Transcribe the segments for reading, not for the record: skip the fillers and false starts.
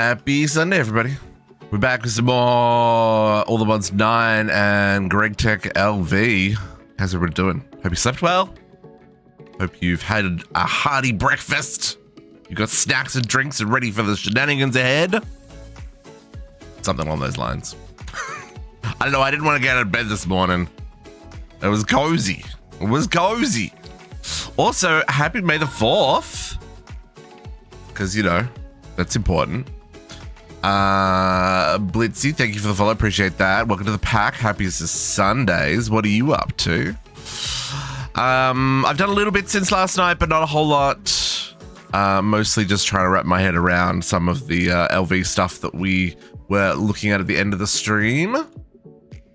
Happy Sunday, everybody. We're back with some more All the Mods 9 and GregTech LV. How's everybody doing? Hope you slept well. Hope you've had a hearty breakfast. You got snacks and drinks and ready for the shenanigans ahead. Something along those lines. I don't know, I didn't want to get out of bed this morning. It was cozy. It was cozy. Also, happy May the 4th. Because, you know, that's important. Blitzy, thank you for the follow. Appreciate that. Welcome to the pack. Happy Sundays. What are you up to? I've done a little bit since last night, but not a whole lot. Mostly just trying to wrap my head around some of the LV stuff that we were looking at the end of the stream.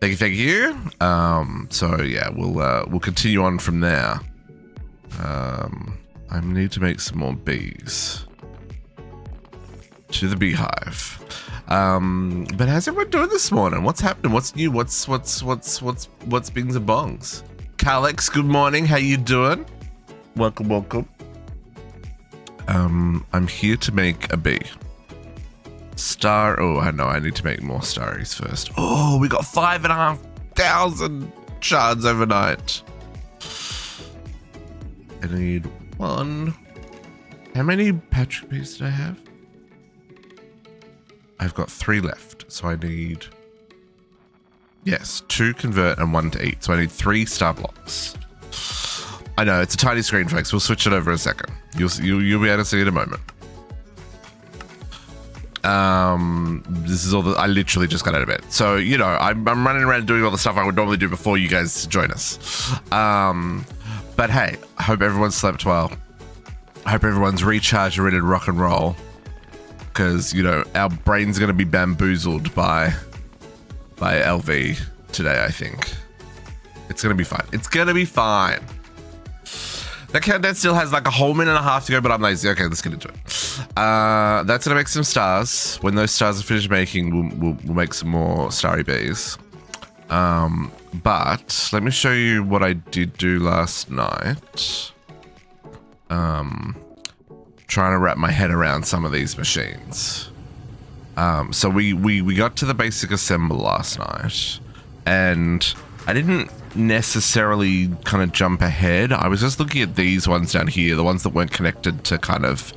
Thank you. So yeah, we'll continue on from there. I need to make some more bees. To the beehive. But how's everyone doing this morning? What's happening? What's new? What's bings and bongs? Calix, good morning. How you doing? Welcome. I'm here to make a bee. Star. Oh, I know. I need to make more starries first. Oh, we got 5,500 shards overnight. I need one. How many Patrick bees did I have? I've got 3 left, so I need, yes, 2 convert and 1 to eat. So I need 3 star blocks. I know, it's a tiny screen, folks. We'll switch it over in a second. You'll be able to see it in a moment. This is all I literally just got out of bed. So, you know, I'm running around doing all the stuff I would normally do before you guys join us. But hey, I hope everyone slept well. I hope everyone's recharged and ready to rock and roll. Because, you know, our brain's going to be bamboozled by LV today, I think. It's going to be fine. It's going to be fine. That countdown still has like a whole minute and a half to go, but I'm lazy. Okay, let's get into it. That's going to make some stars. When those stars are finished making, we'll make some more starry bees. But let me show you what I did do last night. Trying to wrap my head around some of these machines. So we got to the basic assembly last night, and I didn't necessarily kind of jump ahead. I was just looking at these ones down here, the ones that weren't connected to kind of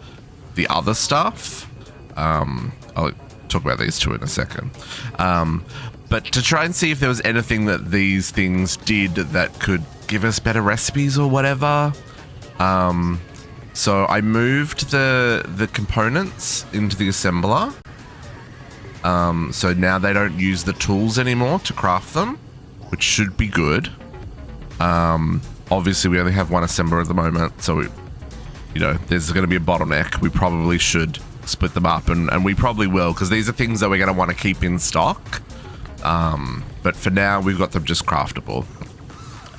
the other stuff. I'll talk about these two in a second. But to try and see if there was anything that these things did that could give us better recipes or whatever. So I moved the components into the assembler. So now they don't use the tools anymore to craft them, which should be good. Obviously we only have one assembler at the moment, so you know, there's going to be a bottleneck. We probably should split them up, and we probably will, because these are things that we're going to want to keep in stock. But for now, we've got them just craftable.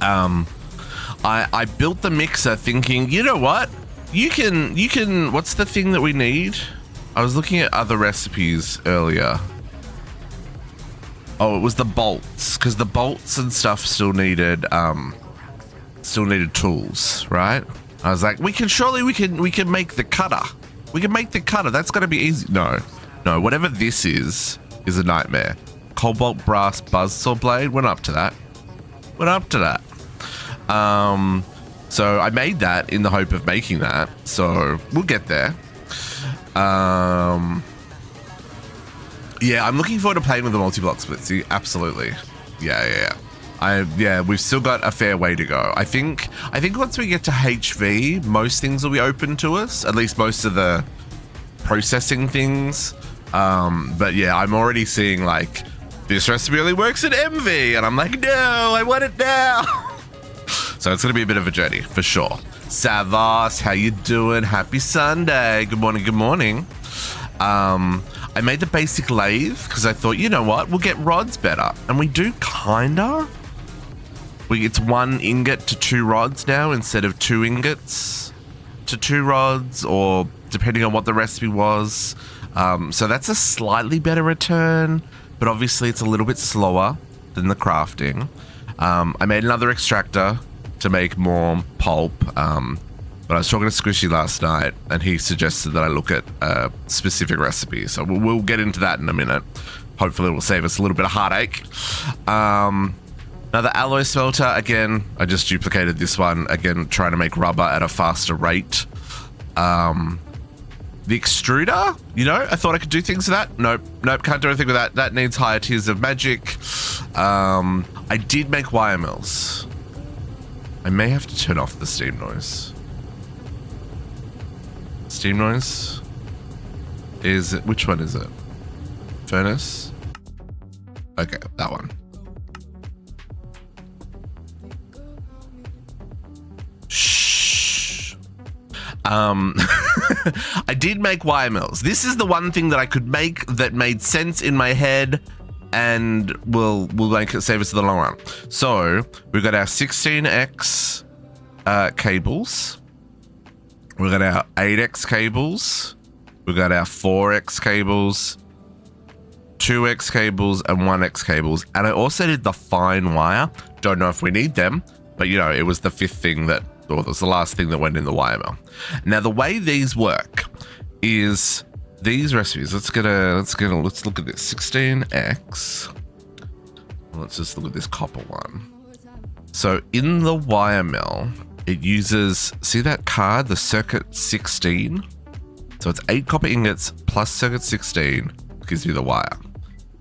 I built the mixer thinking, you know what? You can, what's the thing that we need? I was looking at other recipes earlier. Oh, it was the bolts, because the bolts and stuff still needed tools, right? I was like, we can make the cutter. We can make the cutter. That's gonna be easy. No, whatever this is a nightmare. Cobalt brass buzzsaw blade. We're not up to that. So I made that in the hope of making that. So we'll get there. Yeah, I'm looking forward to playing with the multi-block splitsy. Absolutely. Yeah. We've still got a fair way to go. I think once we get to HV, most things will be open to us. At least most of the processing things. But yeah, I'm already seeing like this recipe only works in MV, and I'm like, no, I want it now. So it's going to be a bit of a journey, for sure. Savas, how you doing? Happy Sunday. Good morning. I made the basic lathe because I thought, you know what? We'll get rods better. And we do, kinda. It's 1 ingot to 2 rods now instead of 2 ingots to 2 rods, or depending on what the recipe was. So that's a slightly better return, but obviously it's a little bit slower than the crafting. I made another extractor to make more pulp. But I was talking to Squishy last night, and he suggested that I look at a specific recipe. So we'll get into that in a minute. Hopefully it will save us a little bit of heartache. Another alloy smelter. Again, I just duplicated this one. Again, trying to make rubber at a faster rate. The extruder, you know, I thought I could do things with that. Nope, can't do anything with that. That needs higher tiers of magic. I did make wire mills. I may have to turn off the steam noise. Steam noise is it? Which one is it? Furnace. Okay, that one. Shh. I did make wire mills. This is the one thing that I could make that made sense in my head and will make it save us in the long run. So we've got our 16x cables. We've got our 8x cables. We've got our 4x cables, 2x cables, and 1x cables. And I also did the fine wire. Don't know if we need them, but you know, it was the fifth thing that, or it was the last thing that went in the wire mill. Now, the way these work is these recipes. Let's look at this 16x. Let's just look at this copper one. So in the wire mill, it uses, see that card, the circuit 16? So it's 8 copper ingots plus circuit 16 gives you the wire.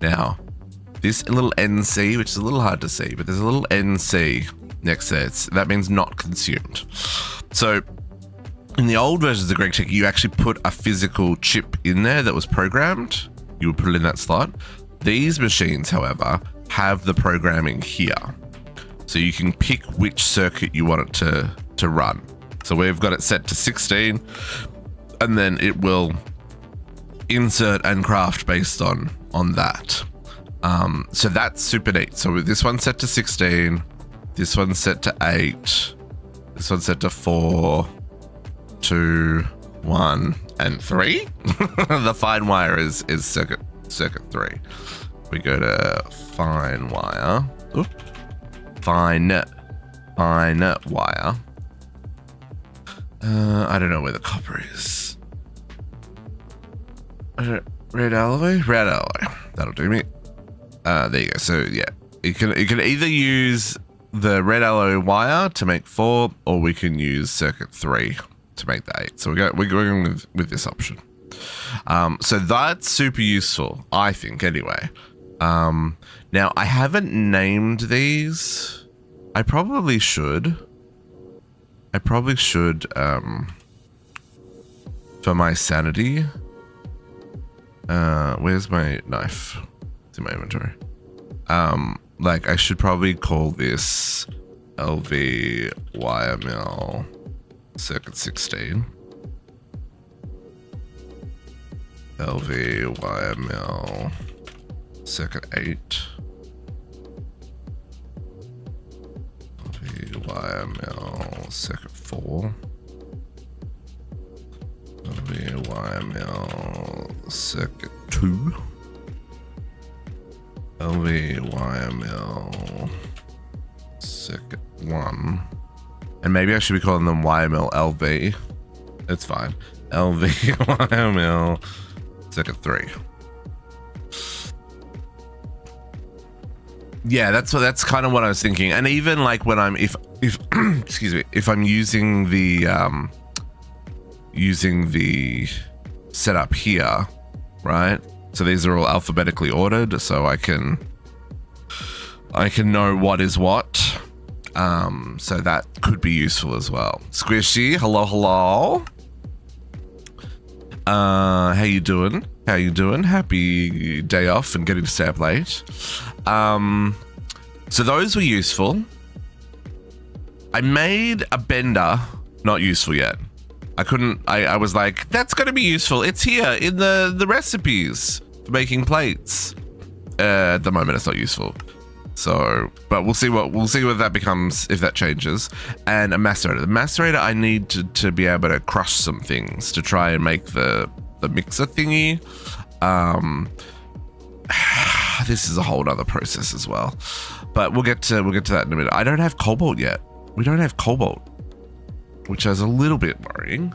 Now, this little NC, which is a little hard to see, but there's a little NC next to it. That means not consumed. So in the old versions of GregTech, you actually put a physical chip in there that was programmed. You would put it in that slot. These machines, however, have the programming here. So you can pick which circuit you want it to run. So we've got it set to 16, and then it will insert and craft based on that. So that's super neat. So with this one set to 16, this one's set to 8, this one's set to 4, 2, 1, and 3. The fine wire is circuit 3. We go to fine wire. Oop. Fine wire. I don't know where the copper is. Red alloy? Red alloy. That'll do me. There you go. So yeah, you can either use the red alloy wire to make 4, or we can use circuit 3 to make the 8. So we're going with this option. So that's super useful, I think, anyway. Now I haven't named these. I probably should. For my sanity. Where's my knife? It's in my inventory. Like I should probably call this LV wire mill circuit 16. LV wire mill circuit 8. LV wire mill circuit 4. LV wire mill circuit 2. LV wire mill circuit 1. And maybe I should be calling them wire mill LV. It's fine. LV wire mill circuit 3. Yeah, that's kind of what I was thinking. And even like when I'm if excuse me, if I'm using the setup here, right? So these are all alphabetically ordered, so I can know what is what. So that could be useful as well. Squishy, hello. How you doing? Happy day off and getting to stay up late. So those were useful. I made a bender, not useful yet. I was like, that's gonna be useful. It's here in the recipes for making plates. At the moment it's not useful. So, but we'll see what that becomes if that changes. And a macerator. The macerator I need to be able to crush some things to try and make the mixer thingy. This is a whole other process as well. But we'll get to that in a minute. I don't have cobalt yet. We don't have cobalt. which is a little bit worrying.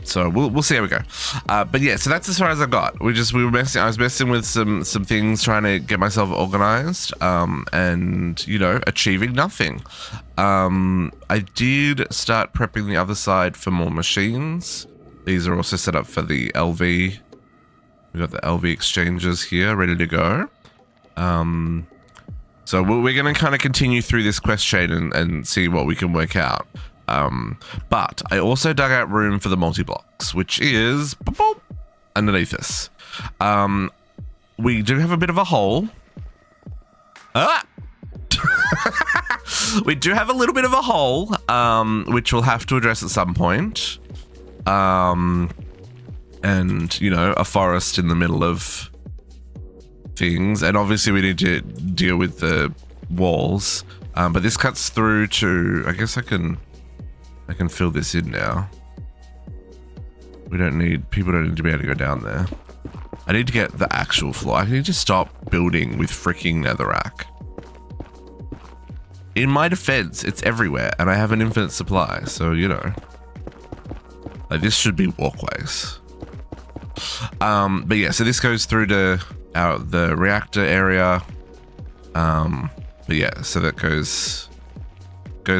So we'll see how we go. But yeah, so that's as far as I got. I was messing with some things, trying to get myself organized, and you know, achieving nothing. I did start prepping the other side for more machines. These are also set up for the LV. We've got the LV exchanges here ready to go. So we're going to kind of continue through this quest chain and see what we can work out. But I also dug out room for the multi-blocks, which is underneath us. We do have a bit of a hole. We do have a little bit of a hole, which we'll have to address at some point. And, you know, a forest in the middle of things. And obviously we need to deal with the walls. But this cuts through to, I guess I can fill this in now. People don't need to be able to go down there. I need to get the actual floor. I need to stop building with freaking netherrack. In my defense, it's everywhere and I have an infinite supply. So, you know, like this should be walkways. But yeah, so this goes through to the reactor area. But yeah, so that goes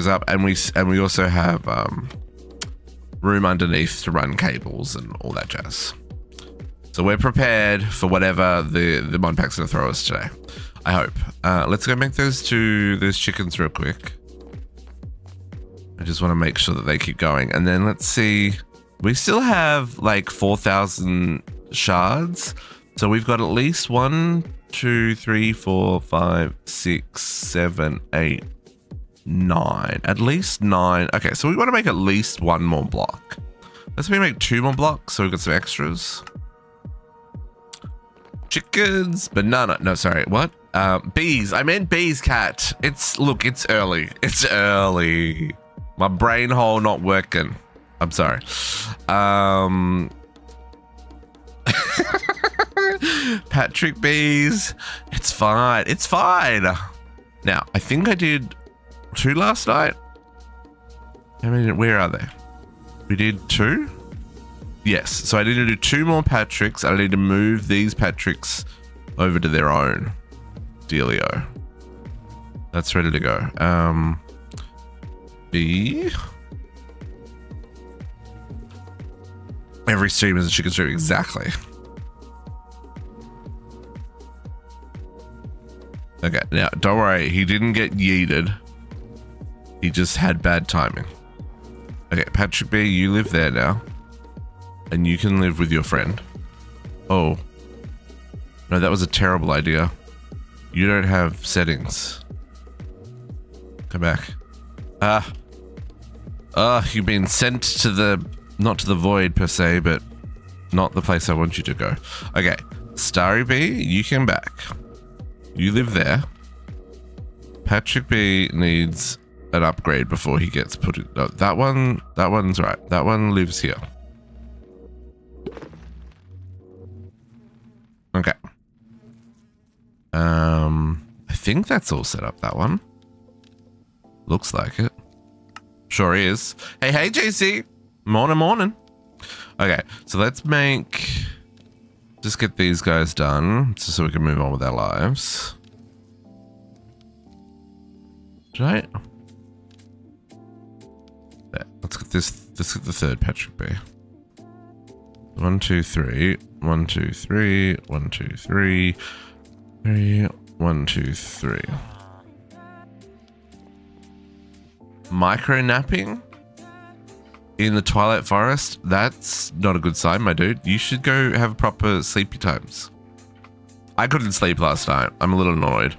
up, and we also have room underneath to run cables and all that jazz. So we're prepared for whatever the mod pack's gonna throw us today, I hope. Let's go make those chickens real quick. I just want to make sure that they keep going, and then let's see. We still have like 4,000 shards, so we've got at least 1, 2, 3, 4, 5, 6, 7, 8, 9. At least 9. Okay, so we want to make at least 1 more block. Let's maybe make 2 more blocks so we've got some extras. Chickens, banana. No, sorry, what? Bees. I meant bees, cat. Look, it's early. It's early. My brain hole not working. I'm sorry. Patrick bees. It's fine. It's fine. Now, I think I did 2 last night. I mean, where are they? We did 2? Yes. So I need to do 2 more Patricks. I need to move these Patricks over to their own dealio. That's ready to go. B. Every stream is a chicken stream. Exactly. Okay, now don't worry, he didn't get yeeted. He just had bad timing. Okay, Patrick B, you live there now. And you can live with your friend. Oh. No, that was a terrible idea. You don't have settings. Come back. You've been sent to the, not to the void per se, but not the place I want you to go. Okay, Starry B, you came back. You live there. Patrick B needs an upgrade before he gets put in. No, that one's right. That one lives here. Okay. I think that's all set up, that one. Looks like it. Sure is. Hey, JC. Morning. Okay, so let's just get these guys done so we can move on with our lives. Right? Yeah, let's get the third Patrick B. 1, 2, 3. 1, 2, 3. 1, 2, 3. 3. 1, 2, 3. Micro napping in the Twilight Forest? That's not a good sign, my dude. You should go have proper sleepy times. I couldn't sleep last night. I'm a little annoyed.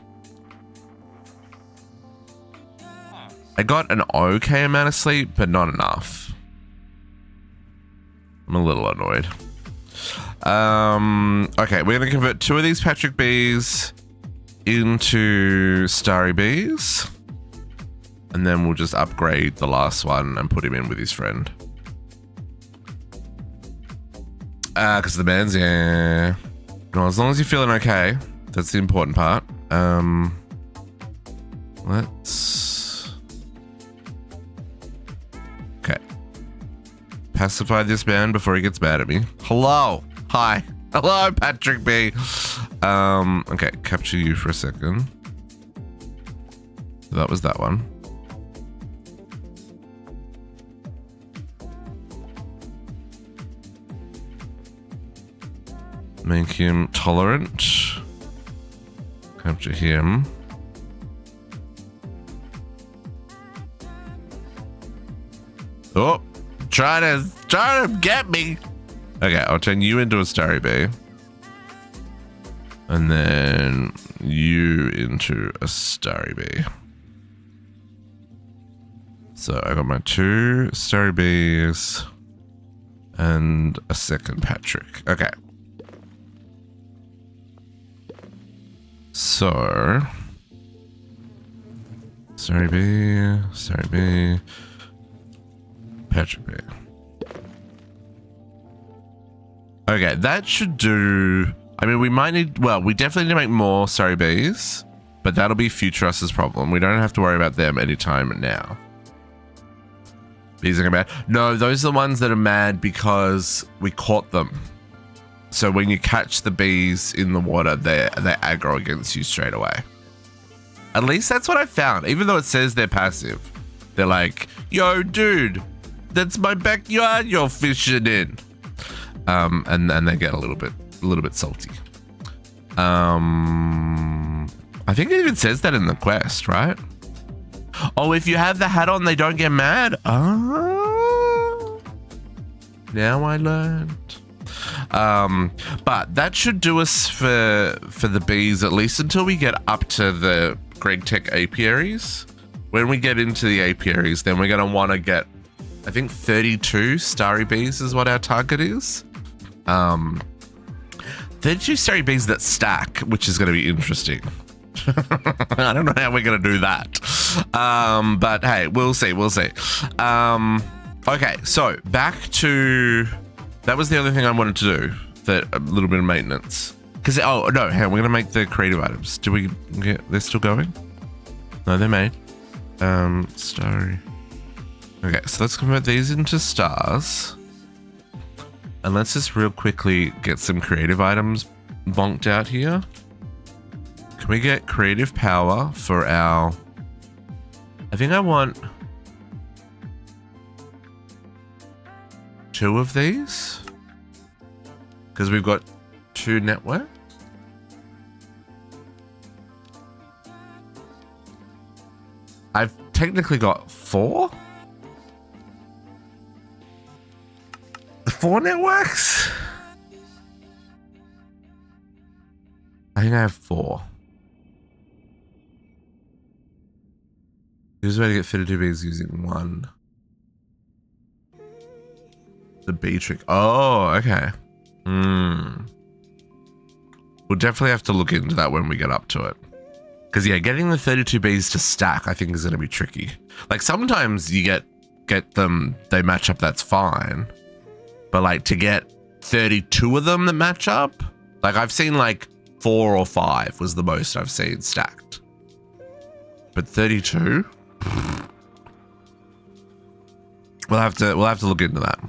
I got an okay amount of sleep, but not enough. I'm a little annoyed. Okay, we're gonna convert 2 of these Patrick Bs into Starry Bs. And then we'll just upgrade the last one and put him in with his friend. Because the man's, yeah. No, as long as you're feeling okay, that's the important part. Let's Okay. Pacify this man before he gets mad at me. Hello. Hi. Hello, Patrick B. Okay, capture you for a second. That was that one. Make him tolerant. Capture him. Oh, trying to get me. Okay, I'll turn you into a starry bee. And then you into a starry bee. So I got my 2 starry bees and a second Patrick. Okay. So starry bee, Patrick bee. Okay, that should do. I mean, we might need, well, we definitely need to make more starry bees, but that'll be future us's problem. We don't have to worry about them anytime now. Bees are mad. No, those are the ones that are mad because we caught them. So when you catch the bees in the water, they aggro against you straight away. At least that's what I found. Even though it says they're passive, they're like, "Yo, dude, that's my backyard you're fishing in." And they get a little bit salty. I think it even says that in the quest, right? Oh, if you have the hat on, they don't get mad. Oh, now I learned. But that should do us for the bees, at least until we get up to the GregTech apiaries. When we get into the apiaries, then we're going to want to get, I think 32 starry bees is what our target is. 32 starry bees that stack, which is going to be interesting. I don't know how we're going to do that. But hey, we'll see. Okay, so back to, that was the other thing I wanted to do, that a little bit of maintenance. Because, oh, no, hang on, we're going to make the creative items. Do we get, they're still going? No, they're made. Starry. Okay, so let's convert these into stars. And let's just real quickly get some creative items bonked out here. Can we get creative power for our... I think I want 2 of these. Because we've got 2 networks. I've technically got 4. 4 networks? I think I have 4. Here's a way to get fitted to bees using 1. The bee trick. Oh, okay. We'll definitely have to look into that when we get up to it. Because, yeah, getting the 32 bees to stack, I think, is going to be tricky. Like, sometimes you get them, they match up, that's fine. But, like, to get 32 of them that match up, like, I've seen, like, 4 or 5 was the most I've seen stacked. But 32? We'll have to look into that.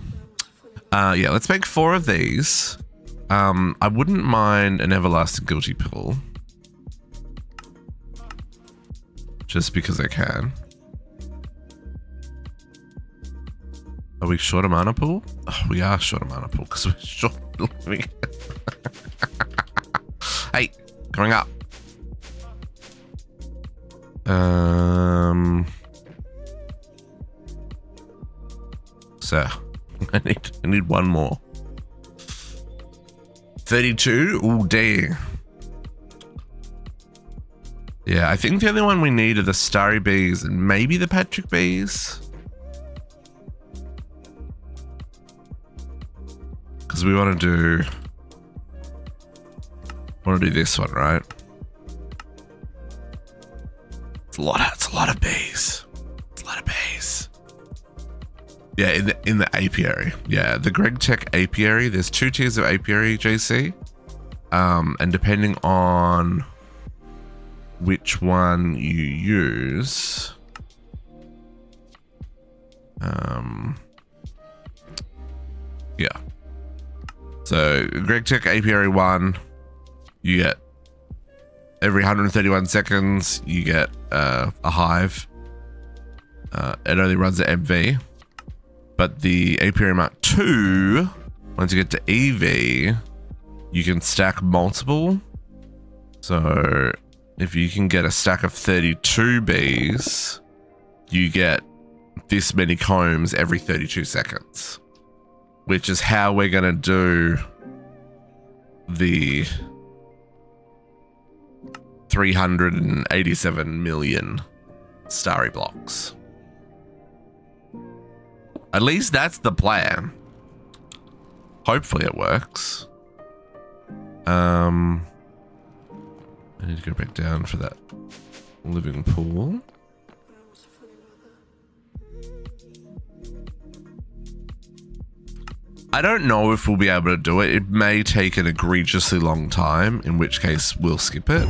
Yeah, let's make 4 of these. I wouldn't mind an everlasting guilty pill. Just because I can. Are we short a mana pool? Oh, we are short a mana pool because we're short. Hey, coming up. So I need 1 more. 32. Oh, dang. Yeah, I think the only one we need are the starry bees and maybe the Patrick bees. Because we want to do this one, right? It's a lot of bees. It's a lot of bees. Yeah, in the apiary. Yeah, the GregTech apiary. There's 2 tiers of apiary, JC. And depending on which one you use, Yeah. So GregTech API1, you get every 131 seconds, you get a hive. It only runs at MV. But the API Mark 2, once you get to EV, you can stack multiple. So if you can get a stack of 32 bees, you get this many combs every 32 seconds, which is how we're going to do the 387 million starry blocks. At least that's the plan. Hopefully it works. I need to go back down for that living pool. I don't know if we'll be able to do it. It may take an egregiously long time, in which case we'll skip it.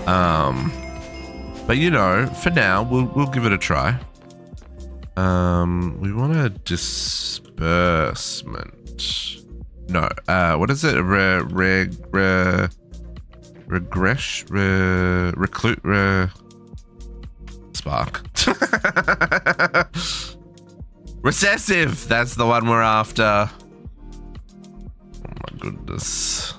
But you know, for now, we'll give it a try. We want a disbursement. No, what is it? Spark. Recessive, that's the one we're after. Oh my goodness.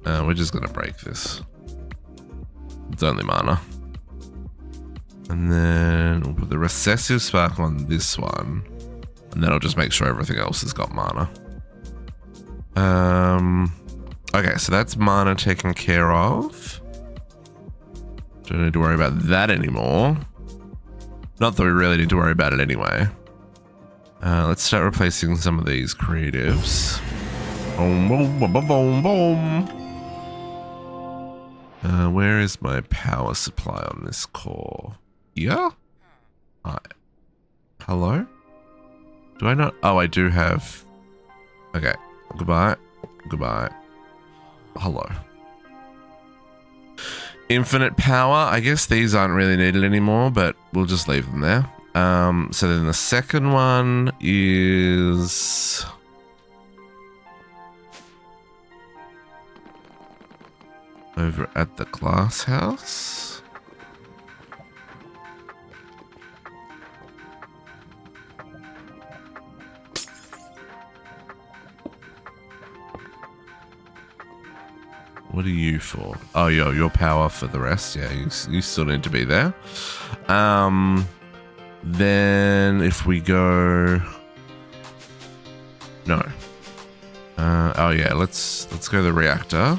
We're just gonna break this. It's only mana. And then we'll put the recessive spark on this one. And then I'll just make sure everything else has got mana. Okay, so that's mana taken care of. Don't need to worry about that anymore. Not that we really need to worry about it anyway. Let's start replacing some of these creatives. Boom, boom, boom, boom, boom, boom. Where is my power supply on this core? Yeah? Hi. Hello? Do I not? Oh, I do have. Okay. Goodbye. Goodbye. Hello. Infinite power. I guess these aren't really needed anymore, but we'll just leave them there. So then the second one is over at the glass house. What are you for? Oh, your power for the rest. Yeah, you still need to be there. Then if we go, no. Oh yeah, let's go the reactor.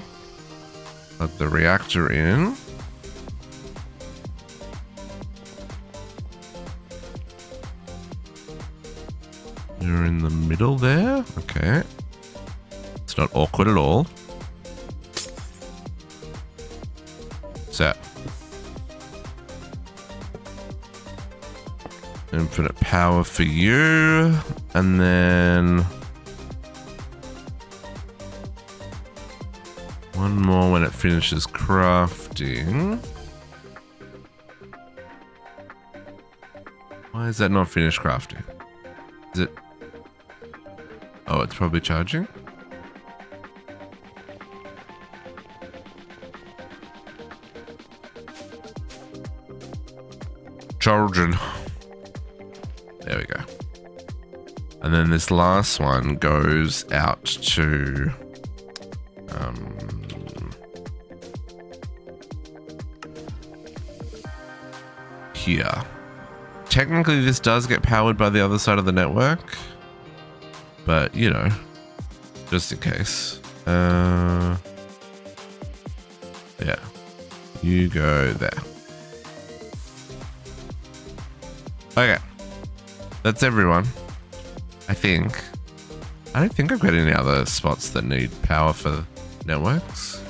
Let the reactor in. You're in the middle there. Okay. It's not awkward at all. Set. Infinite power for you, and then one more when it finishes crafting. Why is that not finished crafting? Is it? Oh, it's probably charging. Charging. There we go. And then this last one goes out to here. Technically this does get powered by the other side of the network, but you know, just in case. Yeah, you go there. Okay, that's everyone. I think. I don't think I've got any other spots that need power for networks.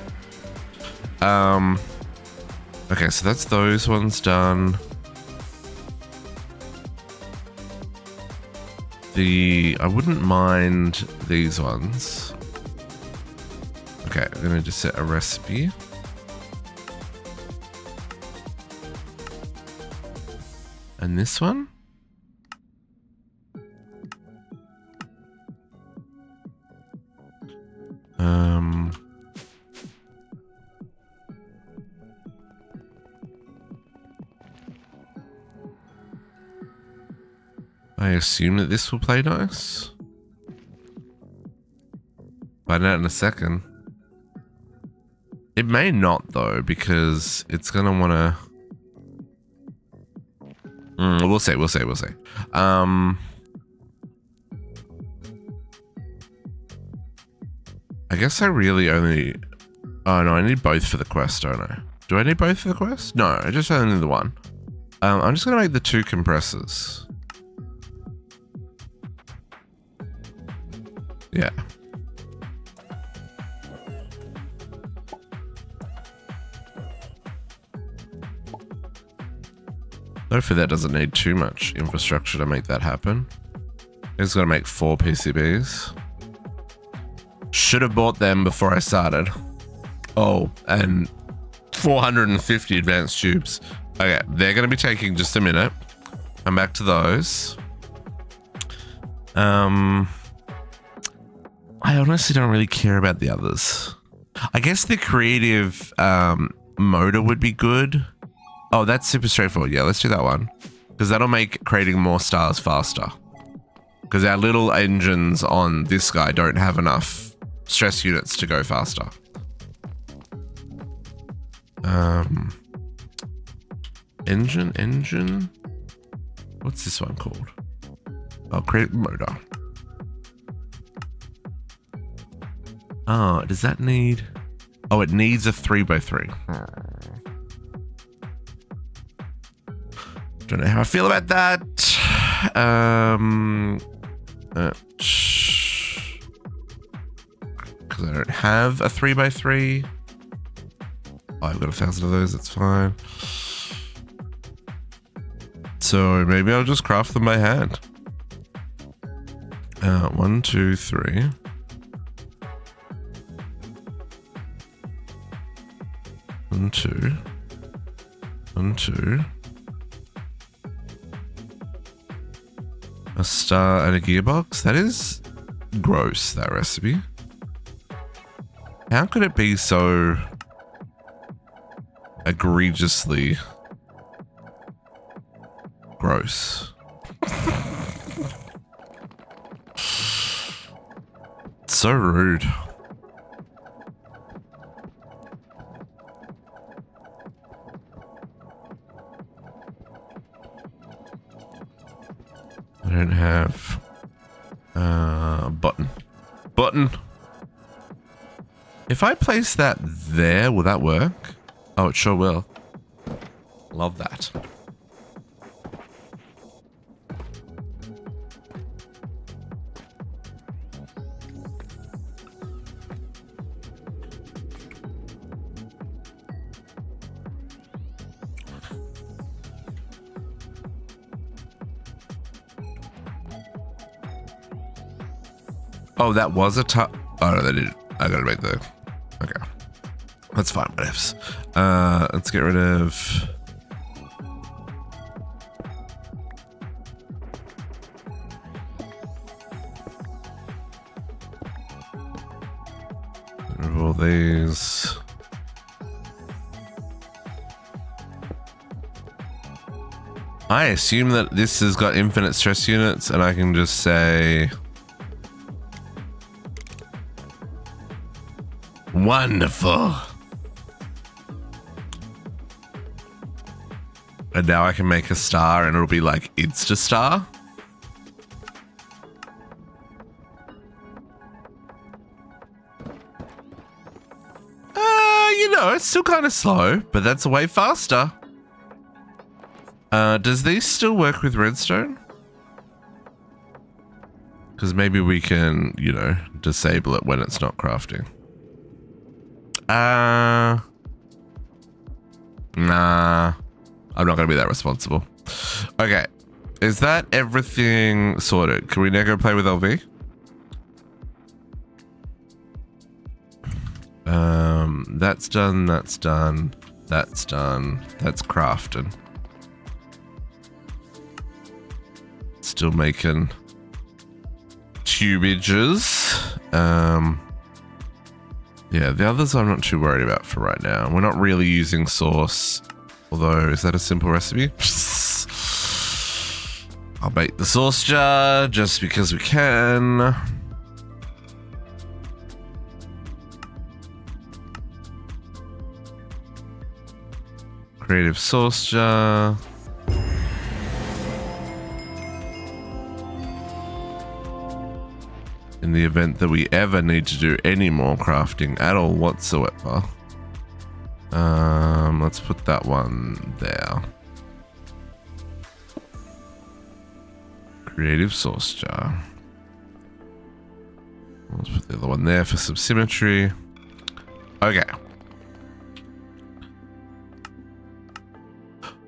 Okay, so that's those ones done. I wouldn't mind these ones. Okay, I'm gonna just set a recipe. And this one? I assume that this will play nice. Find out in a second. It may not though, because it's gonna wanna... we'll see. I guess I really only... Oh no, I need both for the quest, don't I? Do I need both for the quest? No, I just only need the one. I'm just gonna make the 2 compressors. Yeah. Hopefully that doesn't need too much infrastructure to make that happen. It's got to make 4 PCBs. Should have bought them before I started. Oh, and 450 advanced tubes. Okay, they're going to be taking just a minute. I'm back to those. I honestly don't really care about the others. I guess the creative motor would be good. Oh, that's super straightforward. Yeah, let's do that one. Because that'll make creating more stars faster. Because our little engines on this guy don't have enough stress units to go faster. Engine. What's this one called? Oh, creative motor. Oh, does that need... Oh, it needs a 3x3. Don't know how I feel about that. Because I don't have a 3x3. Oh, I've got 1,000 of those, that's fine. So maybe I'll just craft them by hand. 1, 2, 3. 1, 2. 1, 2. A star and a gearbox? That is gross, that recipe. How could it be so egregiously gross? So rude. I don't have button. If I place that there, will that work? Oh, it sure will. Love that. Oh, that was a top. Oh, no, they didn't. I gotta make the... Okay. That's fine, whatevs. Let's get rid of... Get rid of all these. I assume that this has got infinite stress units and I can just say... Wonderful. And now I can make a star and it'll be like Insta-star. You know, it's still kind of slow, but that's way faster. Does these still work with redstone? Because maybe we can, you know, disable it when it's not crafting. Nah. I'm not going to be that responsible. Okay. Is that everything sorted? Can we now go play with LV? That's done. That's done. That's done. That's crafting. Still making tubages. Yeah, the others I'm not too worried about for right now. We're not really using sauce. Although, is that a simple recipe? I'll bake the sauce jar just because we can. Creative sauce jar. In the event that we ever need to do any more crafting at all whatsoever. Let's put that one there. Creative sauce jar. Let's put the other one there for some symmetry. Okay.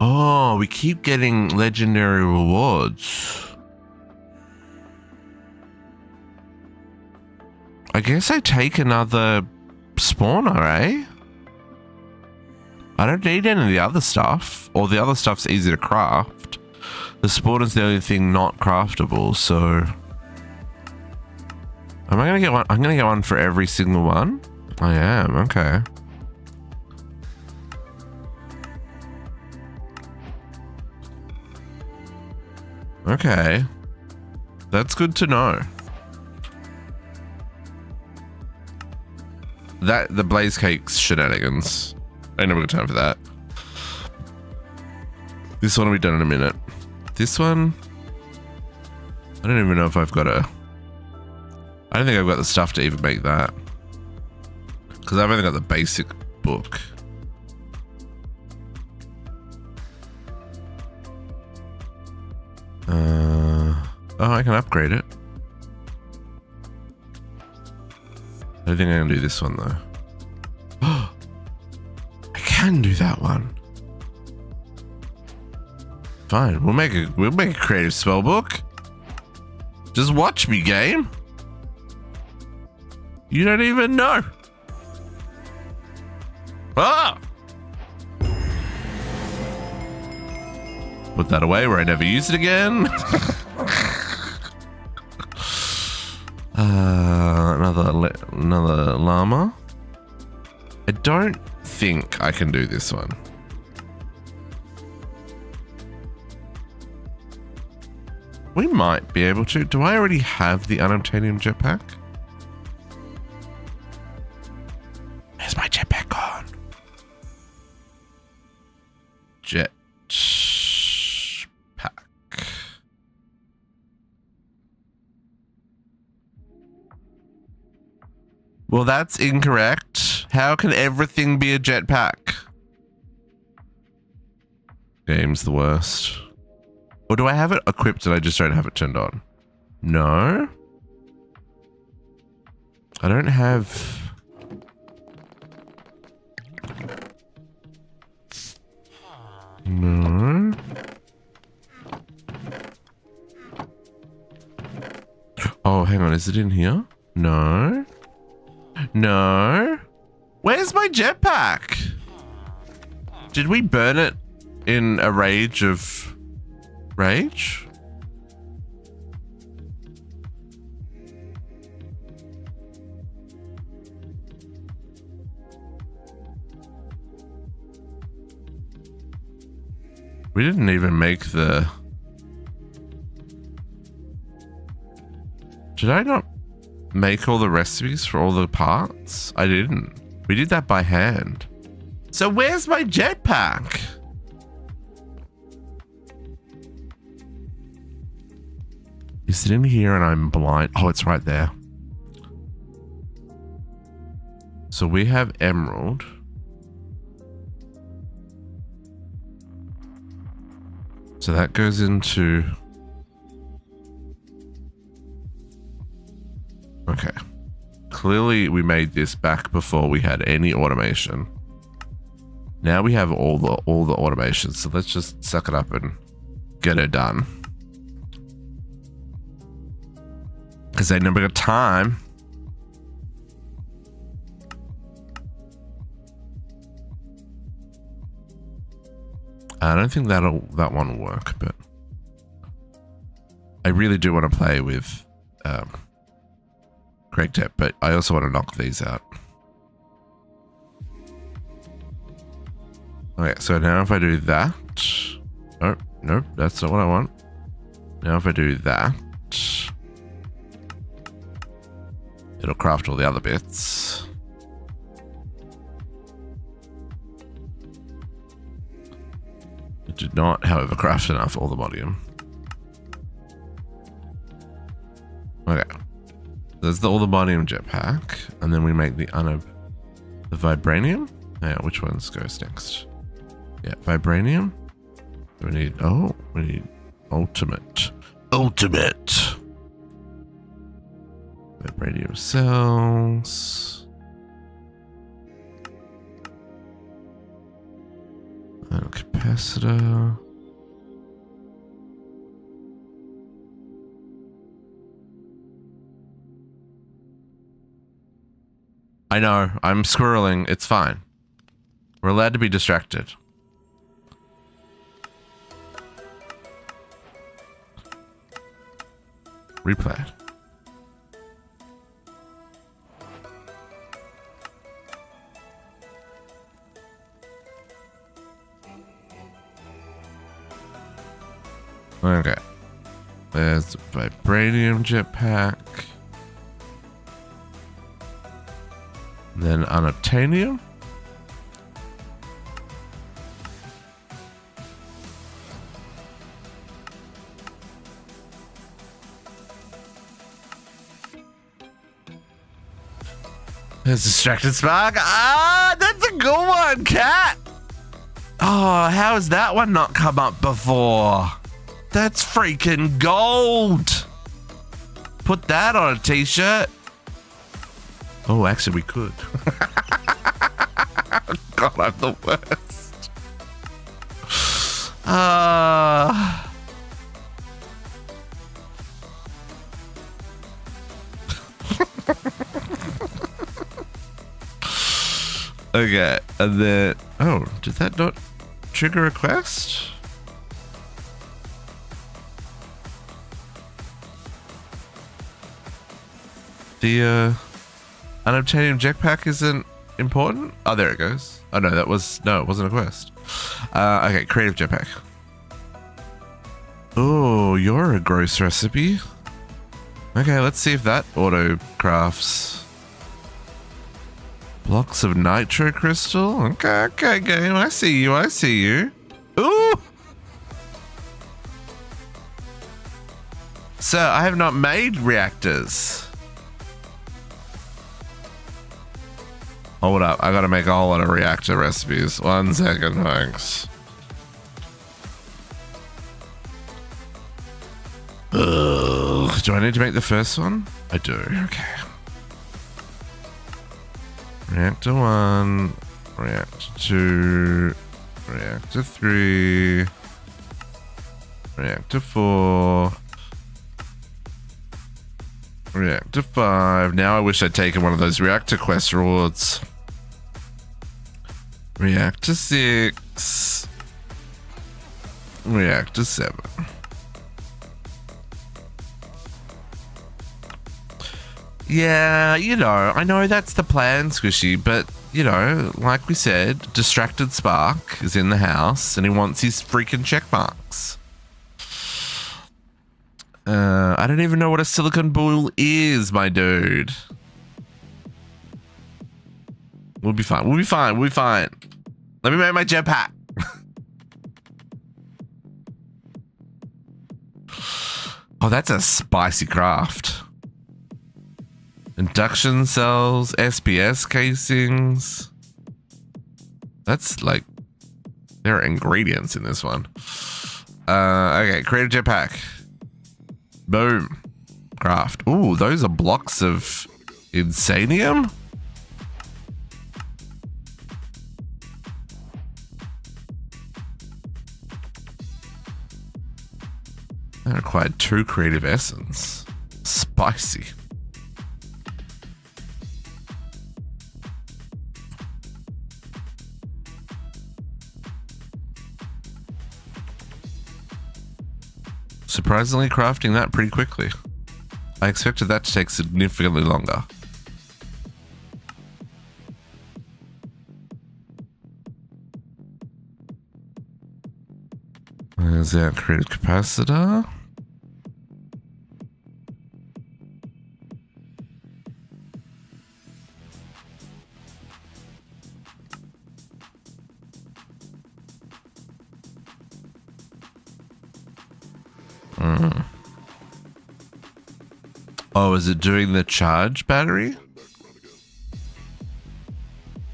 Oh, we keep getting legendary rewards. I guess I take another spawner, eh? I don't need any of the other stuff. Or the other stuff's easy to craft. The spawner's the only thing not craftable, so... Am I gonna get one? I'm gonna get one for every single one? I am, okay. Okay. That's good to know. The blaze cakes shenanigans. I never got time for that. This one will be done in a minute. This one, I don't even know if I've got a... I don't think I've got the stuff to even make that. Because I've only got the basic book. Oh, I can upgrade it. I don't think I can do this one though. I can do that one. Fine, we'll make a creative spell book. Just watch me, game. You don't even know. Ah! Put that away where I never use it again. Another llama. I don't think I can do this one. We might be able to. Do I already have the unobtainium jetpack? Where's my jetpack gone? Jetpack. Well, that's incorrect. How can everything be a jetpack? Game's the worst. Or do I have it equipped and I just don't have it turned on? No. I don't have... No. Oh, hang on. Is it in here? No. No. Where's my jetpack? Did we burn it in a rage of rage? We didn't even make the... Did I not make all the recipes for all the parts? I didn't. We did that by hand. So where's my jetpack? Is it in here and I'm blind? Oh, it's right there. So we have emerald. So that goes into... Okay. Clearly we made this back before we had any automation. Now we have all the automation. So let's just suck it up and get it done. Because I never got time. I don't think that one will work, but I really do want to play with GregTech, but I also want to knock these out. Okay, so now if I do that... Oh, nope, that's not what I want. Now if I do that... It'll craft all the other bits. It did not, however, craft enough allthemodium. Okay. There's the allthemodium jetpack, and then we make the vibranium? Yeah, which ones goes next? Yeah, vibranium. We need ultimate. Ultimate! Vibranium cells. And capacitor. I know, I'm squirreling. It's fine. We're allowed to be distracted. Replay it. Okay. There's the vibranium jetpack. Then unobtainium. There's distracted spark. Ah, that's a good one, cat. Oh, how has that one not come up before? That's freaking gold. Put that on a t-shirt. Oh, actually, we could. God, I'm the worst. Okay, and then... Oh, did that not trigger a quest? The, unobtainium jetpack isn't important? Oh, there it goes. Oh, no, that was... No, it wasn't a quest. Okay, creative jetpack. Oh, you're a gross recipe. Okay, let's see if that auto crafts. Blocks of nitro crystal? Okay, game. I see you, I see you. Ooh! Sir, I have not made reactors. Hold up, I gotta make a whole lot of reactor recipes. 1 second, thanks. Ugh, do I need to make the first one? I do, okay. Reactor 1, reactor 2, reactor 3, reactor 4, reactor 5. Now I wish I'd taken one of those reactor quest rewards. Reactor 6, reactor 7. Yeah, you know, I know that's the plan, Squishy, but, you know, like we said, Distracted Spark is in the house and he wants his freaking check marks. I don't even know what a silicon bull is, my dude. We'll be fine. We'll be fine. We'll be fine. Let me make my jetpack. Oh, that's a spicy craft. Induction cells, SPS casings. That's like, there are ingredients in this one. Okay, creative jetpack. Boom. Craft. Ooh, those are blocks of insanium? That required 2 creative essence. Spicy. Surprisingly crafting that pretty quickly. I expected that to take significantly longer. There's our creative capacitor. Oh, is it doing the charge battery?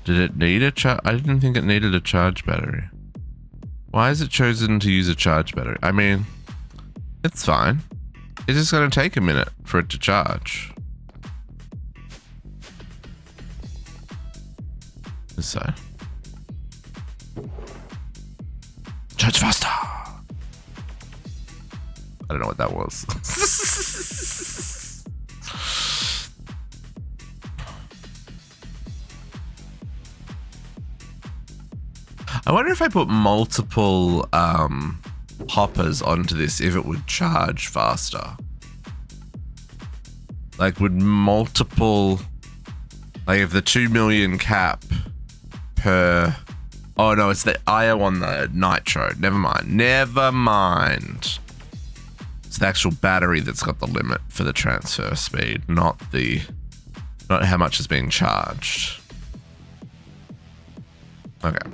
Did it need a charge? I didn't think it needed a charge battery. Why has it chosen to use a charge battery? I mean, it's fine. It's just going to take a minute for it to charge. This side. Charge faster! I don't know what that was. I wonder if I put multiple hoppers onto this, if it would charge faster. Like, would multiple, like if the 2 million cap per, oh no, it's the IO on the nitro. Never mind. It's the actual battery that's got the limit for the transfer speed, not how much is being charged. Okay.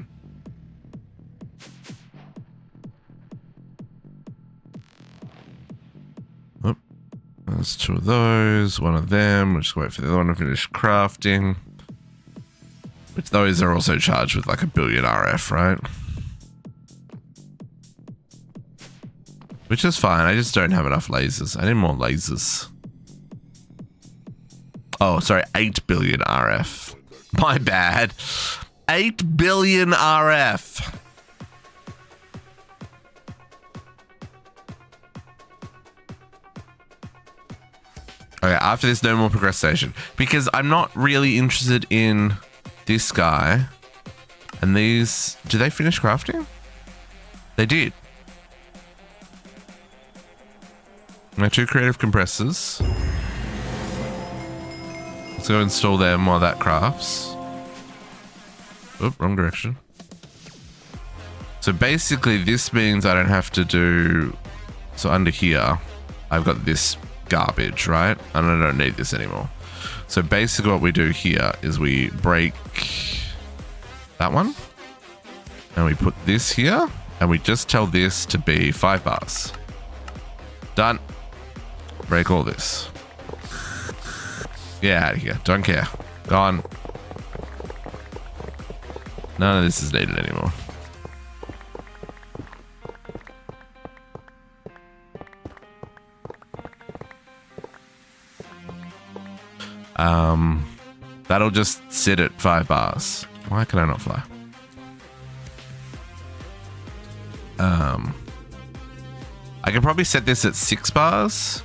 There's 2 of those, 1 of them. We'll just wait for the other one to finish crafting. Which those are also charged with like 1 billion RF, right? Which is fine. I just don't have enough lasers. I need more lasers. Oh, sorry, 8 billion RF. My bad. 8 billion RF. Okay, after this, no more progression. Because I'm not really interested in this guy. And these... Do they finish crafting? They did. My 2 creative compressors. Let's go install them while that crafts. Oop, wrong direction. So basically, this means I don't have to do... So under here, I've got this... garbage, right? And I don't need this anymore. So basically what we do here is we break that one and we put this here and we just tell this to be 5 bars. Done. Break all this. Get out of here. Don't care. Gone. None of this is needed anymore. That'll just sit at 5 bars. Why can I not fly? I can probably set this at 6 bars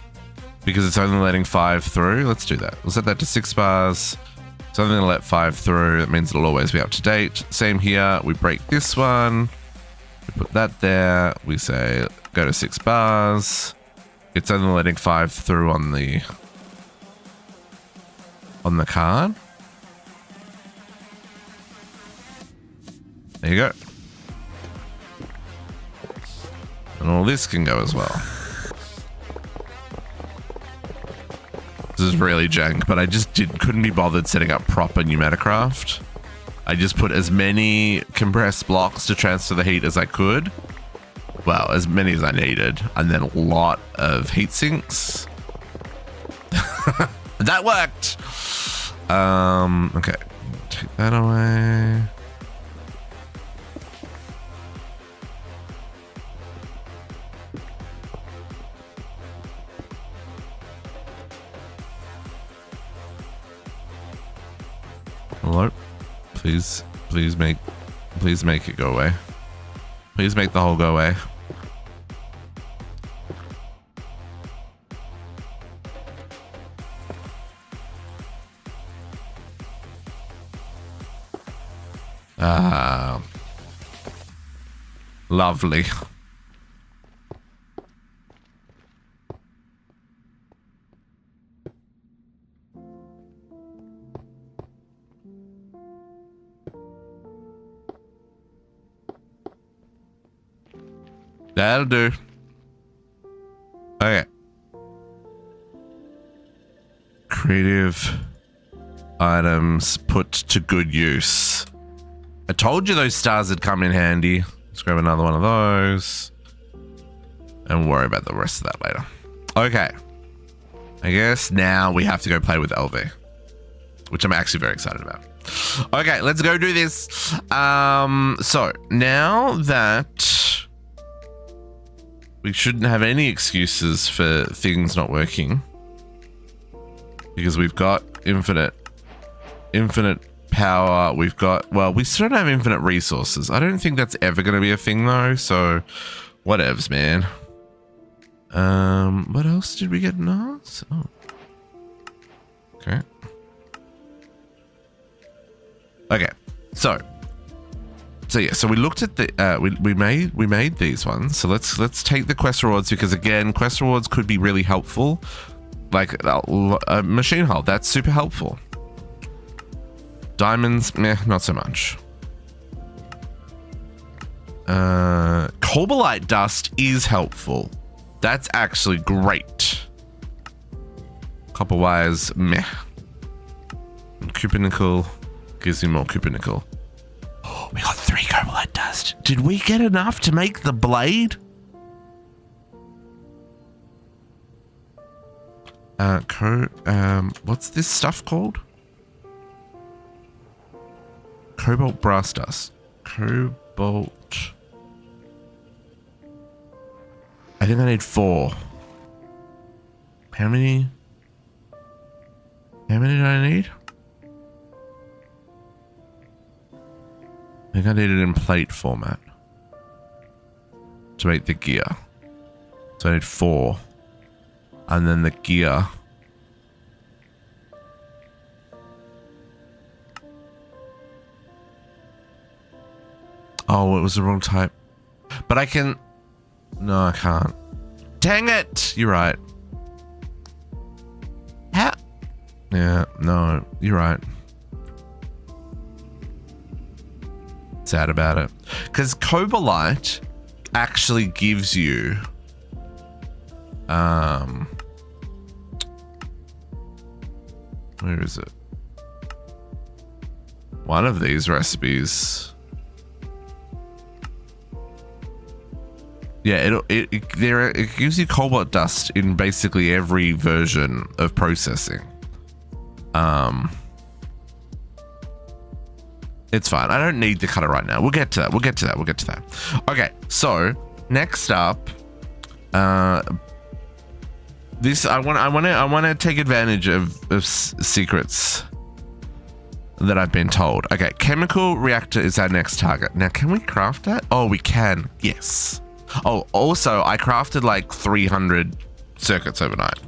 because it's only letting 5 through. Let's do that. We'll set that to 6 bars. It's only gonna let 5 through. That means it'll always be up to date. Same here. We break this one. We put that there. We say go to 6 bars. It's only letting 5 through on the card. There you go. And all this can go as well. This is really jank, but I just couldn't be bothered setting up proper pneumaticraft. I just put as many compressed blocks to transfer the heat as I could. Well, as many as I needed. And then a lot of heat sinks. That worked! Okay. Take that away. Hello? Please make it go away. Please make the hole go away. Lovely. That'll do. Okay. Creative items put to good use. I told you those stars would come in handy. Let's grab another one of those. And we'll worry about the rest of that later. Okay. I guess now we have to go play with LV, which I'm actually very excited about. Okay, let's go do this. So now that we shouldn't have any excuses for things not working, because we've got infinite power. We've got, well, we still don't have infinite resources. I don't think that's ever going to be a thing though. So whatevs, man. What else did we get in ours? Oh. Okay. Okay. So yeah, so we looked at the we made these ones. So let's take the quest rewards, because again, quest rewards could be really helpful. Like a machine hull, that's super helpful. Diamonds, meh, not so much. Cobalite dust is helpful. That's actually great. Copper wires, meh. Cooper nickel gives me more cooper nickel. Oh, we got 3 cobalite dust. Did we get enough to make the blade? What's this stuff called? Cobalt brass dust. Cobalt. I think I need 4. How many do I need? I think I need it in plate format to make the gear. So I need 4. And then the gear. Oh, it was the wrong type. But I can... No, I can't. Dang it! You're right. How? Yeah, no, you're right. Sad about it. Because Cobalite actually gives you... Where is it? One of these recipes. Yeah, it gives you cobalt dust in basically every version of processing. It's fine. I don't need the cutter right now. We'll get to that. Okay, so next up, this I want to take advantage of secrets that I've been told. Okay, chemical reactor is our next target. Now, can we craft that? Oh, we can. Yes. Oh, also, I crafted like 300 circuits overnight.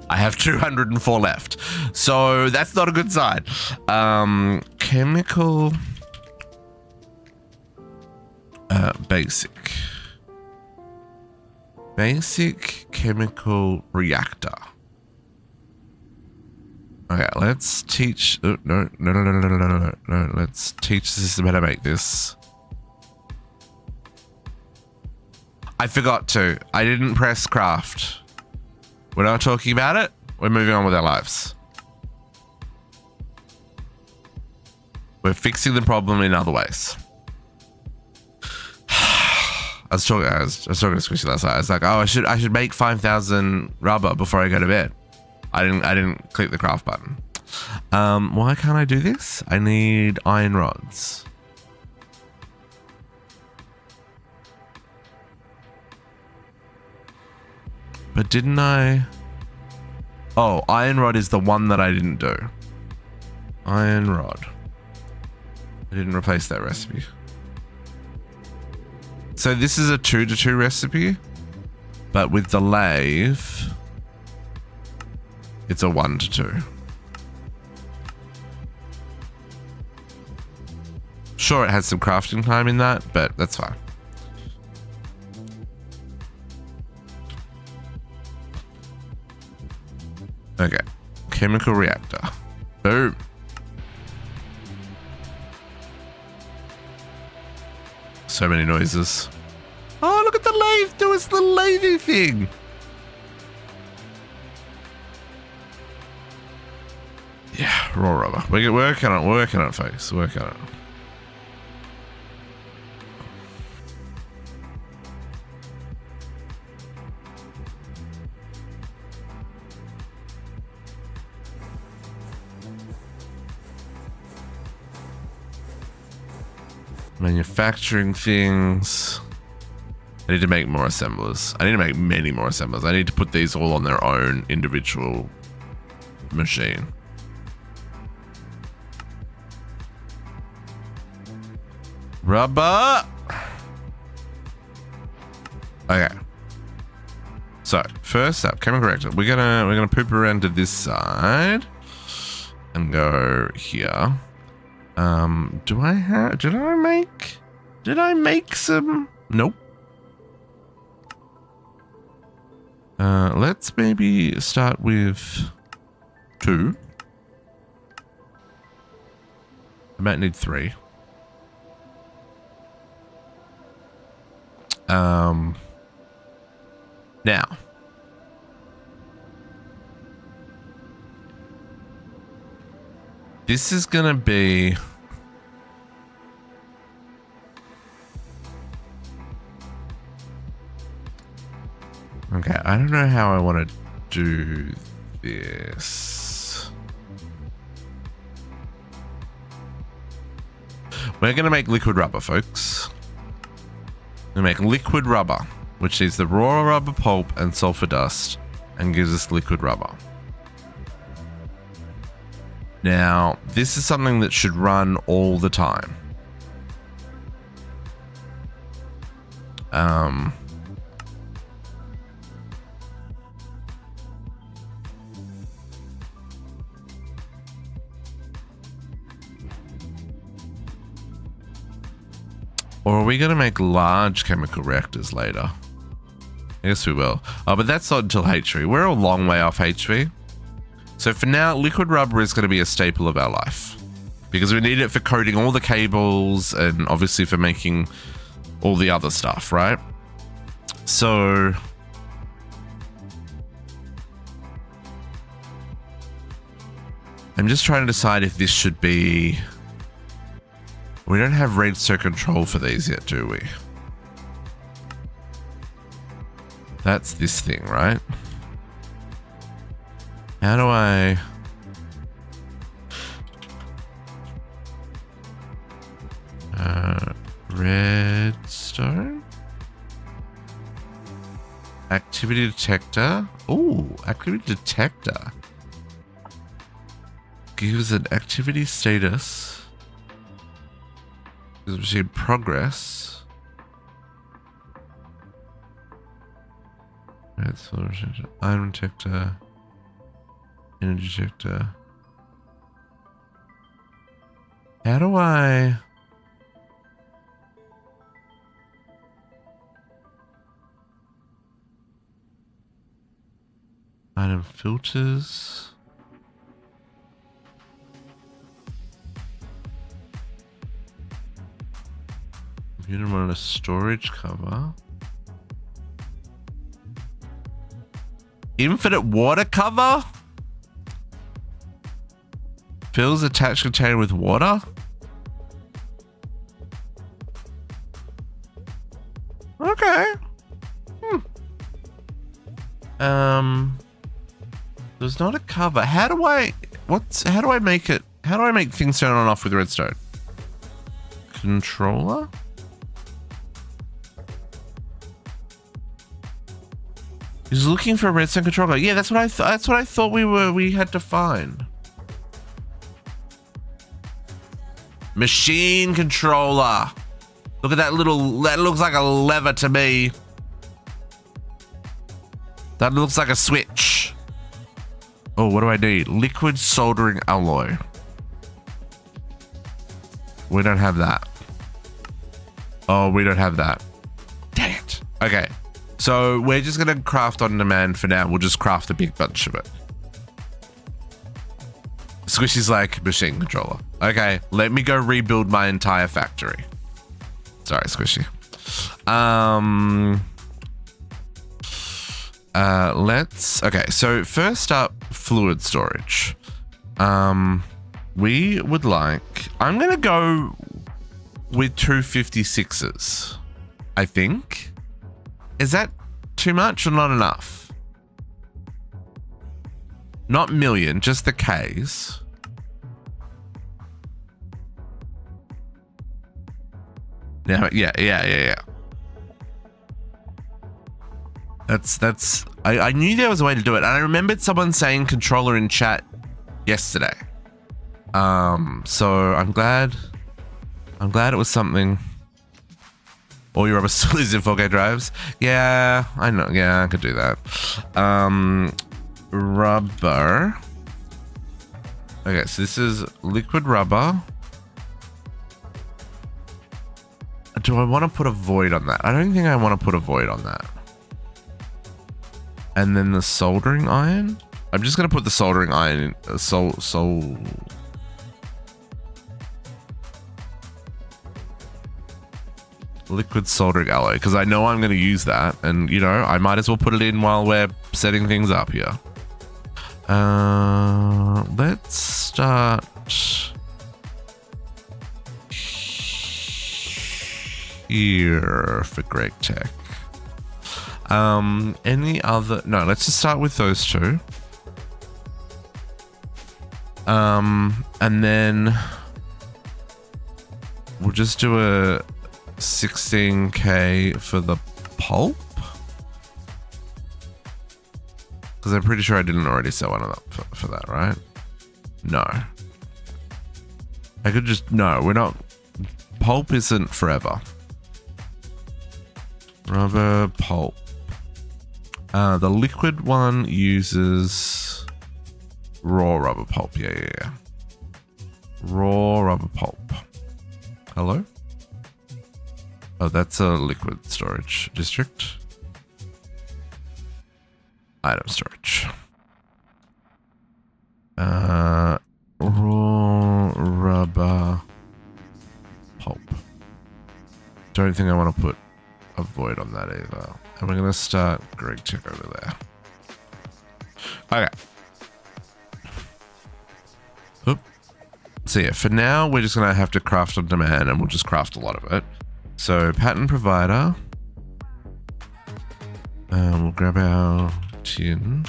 I have 204 left. So that's not a good sign. Chemical... basic. Basic chemical reactor. Okay, let's teach... Oh, no. Let's teach the system how to make this. I forgot to. I didn't press craft. We're not talking about it. We're moving on with our lives. We're fixing the problem in other ways. I was talking to Squishy last night. I was like, oh, I should make 5,000 rubber before I go to bed. I didn't click the craft button. Why can't I do this? I need iron rods. But didn't I? Oh, iron rod is the one that I didn't do. Iron rod. I didn't replace that recipe. So this is a 2-to-2 recipe, but with the lathe, it's a 1-to-2. Sure, it has some crafting time in that, but that's fine. Okay, chemical reactor. Boom. So many noises. Oh, look at the this little lady thing. Yeah, raw rubber. We're working on it, folks. Working on it. Manufacturing things. I need to make more assemblers. I need to make many more assemblers. I need to put these all on their own individual machine. Rubber. Okay. So first up, camera corrector. We're gonna poop around to this side and go here. Did I make some? Nope. Let's maybe start with 2. I might need 3. Now. This is gonna be... Okay, I don't know how I want to do this. We're going to make liquid rubber, folks. We're going to make liquid rubber, which is the raw rubber pulp and sulfur dust, and gives us liquid rubber. Now, this is something that should run all the time. Or are we going to make large chemical reactors later? I guess we will. Oh, but that's not until HV. We're a long way off HV. So for now, liquid rubber is going to be a staple of our life. Because we need it for coating all the cables and obviously for making all the other stuff, right? So... I'm just trying to decide if this should be... We don't have redstone control for these yet, do we? That's this thing, right? How do I... redstone? Activity detector? Ooh, activity detector. Gives an activity status. Machine progress. Iron detector. Energy detector. How do I... Item filters. Computer monitor storage cover. Infinite water cover? Fills attached container with water? Okay. There's not a cover. How do I make it? How do I make things turn on and off with redstone? Controller? He's looking for a redstone controller. Yeah, that's what I thought. That's what I thought we had to find. Machine controller. Look at that little. That looks like a lever to me. That looks like a switch. Oh, what do I need? Liquid soldering alloy. We don't have that. Oh, we don't have that. Dang it. Okay. So we're just going to craft on demand for now. We'll just craft a big bunch of it. Squishy's like machine controller. Okay, let me go rebuild my entire factory. Sorry, Squishy. Okay, so first up, fluid storage. We would like, I'm going to go with 256s, I think. Is that too much or not enough? Not million, just the Ks. Now, yeah. I knew there was a way to do it. And I remembered someone saying controller in chat yesterday. So I'm glad it was something. All your rubber still is in 4K drives. Yeah, I know. Yeah, I could do that. Rubber. Okay, so this is liquid rubber. Do I want to put a void on that? I don't think I want to put a void on that. And then the soldering iron. I'm just going to put the soldering iron in. Liquid soldering alloy, because I know I'm going to use that, and you know, I might as well put it in while we're setting things up here. Let's start here for GregTech. Any other? No, let's just start with those two. And then we'll just do a 16K for the pulp, because I'm pretty sure I didn't already sell one of that for that, right? No, I could just, no, we're not. Pulp isn't forever. Rubber pulp. The liquid one uses raw rubber pulp. Yeah. Raw rubber pulp. Hello? Oh, that's a liquid storage district. Item storage. Raw rubber pulp. Don't think I want to put a void on that either. And we're going to start GregTech over there. Okay. Oop. So yeah, for now, we're just going to have to craft on demand, and we'll just craft a lot of it. So pattern provider. We'll grab our tin.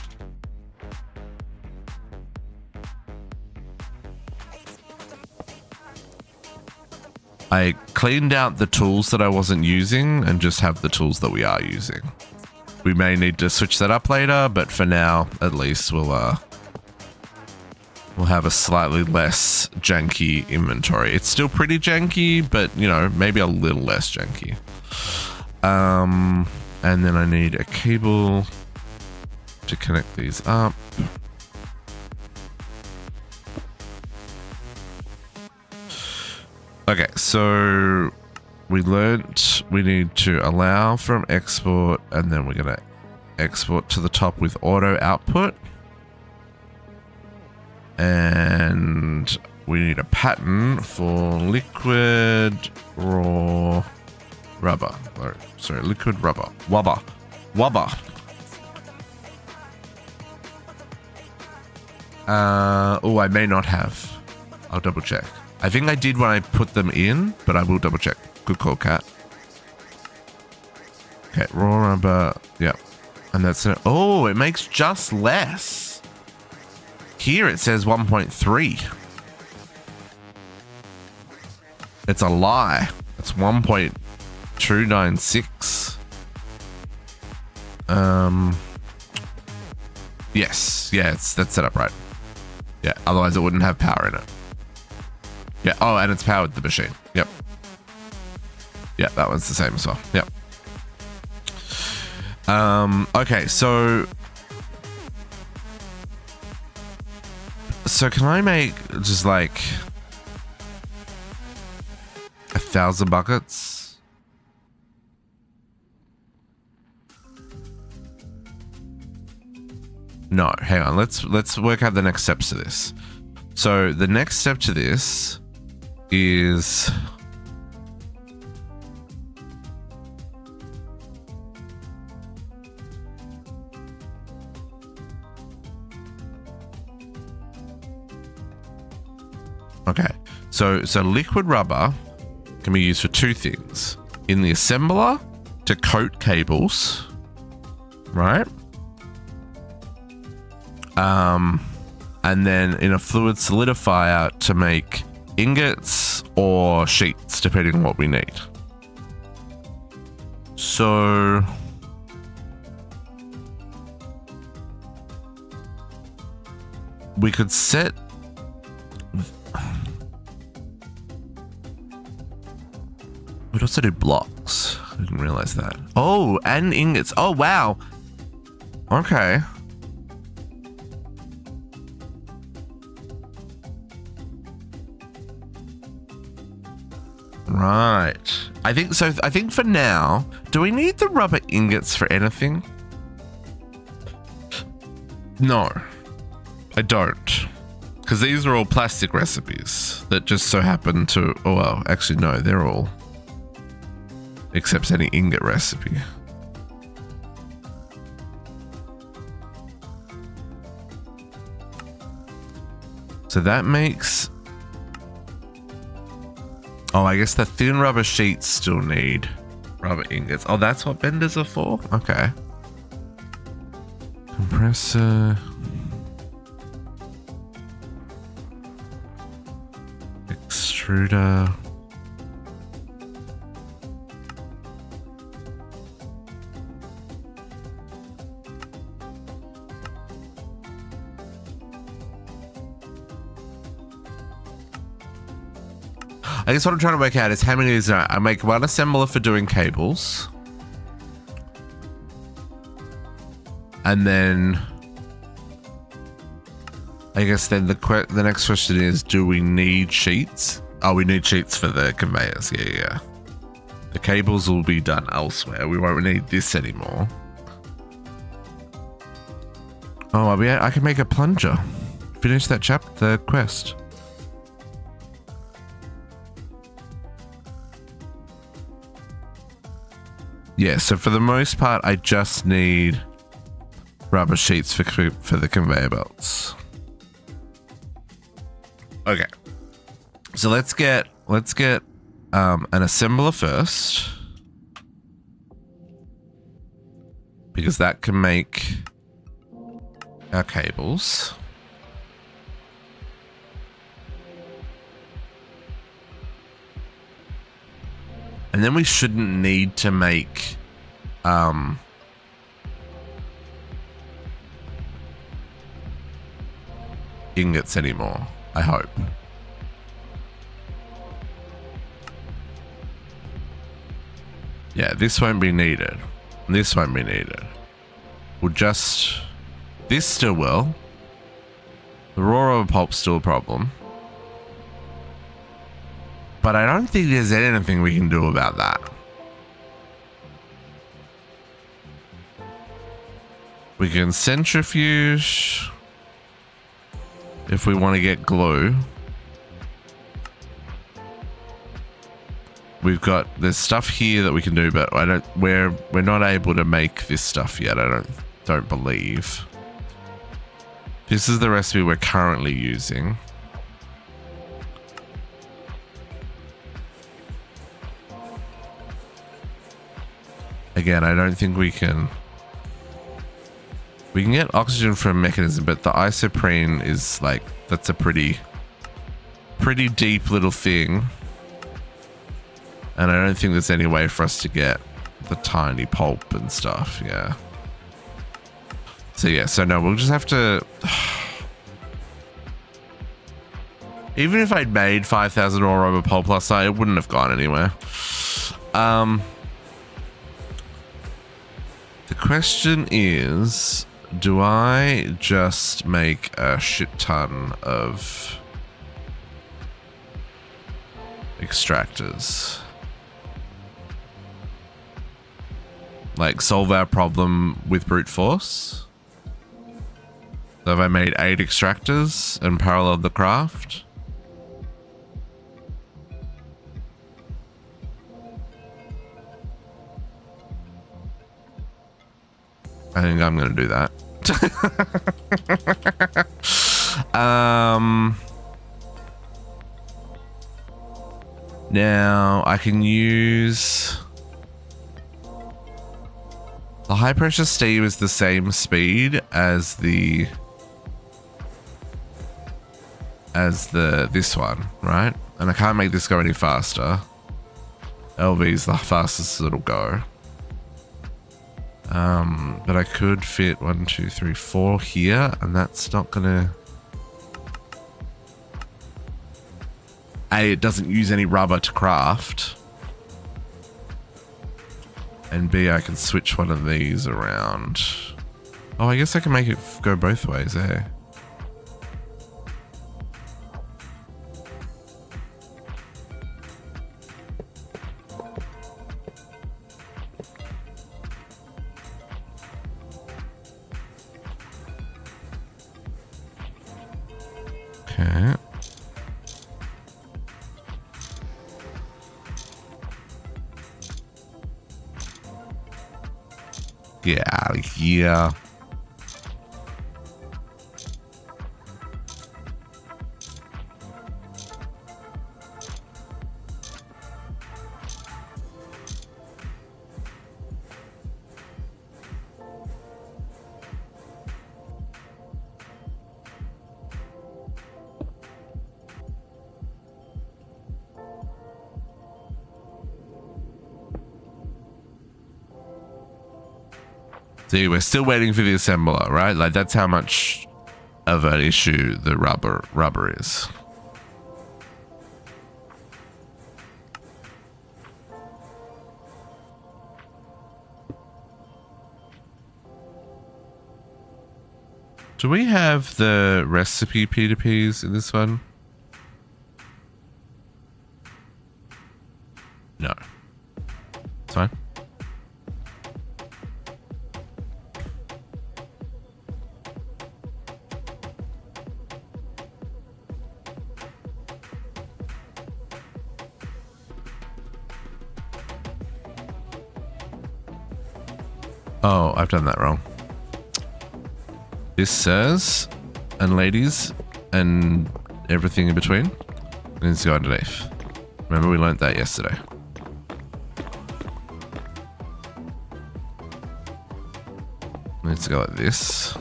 I cleaned out the tools that I wasn't using and just have the tools that we are using. We may need to switch that up later, but for now, at least we'll have a slightly less janky inventory. It's still pretty janky, but you know, maybe a little less janky. And then I need a cable to connect these up. Okay, so we learnt we need to allow from export, and then we're going to export to the top with auto output. And we need a pattern for liquid raw rubber. Sorry, liquid rubber. Wubber. Oh, I may not have. I'll double check. I think I did when I put them in, but I will double check. Good call, Cat. Okay, raw rubber. Yep. And that's it. Oh, it makes just less. Here it says 1.3. It's a lie. It's 1.296. Yes. Yeah, that's set up right. Yeah, otherwise it wouldn't have power in it. Yeah, oh, and it's powered the machine. Yep. Yeah, that one's the same as well. Yep. Okay, so can I make just like 1,000 buckets? No, hang on. Let's work out the next steps to this. So the next step to this is Okay, so liquid rubber can be used for two things. In the assembler to coat cables, right? And then in a fluid solidifier to make ingots or sheets, depending on what we need. So we could set we'd also do blocks. I didn't realize that. Oh, and ingots. Oh wow. Okay. Right. I think so. I think for now, do we need the rubber ingots for anything? No, I don't. Because these are all plastic recipes that just so happen to, oh well, actually no, they're all, except any ingot recipe. So that makes, oh, I guess the thin rubber sheets still need rubber ingots. Oh, that's what benders are for? Okay. Compressor. Extruder. I guess what I'm trying to work out is how many is I make one assembler for doing cables. And then I guess then the next question is, do we need sheets? Oh, we need sheets for the conveyors. Yeah. The cables will be done elsewhere. We won't need this anymore. Oh, I can make a plunger. Finish that the quest. Yeah, so for the most part, I just need rubber sheets for the conveyor belts. Okay, so let's get an assembler first, because that can make our cables. And then we shouldn't need to make ingots anymore, I hope. Yeah, this won't be needed. This won't be needed. We'll just... This still will. The raw rubber pulp's still a problem. But I don't think there's anything we can do about that. We can centrifuge if we want to get glue. There's stuff here that we can do, but we're not able to make this stuff yet. I don't believe. This is the recipe we're currently using. Again, I don't think we can get oxygen from a mechanism, but the isoprene is like, that's a pretty deep little thing. And I don't think there's any way for us to get the tiny pulp and stuff. Yeah. So yeah, so no, we'll just have to, even if I'd made 5,000 raw rubber pulp last night, it wouldn't have gone anywhere. The question is, do I just make a shit ton of extractors? Like solve our problem with brute force? So have I made 8 extractors and paralleled the craft? I think I'm going to do that. Now I can use the high pressure steam is the same speed as this one, right? And I can't make this go any faster. LV is the fastest it'll go. But I could fit 1, 2, 3, 4 here, and that's not gonna. A, it doesn't use any rubber to craft. And B, I can switch one of these around. Oh, I guess I can make it go both ways, eh? Okay. Get out of here. See, we're still waiting for the assembler, right? Like, that's how much of an issue the rubber is. Do we have the recipe P2Ps in this one? No. It's fine. Oh, I've done that wrong. This says, and ladies, and everything in between, it needs to go underneath. Remember, we learnt that yesterday. It needs to go like this.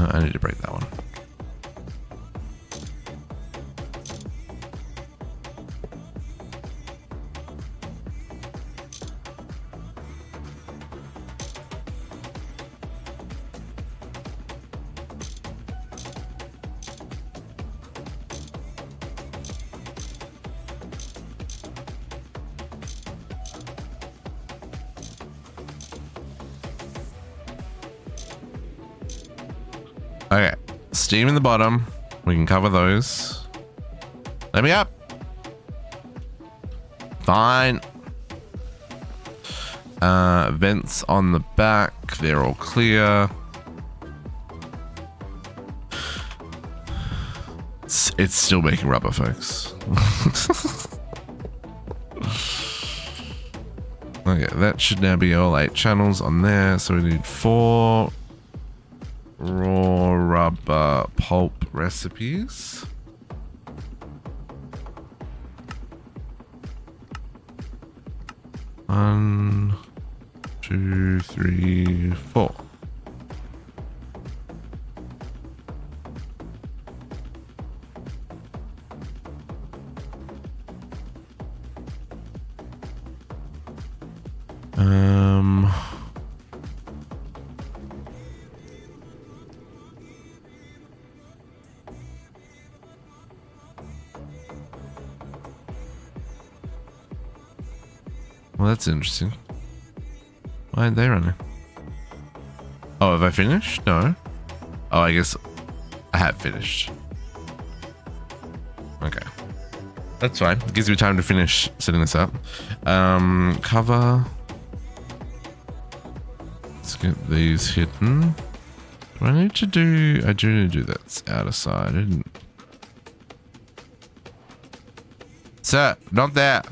I need to break that one. Okay, steam in the bottom. We can cover those. Let me up. Fine. Vents on the back. They're all clear. It's still making rubber, folks. Okay, that should now be all 8 channels on there. So we need 4 raw rubber pulp recipes. One, 2, 3, 4. Well, that's interesting. Why aren't they running? Oh, have I finished? No. Oh, I guess I have finished. Okay. That's fine. It gives me time to finish setting this up. Cover. Let's get these hidden. Do I need to do... I do need to do that outer side. I didn't... Sir, not there.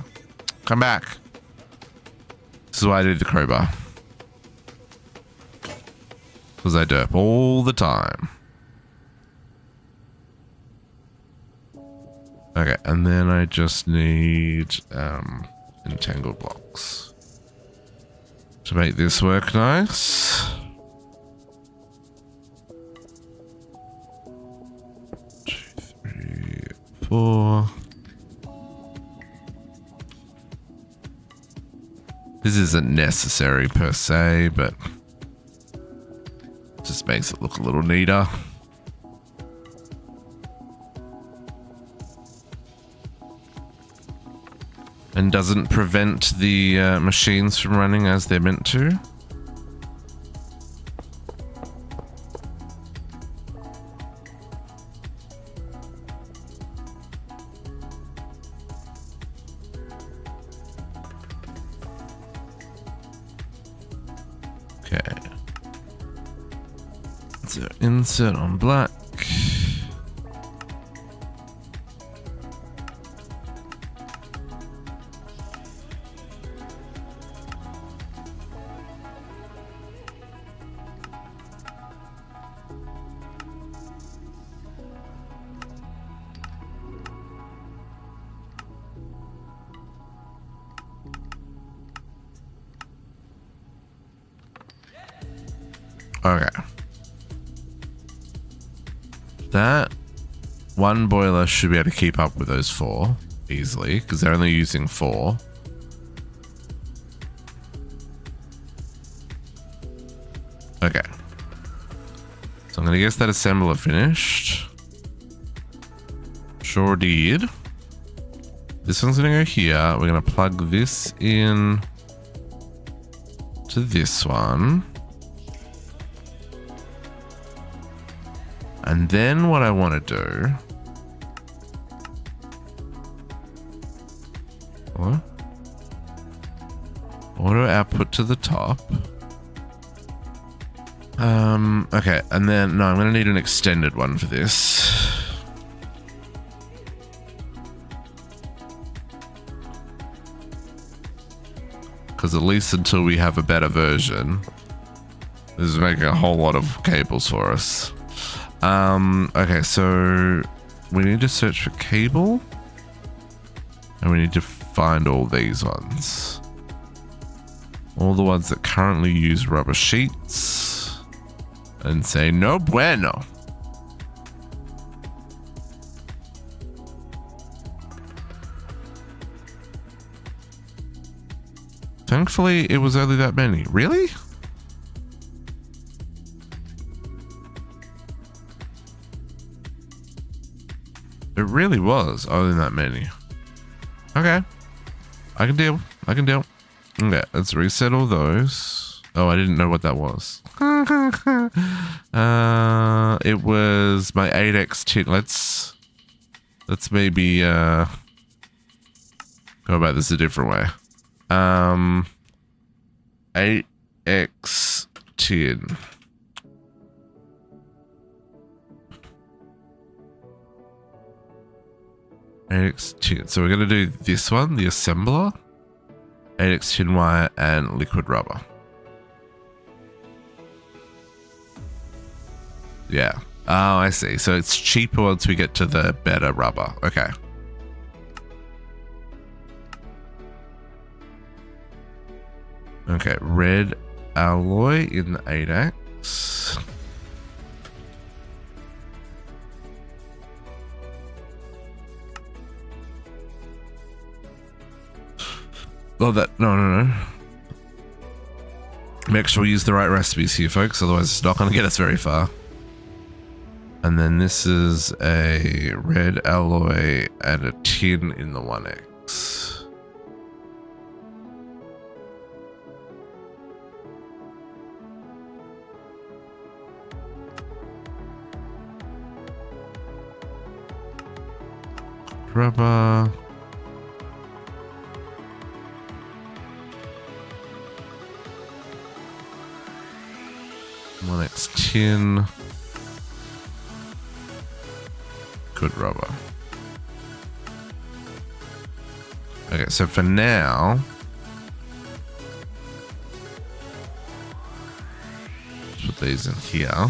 Come back. This is why I do the crowbar. Because I derp all the time. Okay, and then I just need entangled blocks to make this work nice. 2, 3, 4. This isn't necessary per se, but just makes it look a little neater. And doesn't prevent the machines from running as they're meant to. Okay. So insert on black. Okay. That one boiler should be able to keep up with those 4 easily, because they're only using 4. Okay. So I'm going to guess that assembler finished. Sure did. This one's going to go here. We're going to plug this in to this one. And then what I want to do... What? Auto output to the top. Okay, and then... No, I'm going to need an extended one for this. Because at least until we have a better version, this is making a whole lot of cables for us. Okay, so we need to search for cable, and we need to find all these ones. All the ones that currently use rubber sheets, and say no bueno. Thankfully, it was only that many. Really? It really was only that many. Okay. I can deal. I can deal. Okay, let's reset all those. Oh, I didn't know what that was. It was my 8x tin. Let's maybe go about this a different way. 8x tin. So we're going to do this one, the assembler, 8x tin wire, and liquid rubber. Yeah. Oh, I see. So it's cheaper once we get to the better rubber. Okay. Okay, red alloy in the 8x. Oh, that, no. Make sure we use the right recipes here, folks, otherwise it's not going to get us very far. And then this is a red alloy and a tin in the 1x. Rubber. One X tin. Good rubber. Okay, so for now, these in here.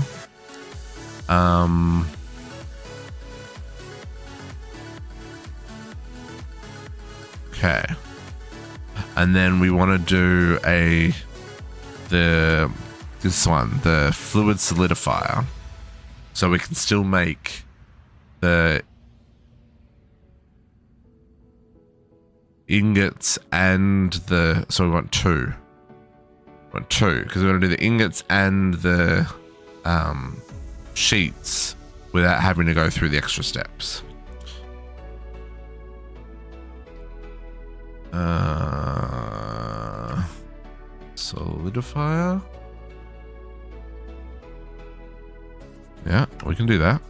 Okay. And then we want to do this one, the fluid solidifier. So we can still make the ingots and so we want two. Because we want to do the ingots and the sheets without having to go through the extra steps. Solidifier. Yeah, we can do that.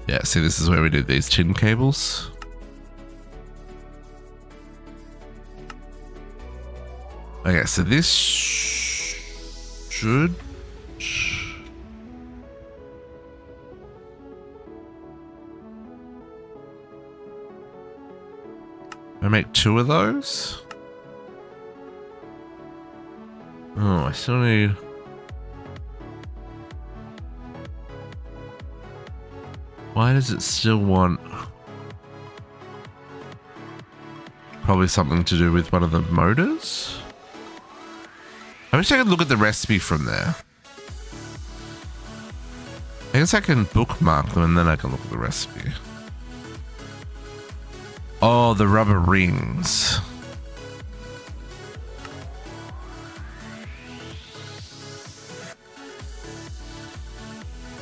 Yeah, see, this is where we did these tin cables. Okay, so this should... I make 2 of those? Oh, I still need... Why does it still want... Probably something to do with one of the motors? I wish I could look at the recipe from there. I guess I can bookmark them and then I can look at the recipe. Oh, the rubber rings.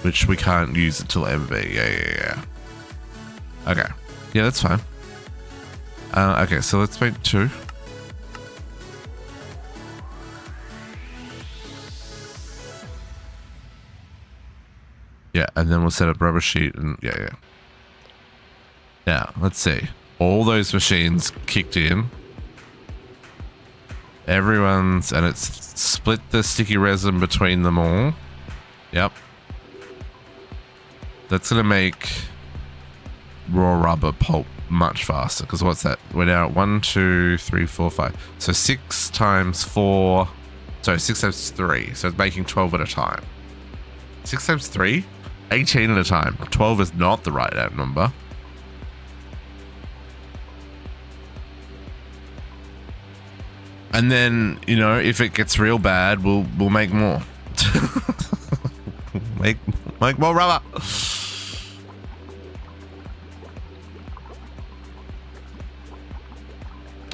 Which we can't use until MV. Yeah. Okay. Yeah, that's fine. Okay, so let's make 2. Yeah, and then we'll set up rubber sheet and yeah. Now, let's see. All those machines kicked in. Everyone's, and it's split the sticky resin between them all. Yep. That's going to make raw rubber pulp much faster. Because what's that? We're now at 1, 2, 3, 4, 5. So 6 times 4. Sorry, 6 times 3. So it's making 12 at a time. 6 times 3? 18 at a time. 12 is not the right number. And then, you know, if it gets real bad, we'll make more. make more rubber.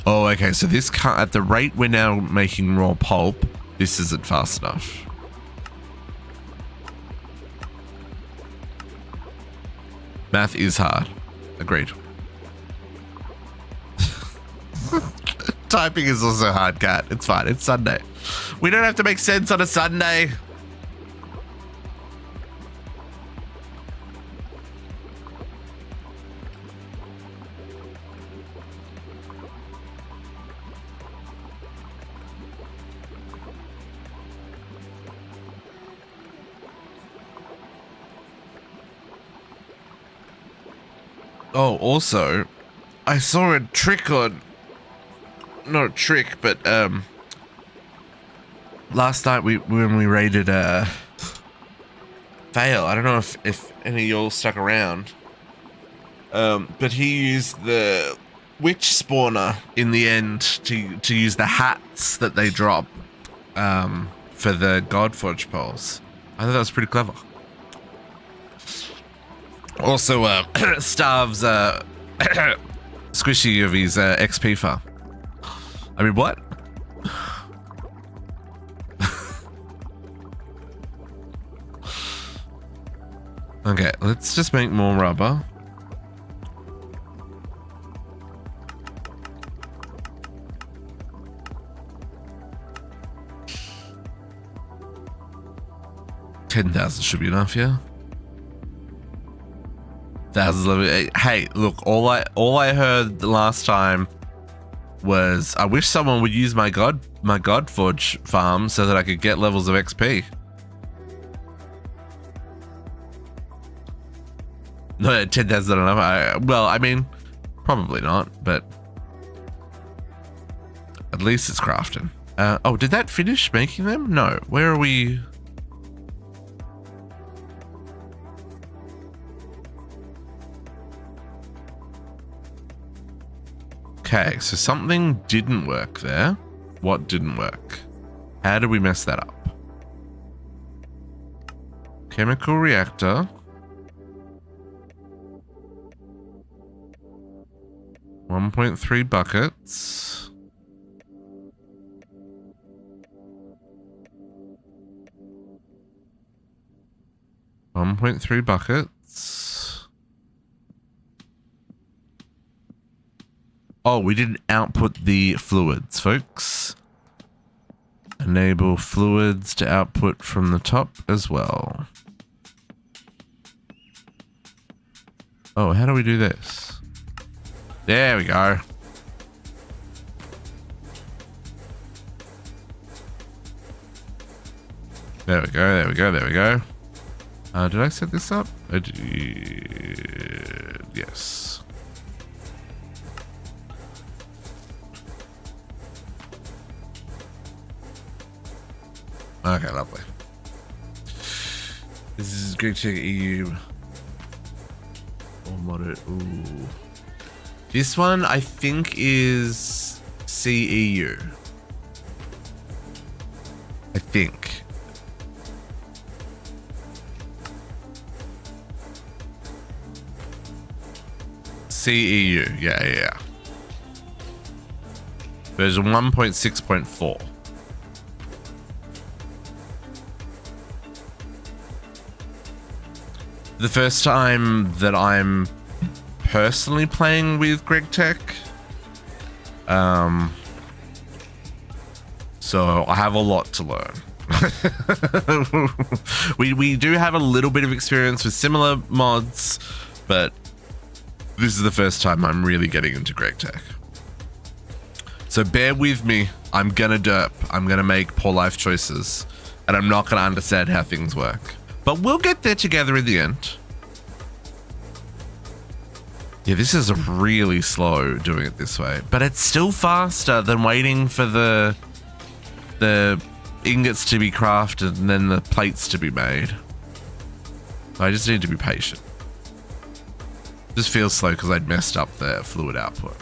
Oh, okay. So this can't, at the rate we're now making raw pulp, this isn't fast enough. Math is hard. Agreed. Typing is also hard, Cat. It's fine. It's Sunday. We don't have to make sense on a Sunday. Oh, also, I saw a trick on... Not a trick, but last night when we raided Fail, I don't know if any of y'all stuck around, but he used the witch spawner in the end to use the hats that they drop for the Godforge poles. I thought that was pretty clever. Also, Starv's squishy of his XP farm. I mean, what? Okay, let's just make more rubber. $10,000 should be enough, yeah. Thousands of it. Hey, look, all I heard the last time was I wish someone would use my Godforge farm so that I could get levels of XP. No, 10,000 enough. Well, I mean, probably not, but at least it's crafting. Oh, did that finish making them? No. Where are we? Okay, so something didn't work there. What didn't work? How did we mess that up? Chemical reactor. 1.3 buckets. Oh, we didn't output the fluids, folks. Enable fluids to output from the top as well. Oh, how do we do this? There we go. There we go, there we go, there we go. Did I set this up? I did. Yes. Okay, lovely. This is GregTech EU. Or moderate. Ooh. This one, I think, is CEU. I think. CEU. Yeah. Version 1.6.4. The first time that I'm personally playing with GregTech. So I have a lot to learn. we do have a little bit of experience with similar mods, but this is the first time I'm really getting into GregTech. So bear with me. I'm gonna derp. I'm gonna make poor life choices, and I'm not gonna understand how things work. But we'll get there together in the end. Yeah, this is really slow doing it this way, but it's still faster than waiting for the ingots to be crafted and then the plates to be made. I just need to be patient. Just feels slow because I'd messed up the fluid output.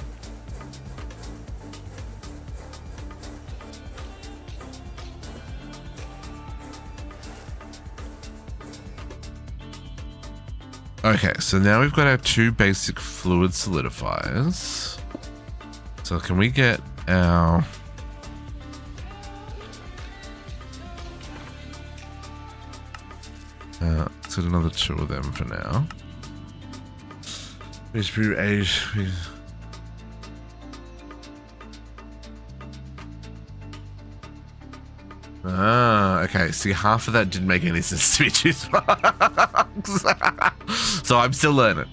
Okay, so now we've got our 2 basic fluid solidifiers. So can we get our... let's get another 2 of them for now. Okay. See, half of that didn't make any sense to me, so I'm still learning.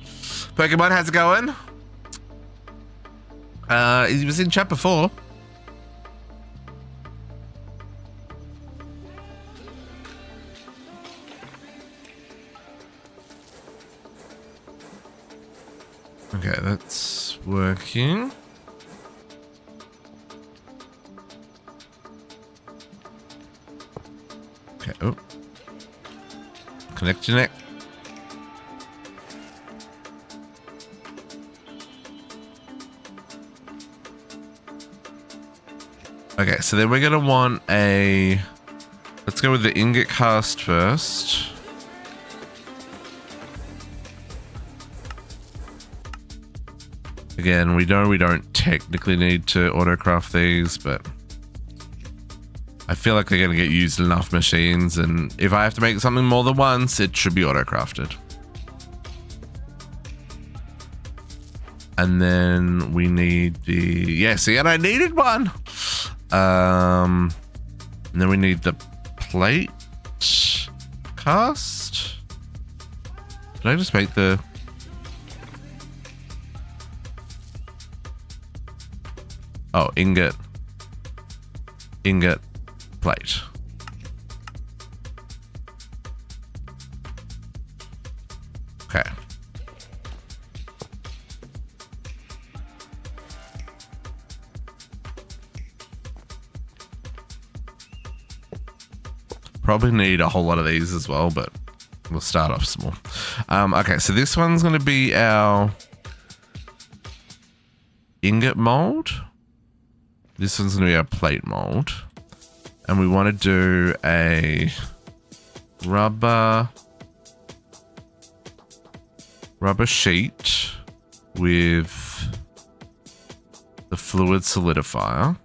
Pokemon, how's it going? He was in chat before. Okay, that's working. Okay, oh. Connect your neck. Okay, so then we're gonna want a... Let's go with the ingot cast first. Again, we know we don't technically need to autocraft these, but I feel like they're going to get used in enough machines, and if I have to make something more than once, it should be autocrafted. And then we need the... Yeah, see, and I needed one! And then we need the plate cast? Did I just make the... Oh, ingot, plate. Okay. Probably need a whole lot of these as well, but we'll start off small. Okay, so this one's going to be our ingot mold. This one's going to be our plate mold. And we want to do a rubber sheet with the fluid solidifier.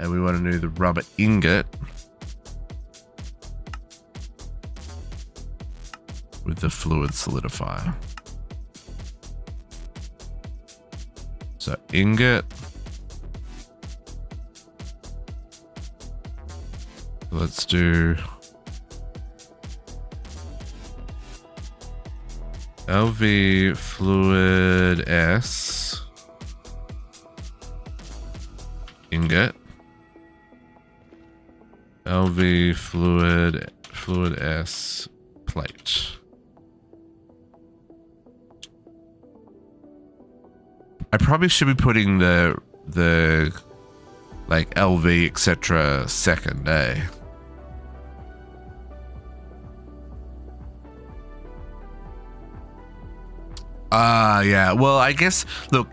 And we want to do the rubber ingot with the fluid solidifier. So ingot. Let's do LV fluid S ingot. LV fluid S plate. I probably should be putting the like LV etc. second, eh? Yeah. Well, I guess, look,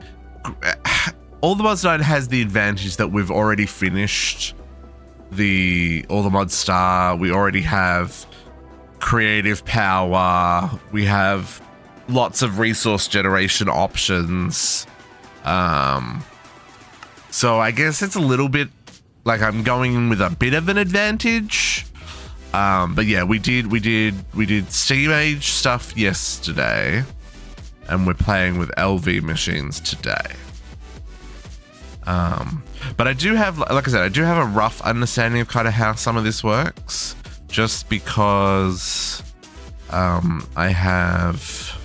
all the mods 9 has the advantage that we've already finished all the mod star. We already have creative power. We have lots of resource generation options. So I guess it's a little bit like I'm going in with a bit of an advantage. But yeah, we did Steam Age stuff yesterday, and we're playing with LV machines today. But I do have, like I said, I do have a rough understanding of kind of how some of this works, just because I have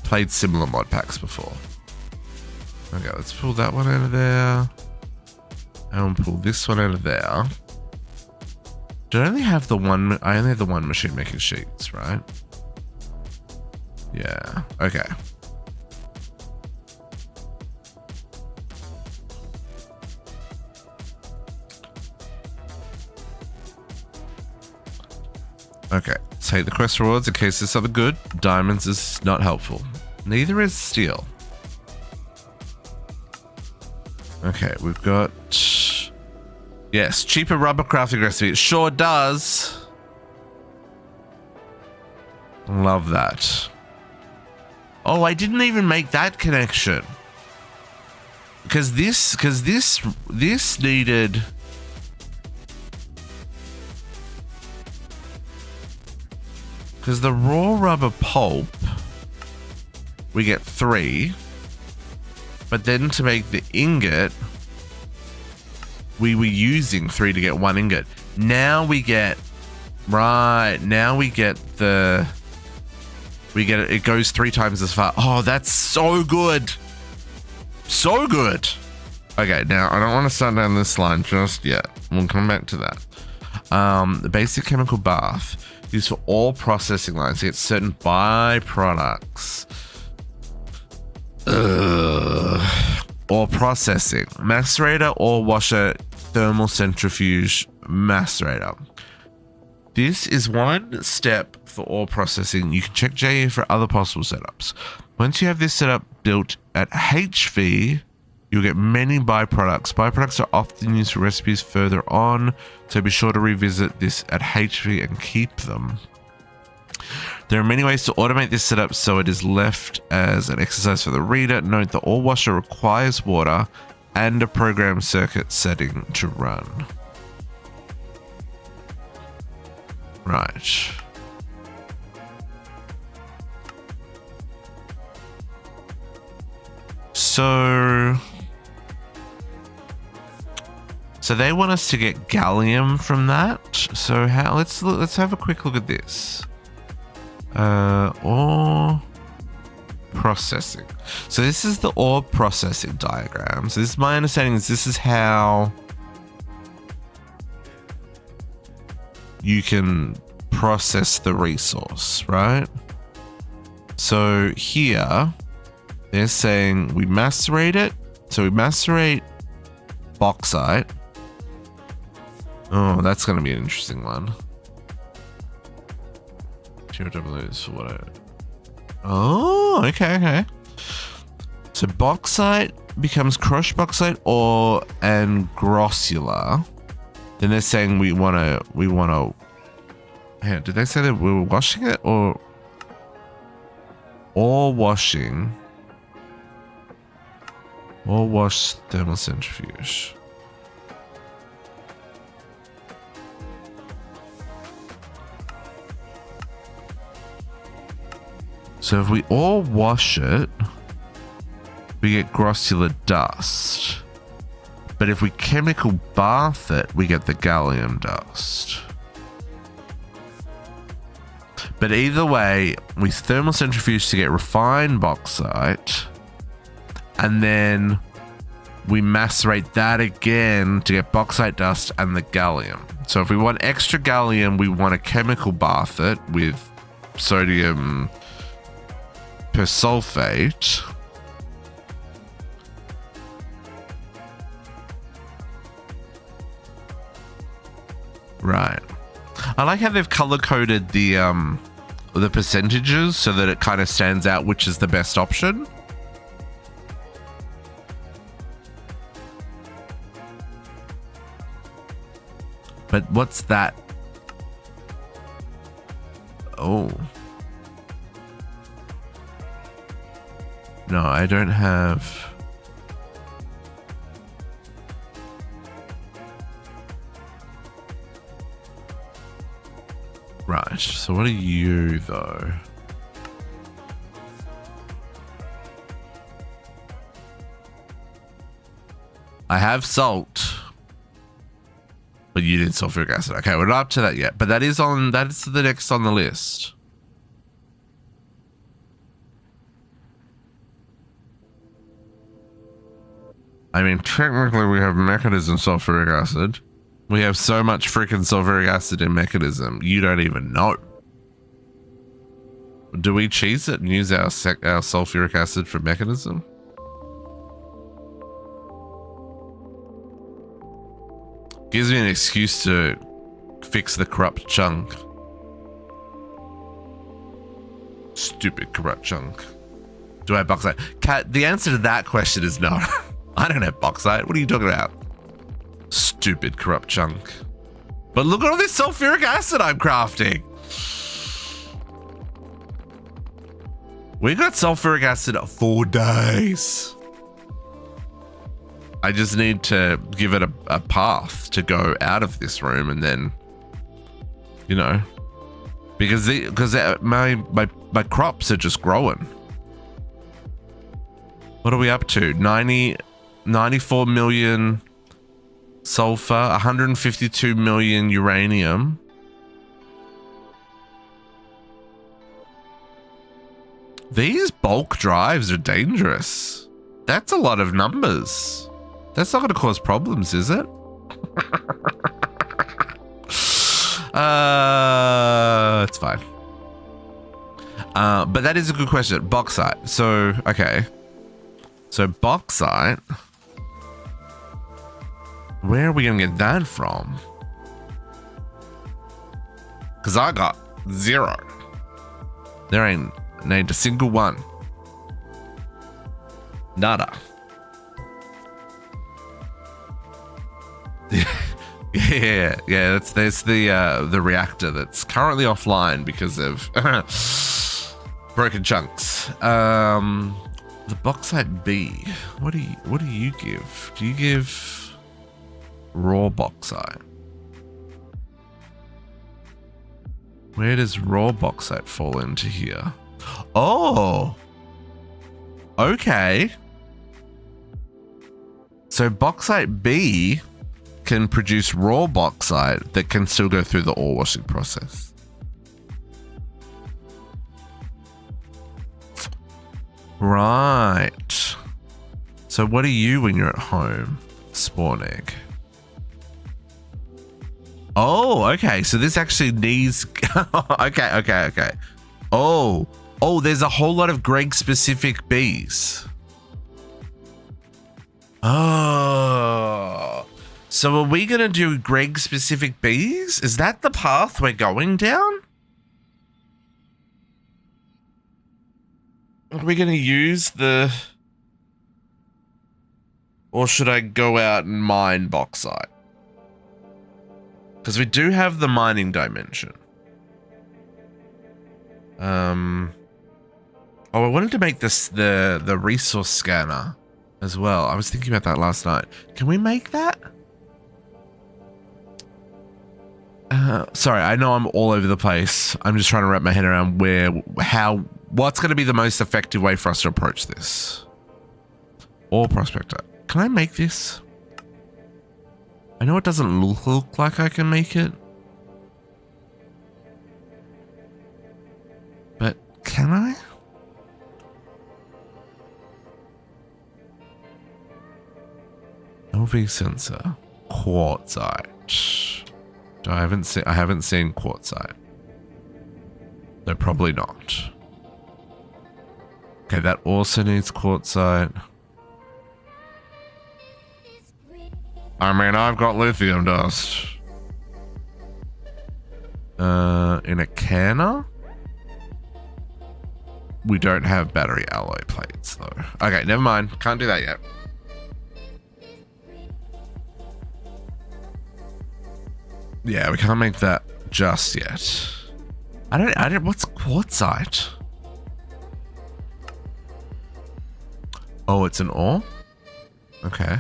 played similar mod packs before. Okay, let's pull that one out of there. And pull this one out of there. I only have the one machine making sheets, right? Yeah, okay. Okay, take the quest rewards in case there's something good. Diamonds is not helpful. Neither is steel. Okay, we've got... Yes, cheaper rubber crafting recipe. It sure does. Love that. Oh, I didn't even make that connection. Because this needed... Because the raw rubber pulp, we get 3. But then to make the ingot, we were using 3 to get 1 ingot. Now we get, it goes 3 times as far. Oh, that's so good. So good. Okay, now I don't want to start down this line just yet. We'll come back to that. The basic chemical bath used for all processing lines to get certain byproducts. Or processing. Macerator or washer, thermal centrifuge macerator. This is one step for ore processing. You can check JA for other possible setups. Once you have this setup built at HV, you'll get many byproducts. Byproducts are often used for recipes further on, so be sure to revisit this at HV and keep them. There are many ways to automate this setup so it is left as an exercise for the reader. Note the ore washer requires water and a program circuit setting to run. Right. So they want us to get gallium from that. So how? Let's have a quick look at this. Ore processing. So this is the ore processing diagram. So this, my understanding is this is how you can process the resource, right? So here They're saying we macerate it. So we macerate bauxite. Oh, that's going to be an interesting one. Oh, okay. So bauxite becomes crushed bauxite or and grossular. Then they're saying we want to. Hey, did they say that we were washing it or washing? Or wash thermal centrifuge. So if we all wash it, we get grossular dust. But if we chemical bath it, we get the gallium dust. But either way, we thermal centrifuge to get refined bauxite. And then we macerate that again to get bauxite dust and the gallium. So if we want extra gallium, we want to chemical bath it with sodium persulfate. Right. I like how they've color coded the percentages so that it kind of stands out which is the best option. But what's that? Oh. No, I don't have. Right, so what are you though? I have salt. But you did sulfuric acid. Okay, we're not up to that yet. But that is the next on the list. I mean, technically we have mechanism sulfuric acid. We have so much freaking sulfuric acid in mechanism, you don't even know. Do we cheese it and use our sulfuric acid for mechanism? Gives me an excuse to fix the corrupt chunk. Stupid corrupt chunk. Do I have bauxite? Kat, the answer to that question is no. I don't have bauxite. What are you talking about? Stupid corrupt chunk. But look at all this sulfuric acid I'm crafting. We got sulfuric acid for days. I just need to give it a path to go out of this room and then, you know, because my crops are just growing. What are we up to? 94 million sulfur, 152 million uranium. These bulk drives are dangerous. That's a lot of numbers. That's not going to cause problems, is it? It's fine. But that is a good question. Bauxite. So, okay. So bauxite. Where are we going to get that from? Because I got 0. There ain't named a single one. Nada. yeah. There's the reactor that's currently offline because of broken chunks. The bauxite B. What do you give? Do you give raw bauxite? Where does raw bauxite fall into here? Oh, okay. So bauxite B can produce raw bauxite that can still go through the ore washing process. Right. So what are you when you're at home? Spawn egg. Oh, okay. So this actually needs... okay. Oh, Oh, there's a whole lot of Greg-specific bees. Oh. So are we going to do Greg-specific bees? Is that the path we're going down? Are we going to use the... Or should I go out and mine bauxite? Because we do have the mining dimension. Oh, I wanted to make this the resource scanner as well. I was thinking about that last night. Can we make that? Sorry, I know I'm all over the place. I'm just trying to wrap my head around what's going to be the most effective way for us to approach this. Or prospector. Can I make this? I know it doesn't look like I can make it. But can I? LV sensor. Quartzite. I haven't seen quartzite. No, probably not. Okay, that also needs quartzite. I mean, I've got lithium dust. In a canner? We don't have battery alloy plates, though. Okay, never mind. Can't do that yet. Yeah, we can't make that just yet. I don't, what's quartzite? Oh, it's an ore? Okay.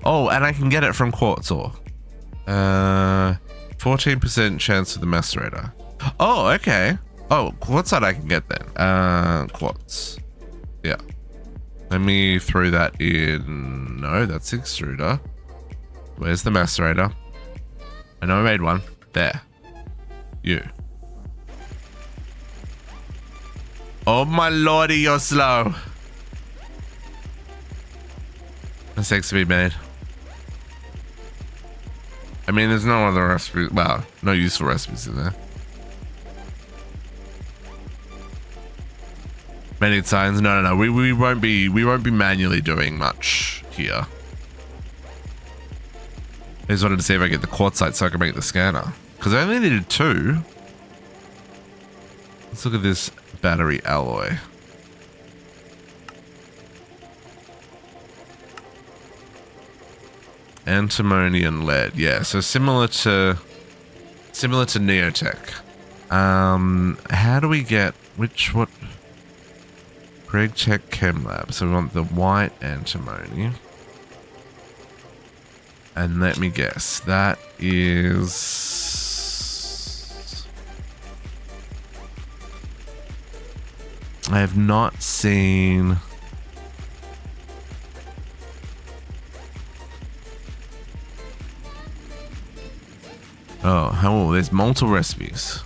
Oh, and I can get it from quartz ore. 14% chance of the macerator. Oh, okay. Oh, quartzite I can get then. Quartz. Yeah. Let me throw that in. No, that's extruder. Where's the macerator? I know I made one. There. You. Oh my lordy, you're slow. Mistakes to be made. I mean, there's no other recipes. Well, no useful recipes in there. Many signs. No. We won't be manually doing much here. I just wanted to see if I get the quartzite so I can make the scanner. Because I only needed 2. Let's look at this battery alloy. Antimony and lead. Yeah, so similar to Neotech. How do we get what GregTech Chem Lab. So we want the white antimony. And let me guess, that is... I have not seen... Oh, there's multiple recipes.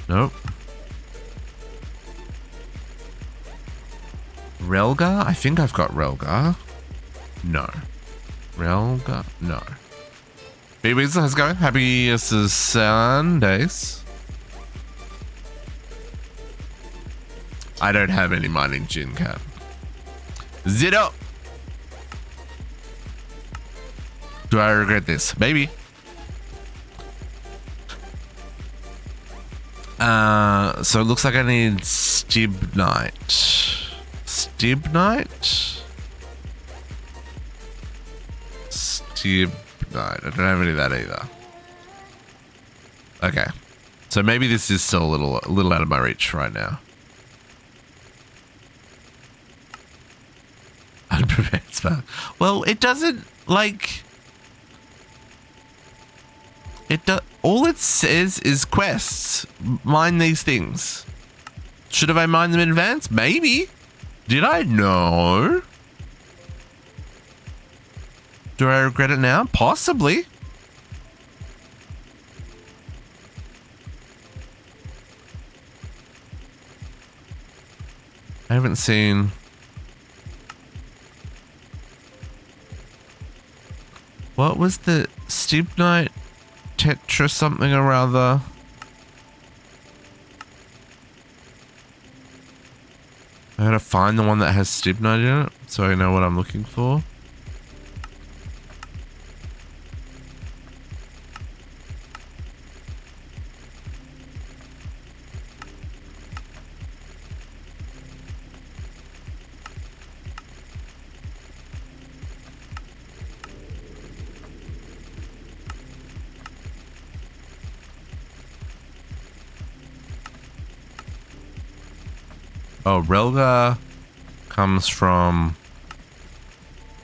Nope. Relgar? I think I've got Relgar. No. Relgar? No. Babies, how's it going? Happy Sundays. I don't have any mining gin cap. Zero. Do I regret this? Maybe. So it looks like I need stibnite. Stibnite? Stibnite. I don't have any of that either. Okay. So maybe this is still a little out of my reach right now. Unprepared spell. Well, it doesn't like... all it says is quests. Mine these things. Should have I mined them in advance? Maybe. Did I? No. Do I regret it now? Possibly. I haven't seen... What was the Stibnite Tetra something or other? I gotta find the one that has Stibnite in it so I know what I'm looking for. Oh, Relga comes from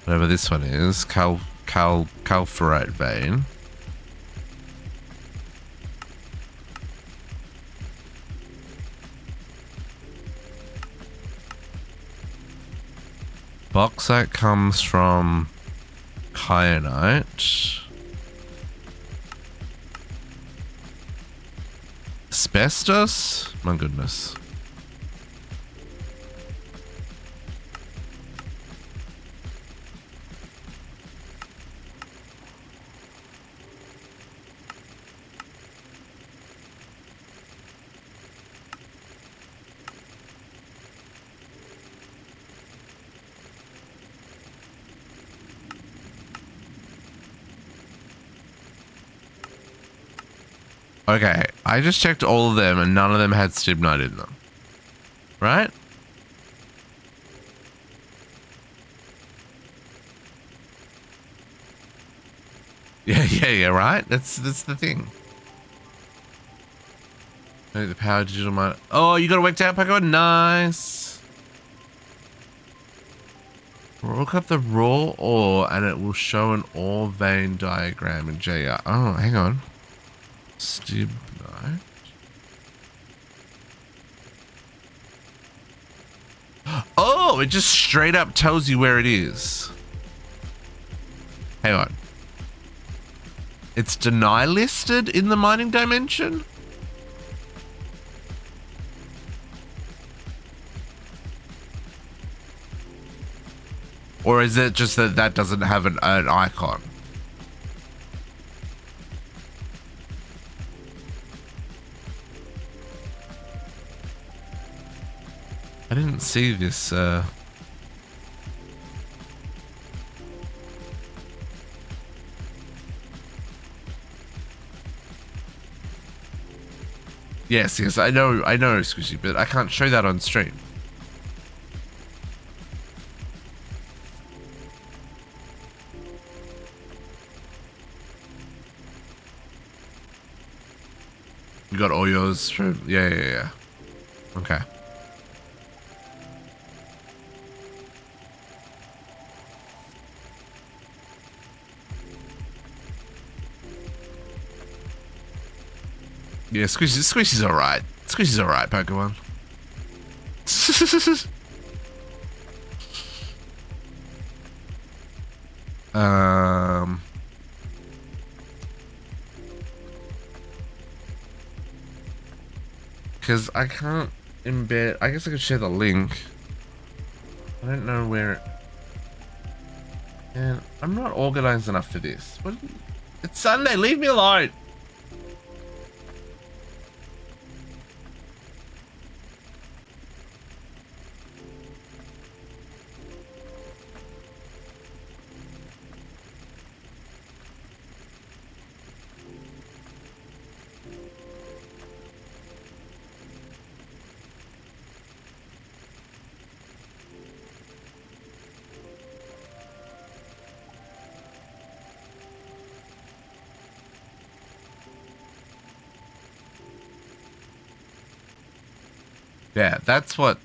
whatever this one is, calferite vein. Bauxite comes from kyanite. Asbestos? My goodness. Okay, I just checked all of them and none of them had stibnite in them. Right? Yeah, right? That's the thing. The power digital mine. Oh, you got it worked out, Pokemon? Nice. Look up the raw ore and it will show an ore vein diagram in JR. Oh, hang on. Stibnite. Oh, it just straight up tells you where it is. Hang on. It's deny listed in the mining dimension? Or is it just that that doesn't have an icon? I didn't see this. Yes, I know, Squishy, but I can't show that on stream. You got all yours from, yeah. Okay. Yeah, Squishy's alright. Squishy's alright, Pokemon. Because I can't embed. I guess I could share the link. I don't know where it. And I'm not organized enough for this. What? It's Sunday. Leave me alone. Yeah, that's the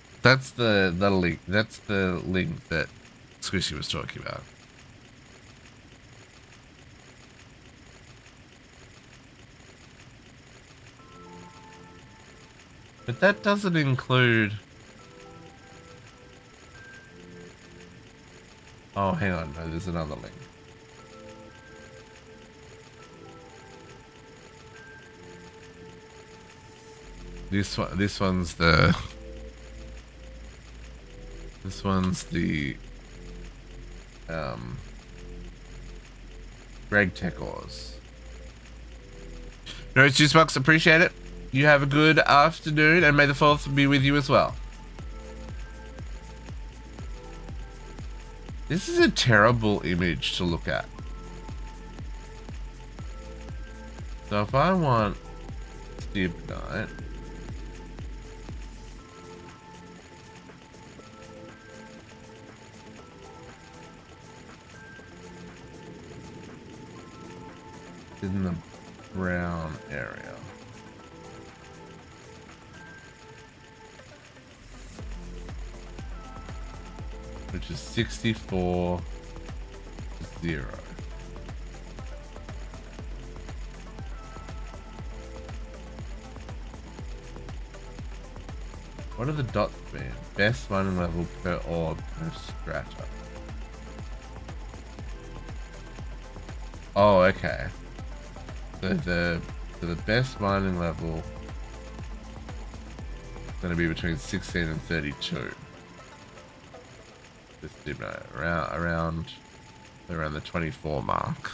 link. That's the link that Squishy was talking about. But that doesn't include. Oh, hang on. No, there's another link. This one's the GregTech ores. No, it's Juice Box. Appreciate it. You have a good afternoon, and may the 4th be with you as well. This is a terrible image to look at. So if I want Stibnite, in the brown area. Which is 64 to 0. What are the dots mean? Best mining level per ore per strata. Oh, okay. So the best mining level is going to be between 16 and 32. This around the 24 mark.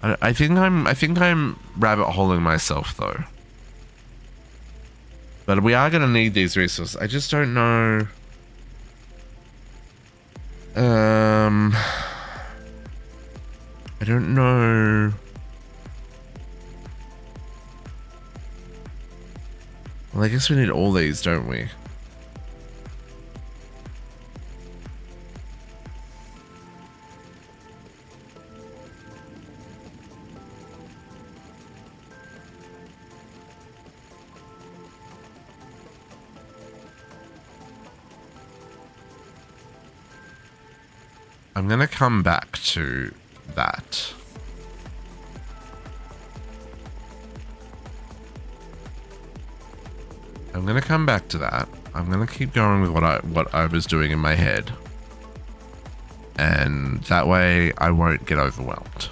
I think I'm rabbit holing myself though. But we are gonna need these resources. I just don't know. I don't know. Well, I guess we need all these, don't we? I'm gonna come back to that. I'm gonna come back to that. I'm gonna keep going with what I was doing in my head, and that way I won't get overwhelmed.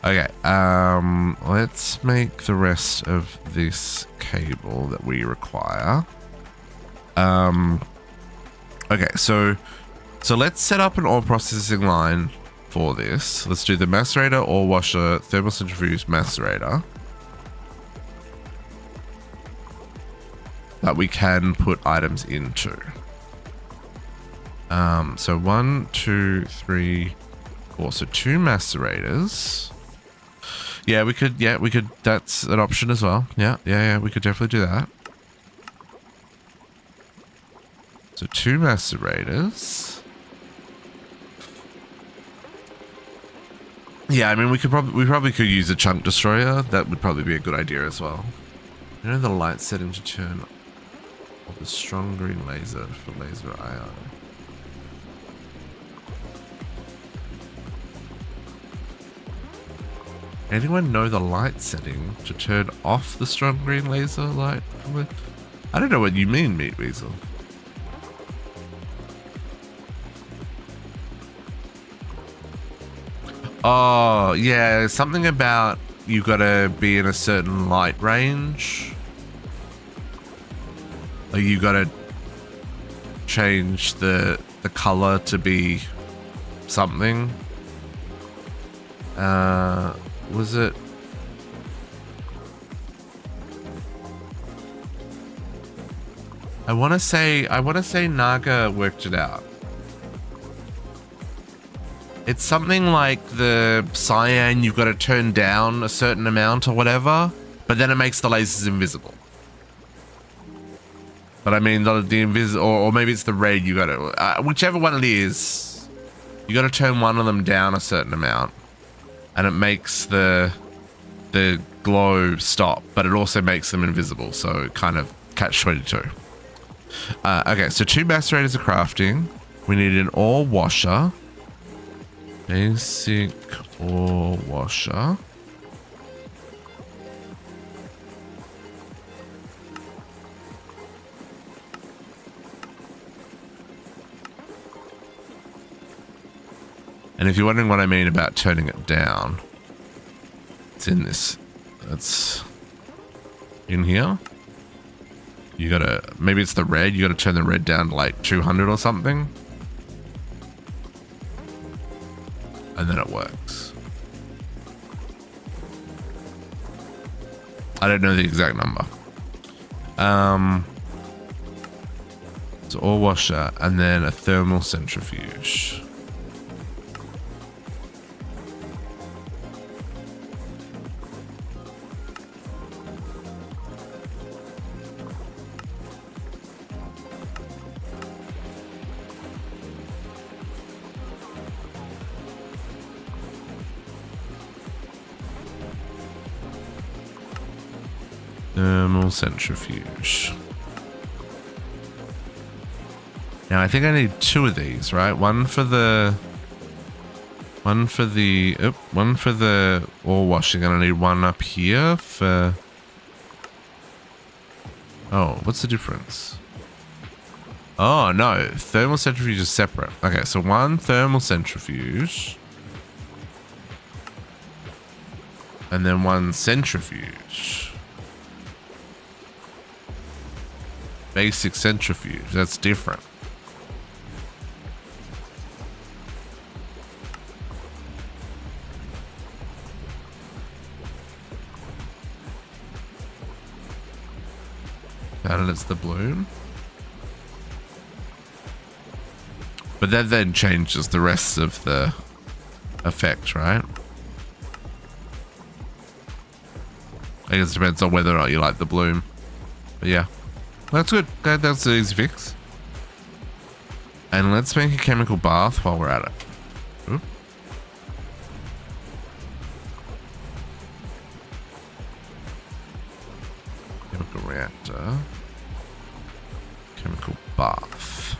Okay, let's make the rest of this cable that we require. Okay, so let's set up an ore processing line for this. Let's do the macerator, ore washer, thermocentrifuge, macerator. That we can put items into. So 1, 2, 3, 4. So 2 macerators. Yeah, we could. That's an option as well. Yeah. We could definitely do that. So 2 macerators. Yeah, I mean, we probably could use a chunk destroyer. That would probably be a good idea as well. You know the light setting to turn off the strong green laser for laser IR. Anyone know the light setting to turn off the strong green laser light? I don't know what you mean, Meat Weasel. Oh, yeah, something about you gotta be in a certain light range. Like you gotta change the color to be something. Was it? I wanna say Naga worked it out. It's something like the cyan, you've got to turn down a certain amount or whatever, but then it makes the lasers invisible. But I mean, the invisible, or maybe it's the red, you got to, whichever one it is, you got to turn one of them down a certain amount, and it makes the glow stop, but it also makes them invisible, so kind of catch-22. Okay, so 2 macerators of crafting. We need an ore washer. Basic ore washer. And if you're wondering what I mean about turning it down, it's in this. That's in here. You gotta, maybe it's the red. You gotta turn the red down to like 200 or something. And then it works. I don't know the exact number. It's ore washer and then a thermal centrifuge. Thermal centrifuge. Now I think I need 2 of these, right? One for the ore washing, and I need one up here for. Oh, what's the difference? Oh no, thermal centrifuge is separate. Okay, so one thermal centrifuge, and then one centrifuge. Basic centrifuge, that's different. And it's the bloom. But that then changes the rest of the effect, right? I guess it depends on whether or not you like the bloom. But yeah. That's good. That's an easy fix. And let's make a chemical bath while we're at it. Ooh. Chemical reactor. Chemical bath.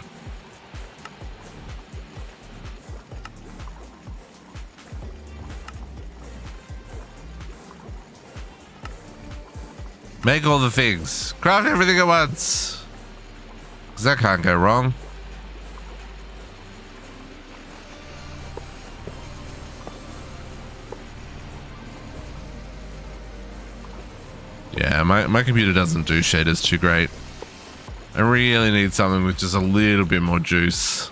Make all the things. Craft everything at once. Because that can't go wrong. Yeah, my computer doesn't do shaders too great. I really need something with just a little bit more juice.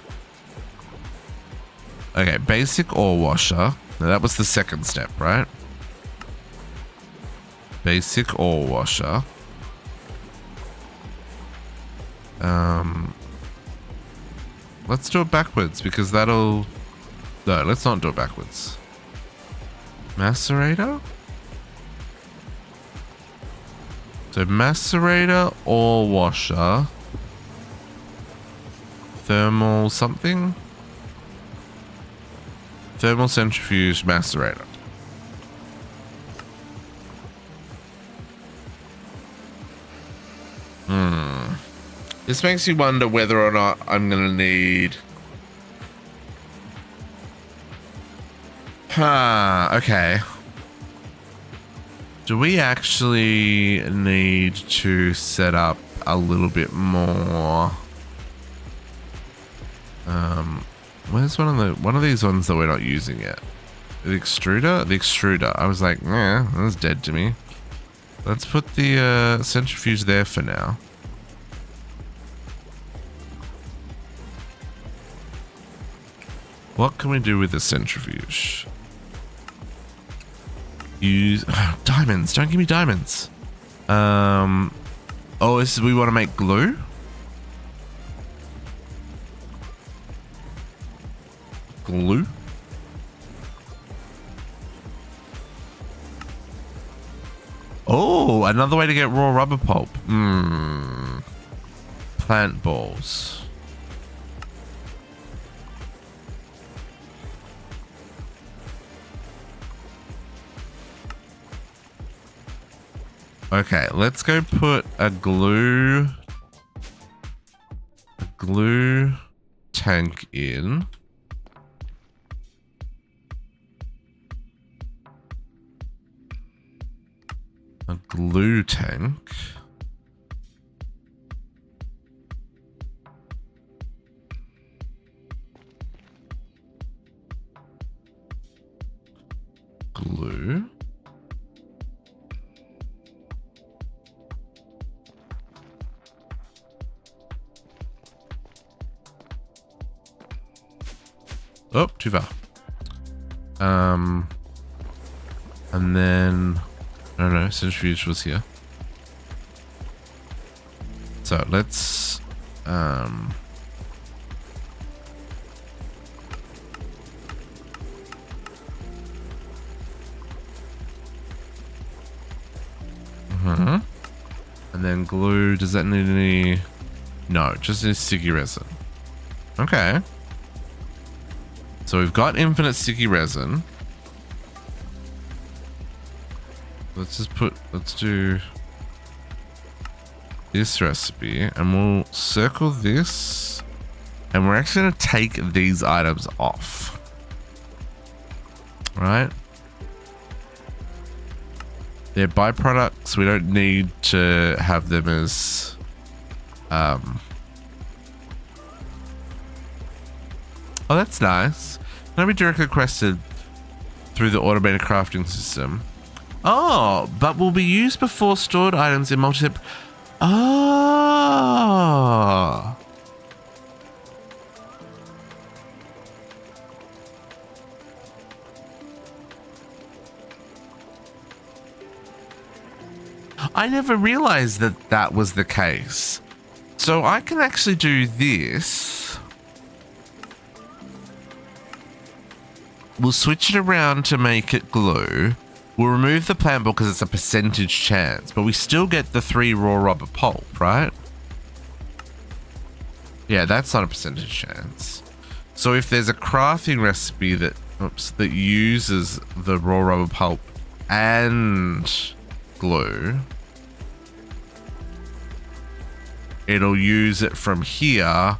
Okay, basic ore washer. Now that was the second step, right? Basic ore washer. Let's do it backwards because that'll... No, let's not do it backwards. Macerator? So macerator, ore washer, thermal something? Thermal centrifuge, macerator. This makes you wonder whether or not I'm gonna need... okay. Do we actually need to set up a little bit more? Where's one of these ones that we're not using yet? The extruder? The extruder. I was like, nah, that's dead to me. Let's put the centrifuge there for now. What can we do with the centrifuge? Use diamonds. Don't give me diamonds. Oh, this is, we want to make glue. Glue. Oh, another way to get raw rubber pulp. Plant balls. Okay, let's go put a glue tank in. A glue tank. Glue. Oh, too far. And then, no, centrifuge was here. So let's, and then glue, does that need any? No, it just needs sticky resin. Okay. So we've got infinite sticky resin. Let's do this recipe and we'll circle this. And we're actually going to take these items off. Right? They're byproducts. We don't need to have them as oh, that's nice. Can I be directly requested through the automated crafting system? Oh, but will be used before stored items in multi-step. Oh. I never realized that that was the case. So I can actually do this. We'll switch it around to make it glue. We'll remove the plant because it's a percentage chance, but we still get the 3 raw rubber pulp, right? Yeah, that's not a percentage chance. So if there's a crafting recipe that uses the raw rubber pulp and glue, it'll use it from here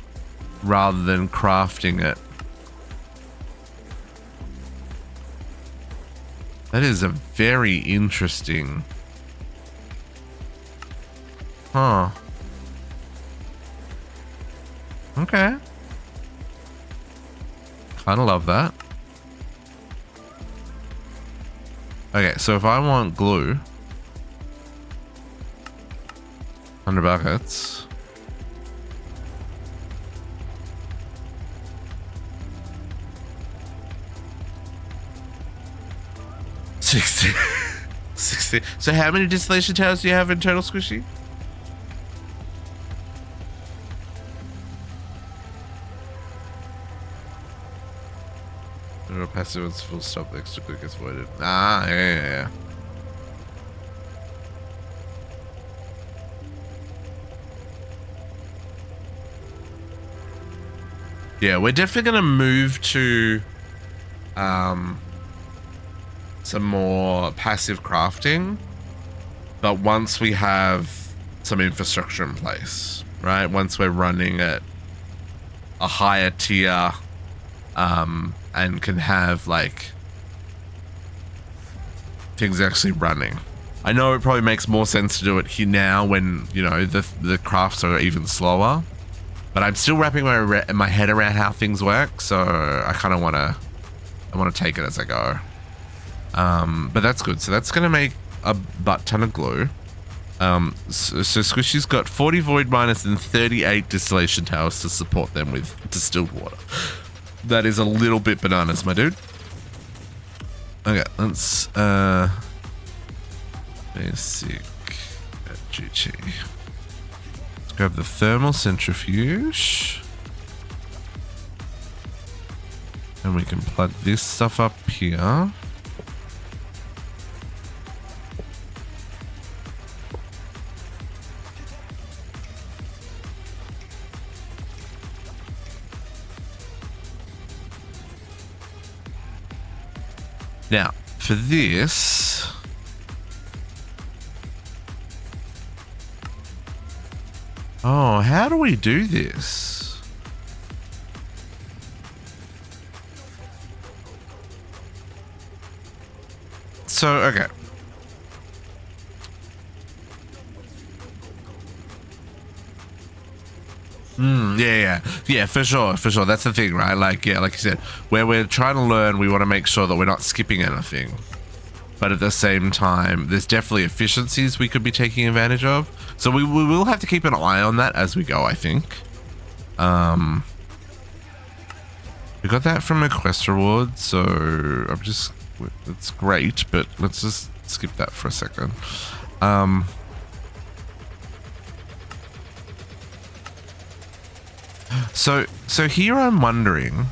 rather than crafting it. That is a very interesting. Huh. Okay. Kind of love that. Okay, so if I want glue, 100 buckets. 60. 60. So how many distillation towers do you have in total, Squishy? No passive one's full stop, extra click is voided. Ah, yeah. Yeah, we're definitely gonna move to some more passive crafting, but once we have some infrastructure in place, right? Once we're running at a higher tier, and can have like things actually running. I know it probably makes more sense to do it here now when, you know, the crafts are even slower, but I'm still wrapping my head around how things work, so I kind of want to take it as I go. But that's good. So that's going to make a butt ton of glue. So Squishy's got 40 void miners and 38 distillation towers to support them with distilled water. That is a little bit bananas, my dude. Okay, let's basic GT. Let's grab the thermal centrifuge. And we can plug this stuff up here. Now, for this, oh, how do we do this? So, okay. Yeah, for sure. That's the thing, right? Like, yeah, like you said, where we're trying to learn, we want to make sure that we're not skipping anything. But at the same time, there's definitely efficiencies we could be taking advantage of. So we will have to keep an eye on that as we go, I think. We got that from a quest reward, so I'm just, it's great, but let's just skip that for a second. So here I'm wondering,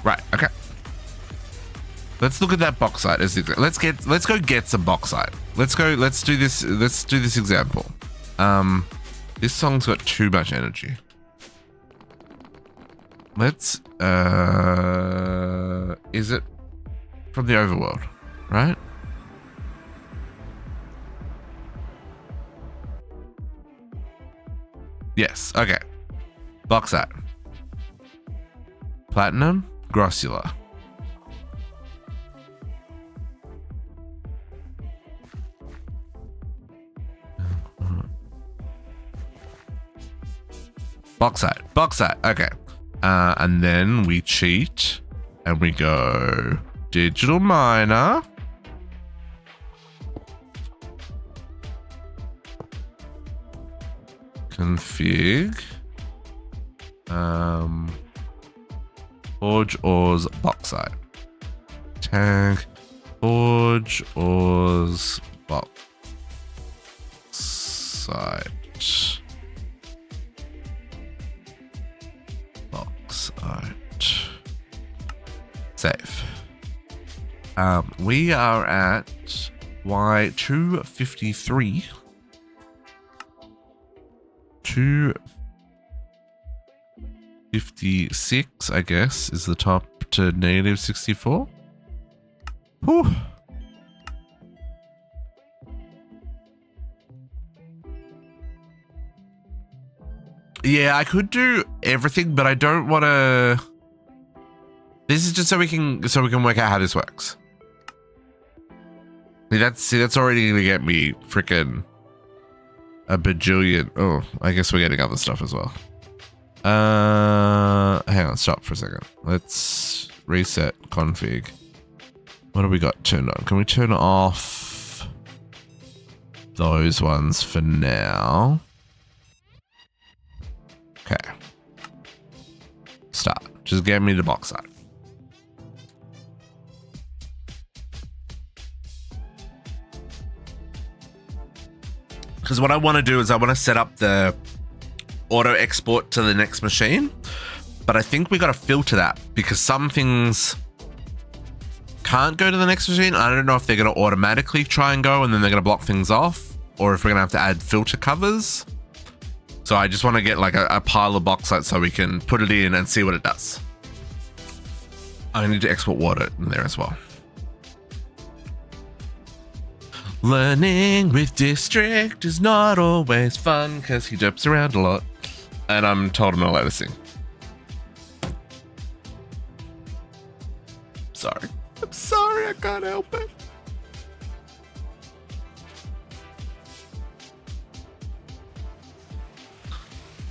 right, okay. Let's look at that bauxite as let's go get some bauxite. Let's do this example. This song's got too much energy. Let's is it from the overworld, right? Yes, okay. Bauxite. Platinum, grossular. Bauxite, okay. And then we cheat and we go digital miner. Config. Forge ores bauxite. Tag forge ores bauxite. Save. We are at Y253. 256, I guess, is the top to -64. Whew. Yeah, I could do everything, but I don't want to. This is just so we can work out how this works. That's already gonna get me freaking a bajillion. Oh, I guess we're getting other stuff as well. Hang on, stop for a second. Let's reset config. What do we got turned on? Can we turn off those ones for now? Okay. Start. Just get me the bauxite. Because what I want to do is I want to set up the auto export to the next machine, but I think we got to filter that because some things can't go to the next machine. I don't know if they're going to automatically try and go and then they're going to block things off, or if we're going to have to add filter covers. So I just want to get like a pile of bauxite so we can put it in and see what it does. I need to export water in there as well. Learning with District is not always fun because he jumps around a lot. And I'm told I'm not allowed to sing. Sorry. I'm sorry, I can't help it.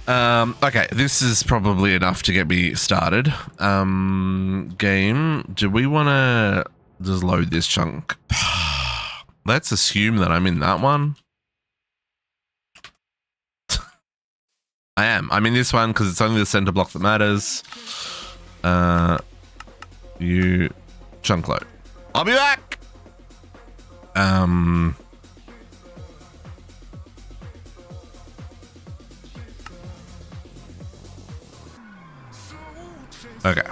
Okay, this is probably enough to get me started. Game, do we want to just load this chunk? Let's assume that I'm in that one. I am. I'm in this one because it's only the center block that matters. You chunk load. I'll be back. Okay.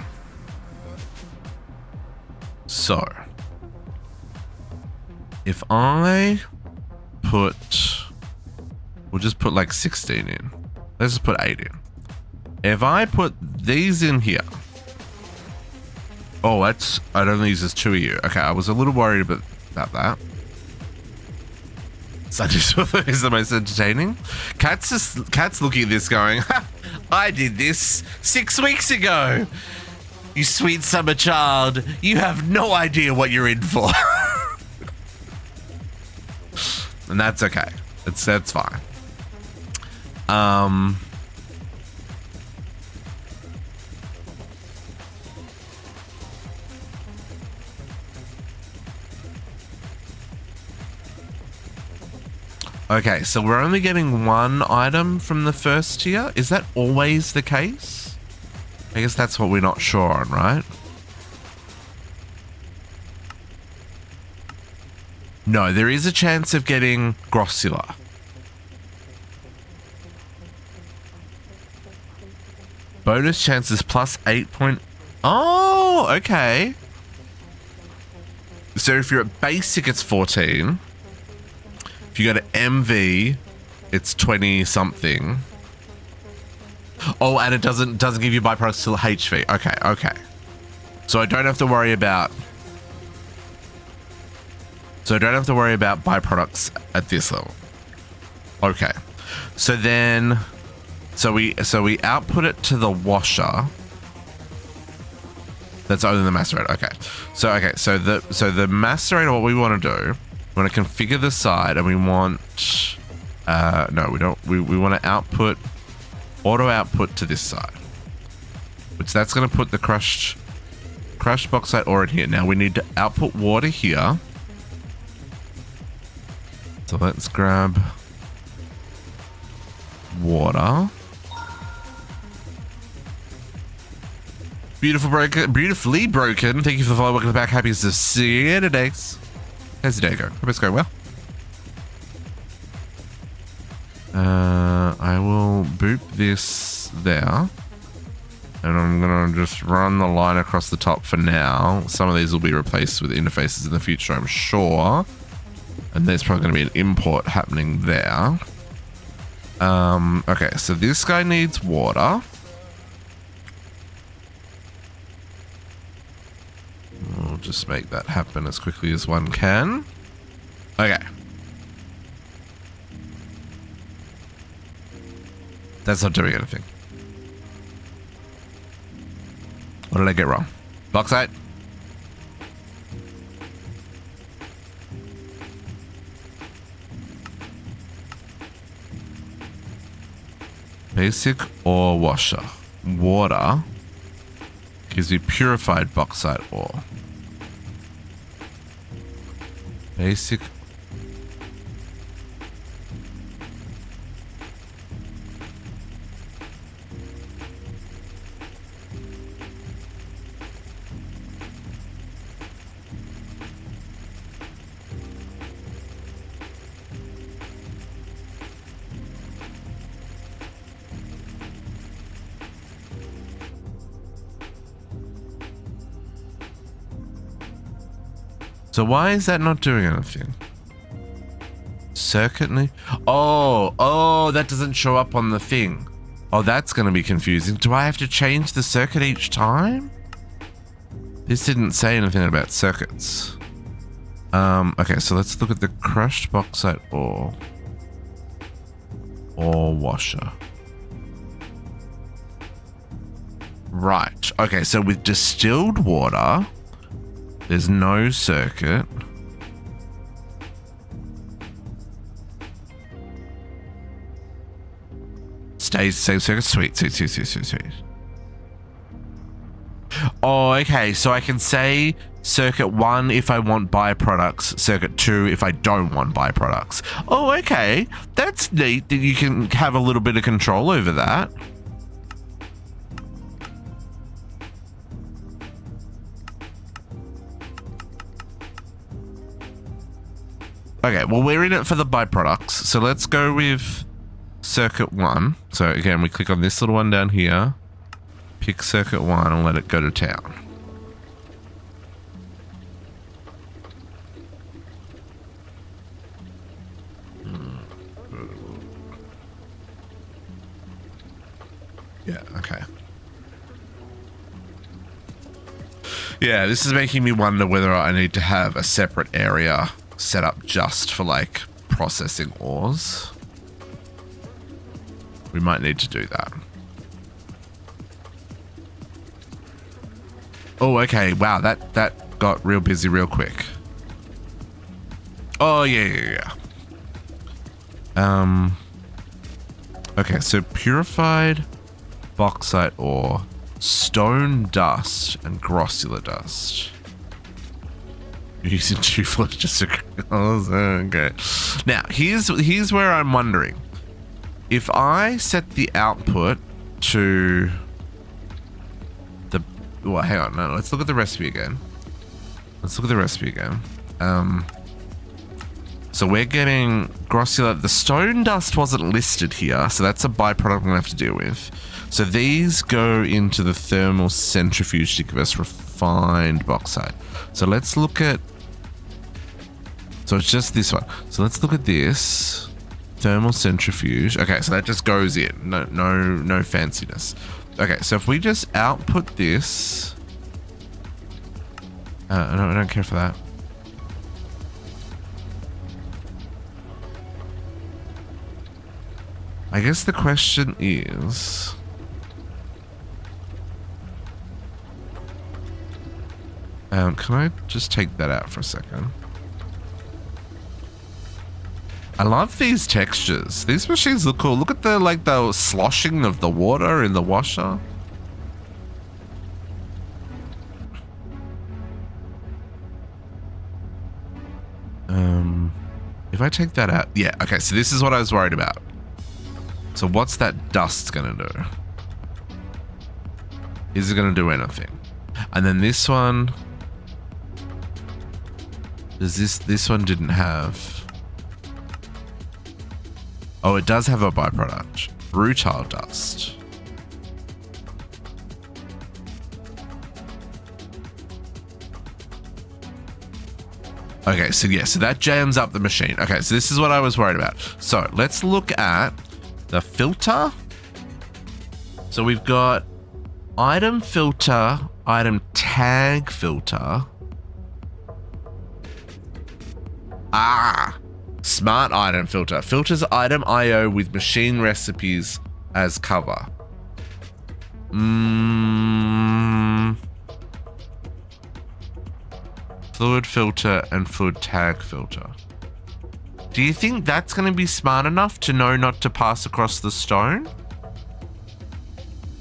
So, if I put, we'll just put like 16 in. Let's just put 8 in. If I put these in here. Oh, that's, I don't use this 2 of you. Okay, I was a little worried about that. Sundays is the most entertaining. Cat's looking at this going, I did this 6 weeks ago. You sweet summer child. You have no idea what you're in for. And that's okay. That's fine. Okay, so we're only getting one item from the first tier. Is that always the case? I guess that's what we're not sure on, right? No, there is a chance of getting grossular. Bonus chances plus 8 point... Oh, okay. So if you're at basic, it's 14. If you go to MV, it's 20 something. Oh, and it doesn't give you byproducts till HV. Okay, okay. So I don't have to worry about... So I don't have to worry about byproducts at this level. Okay. So then... So we output it to the washer. That's only the macerator. Okay. So the macerator, what we want to do, we want to configure the side, and we want no, we don't. We want to output auto output to this side, which that's going to put the crushed bauxite ore in here. Now we need to output water here. So let's grab water. Beautifully broken. Thank you for the follow. Welcome back. Happy to see you today. How's your day going? Hope it's going well. I will boop this there. And I'm going to just run the line across the top for now. Some of these will be replaced with interfaces in the future, I'm sure. And there's probably going to be an import happening there. Okay, so this guy needs water. We'll just make that happen as quickly as one can. Okay. That's not doing anything. What did I get wrong? Bauxite? Basic ore washer. Water gives you purified bauxite ore. Basic. So why is that not doing anything? Circuit. Oh, that doesn't show up on the thing. Oh, that's going to be confusing. Do I have to change the circuit each time? This didn't say anything about circuits. Okay, so let's look at the crushed bauxite ore washer. Right. Okay, so with distilled water, there's no circuit. Stays the same circuit. Sweet. Oh, okay. So I can say circuit 1 if I want byproducts, circuit 2 if I don't want byproducts. Oh, okay. That's neat that you can have a little bit of control over that. Okay, well, we're in it for the byproducts, so let's go with circuit 1. So again, we click on this little one down here, pick circuit 1 and let it go to town. Yeah, okay. Yeah, this is making me wonder whether I need to have a separate area set up just for like processing ores. We might need to do that. Oh, okay. Wow, that got real busy real quick. Oh, yeah. Okay, so purified bauxite ore, stone dust, and grossular dust. You're using 2 floors just to... Okay. Now, here's where I'm wondering. If I set the output to Well, hang on. No, let's look at the recipe again. So we're getting grossular. The stone dust wasn't listed here, so that's a byproduct I'm gonna have to deal with. So these go into the thermal centrifuge to give us refined bauxite. So let's look at. So it's just this one. So let's look at this thermal centrifuge. Okay, so that just goes in. No fanciness. Okay, so if we just output this, I don't care for that. I guess the question is, can I just take that out for a second? I love these textures. These machines look cool. Look at the sloshing of the water in the washer. If I take that out, yeah, okay, so this is what I was worried about. So what's that dust gonna do? Is it gonna do anything? And then this one, does this one didn't have? Oh, it does have a byproduct. Rutile dust. Okay, so yeah, so that jams up the machine. Okay, so this is what I was worried about. So let's look at the filter. So we've got item filter, item tag filter. Smart item filter. Filters item IO with machine recipes as cover. Fluid filter and fluid tag filter. Do you think that's going to be smart enough to know not to pass across the stone?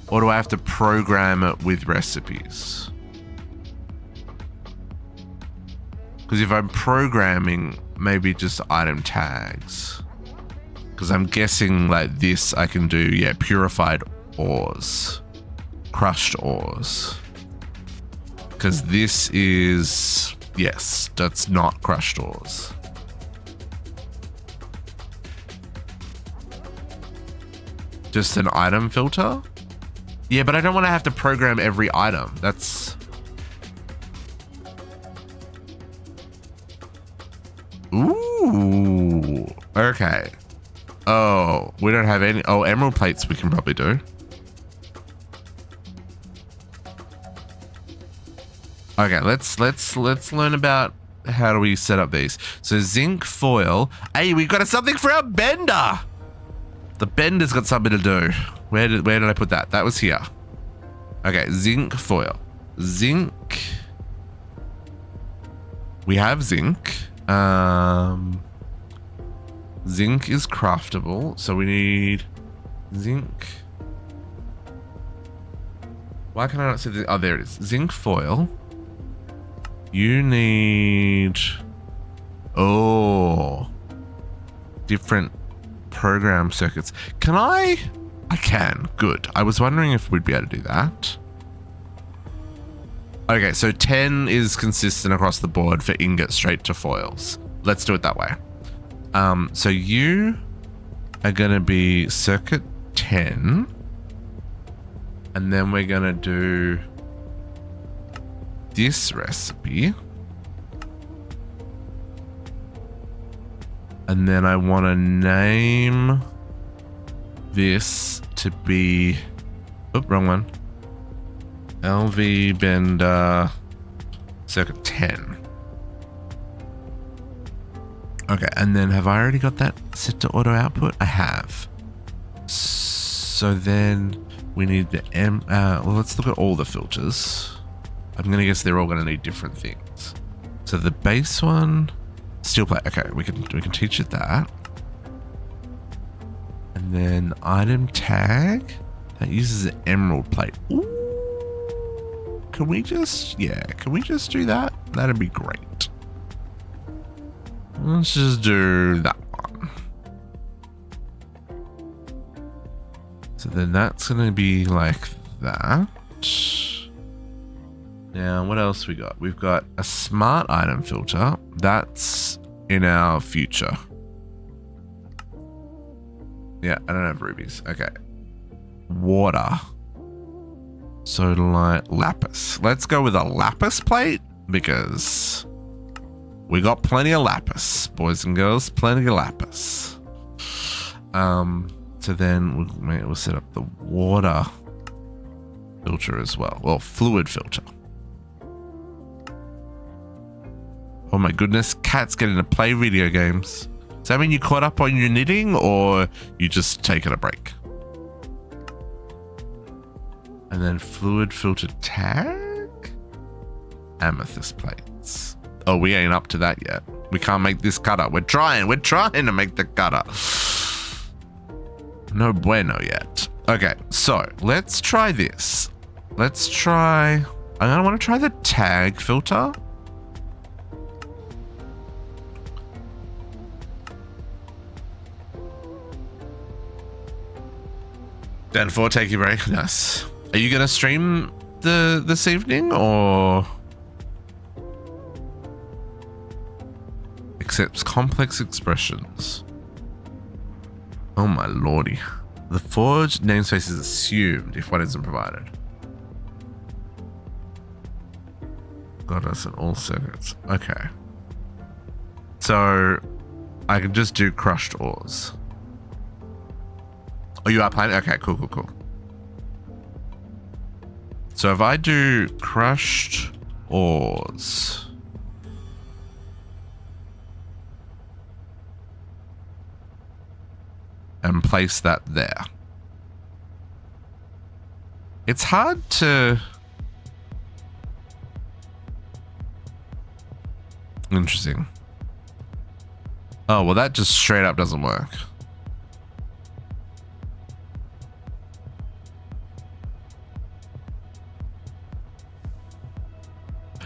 Or do I have to program it with recipes? Because if I'm programming, maybe just item tags. Because I'm guessing like this I can do, yeah, purified ores. Crushed ores. Because this is, yes, that's not crushed ores. Just an item filter? Yeah, but I don't want to have to program every item. That's... Ooh, okay. Oh, we don't have any. Oh, emerald plates we can probably do. Okay, let's learn about how do we set up these. So zinc foil. Hey, we got something for our bender. The bender's got something to do. Where did I put that? That was here. Okay, zinc foil. Zinc. We have zinc. Zinc is craftable, so we need zinc. Why can I not see this? Oh, there it is. Zinc foil. You need... Oh. Different program circuits. Can I? I can. Good. I was wondering if we'd be able to do that. Okay, so 10 is consistent across the board for ingot straight to foils. Let's do it that way. So you are going to be circuit 10. And then we're going to do this recipe. And then I want to name this to be... Oh, wrong one. LV Bender circuit 10. Okay, and then have I already got that set to auto output? I have. So then we need the well, let's look at all the filters. I'm going to guess they're all going to need different things. So the base one, steel plate. Okay, we can teach it that. And then item tag that uses an emerald plate. Ooh, can we just do that? That'd be great. Let's just do that one. So then that's going to be like that. Now, what else we got? We've got a smart item filter. That's in our future. Yeah, I don't have rubies. Okay. Water. Sodalite, lapis. Let's go with a lapis plate because we got plenty of lapis, boys and girls. Plenty of lapis. So then we'll set up the water filter as well. Well, fluid filter. Oh my goodness, cats getting to play video games. Does that mean you caught up on your knitting or you just taking a break? And then fluid filter tag? Amethyst plates. Oh, we ain't up to that yet. We can't make this cutter. We're trying to make the cutter. No bueno yet. Okay, so let's try this. I want to try the tag filter. Dan 4, take your break. Nice. Are you gonna stream this evening or accepts complex expressions? Oh my lordy. The forged namespace is assumed if one isn't provided. Got us in all circuits. Okay. So I can just do crushed ores. Oh, you are playing? Okay, cool. So if I do crushed ores, and place that there, it's hard to... Interesting. Oh, well, that just straight up doesn't work.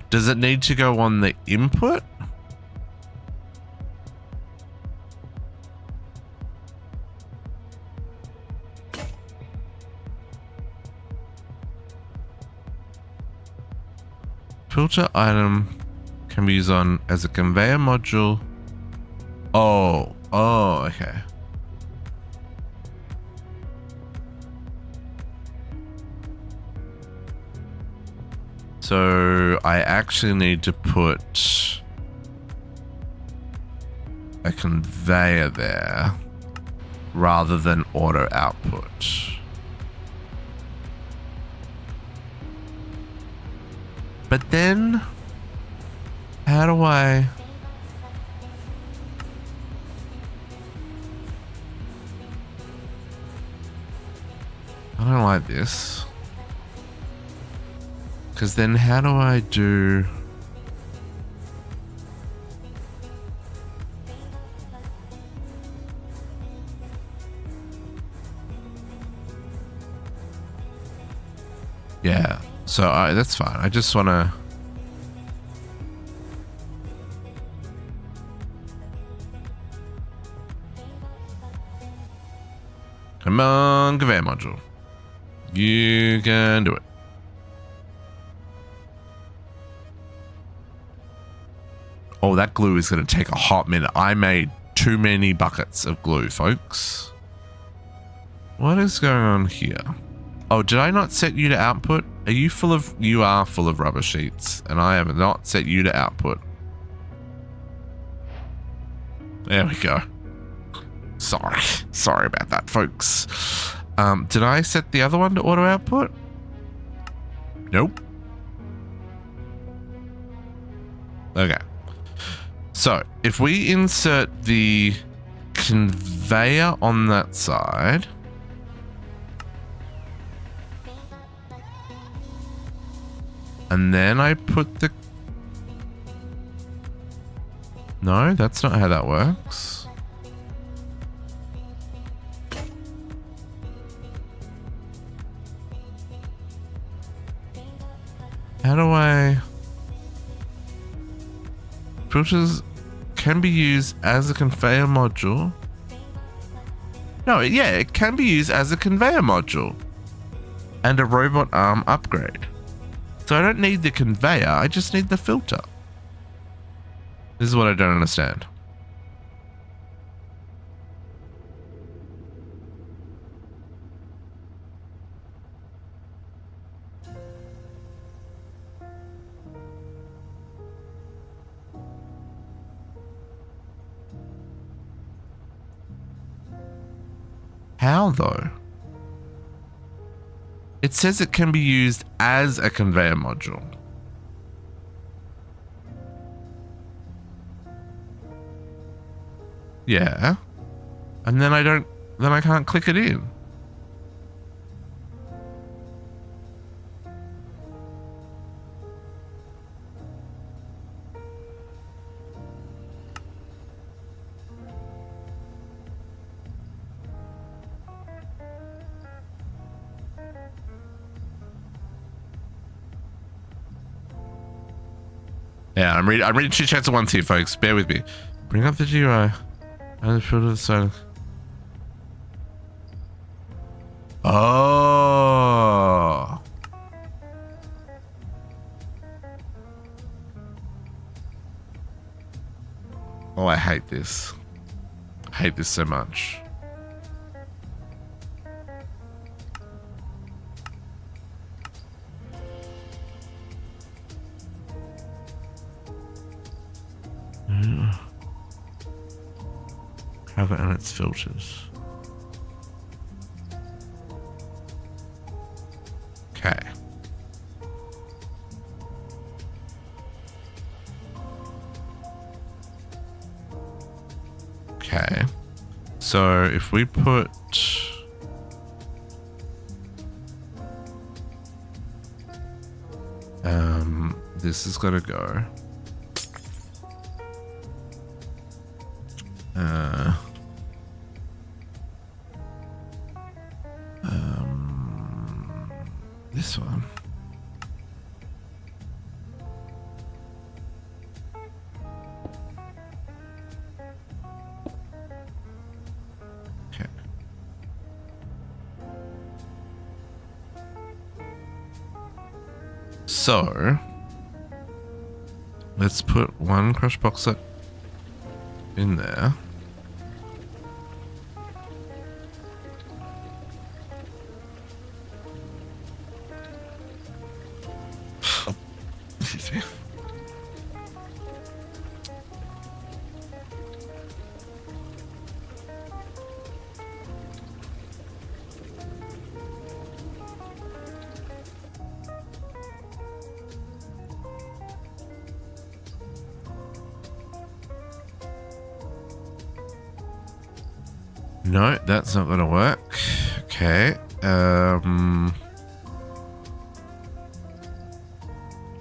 Does it need to go on the input? Filter item can be used on as a conveyor module. Oh, okay. So I actually need to put a conveyor there rather than auto output. But then how do I... I don't like this. Because then how do I do... Yeah, so that's fine. I just want to... Come on, conveyor module. You can do it. Oh, that glue is going to take a hot minute. I made too many buckets of glue, folks. What is going on here? Oh, did I not set you to output? Are you full of... You are full of rubber sheets, and I have not set you to output. There we go. Sorry about that, folks. Did I set the other one to auto output? Nope. Okay. So if we insert the conveyor on that side, and then I put the... No, that's not how that works. How do I... Filters can be used as a conveyor module. No, yeah, it can be used as a conveyor module. And a robot arm upgrade. So I don't need the conveyor, I just need the filter. This is what I don't understand. How though? It says it can be used as a conveyor module. Yeah. And then I can't click it in. Yeah, I'm reading two chats at once here, folks. Bear with me. Bring up the GUI. And filter the side. Oh. Oh, I hate this. I hate this so much. Have it and its filters. Okay. Okay. So if we put this is gonna go. This one. Okay. So let's put one crush boxlet in there. No, that's not gonna work. Okay.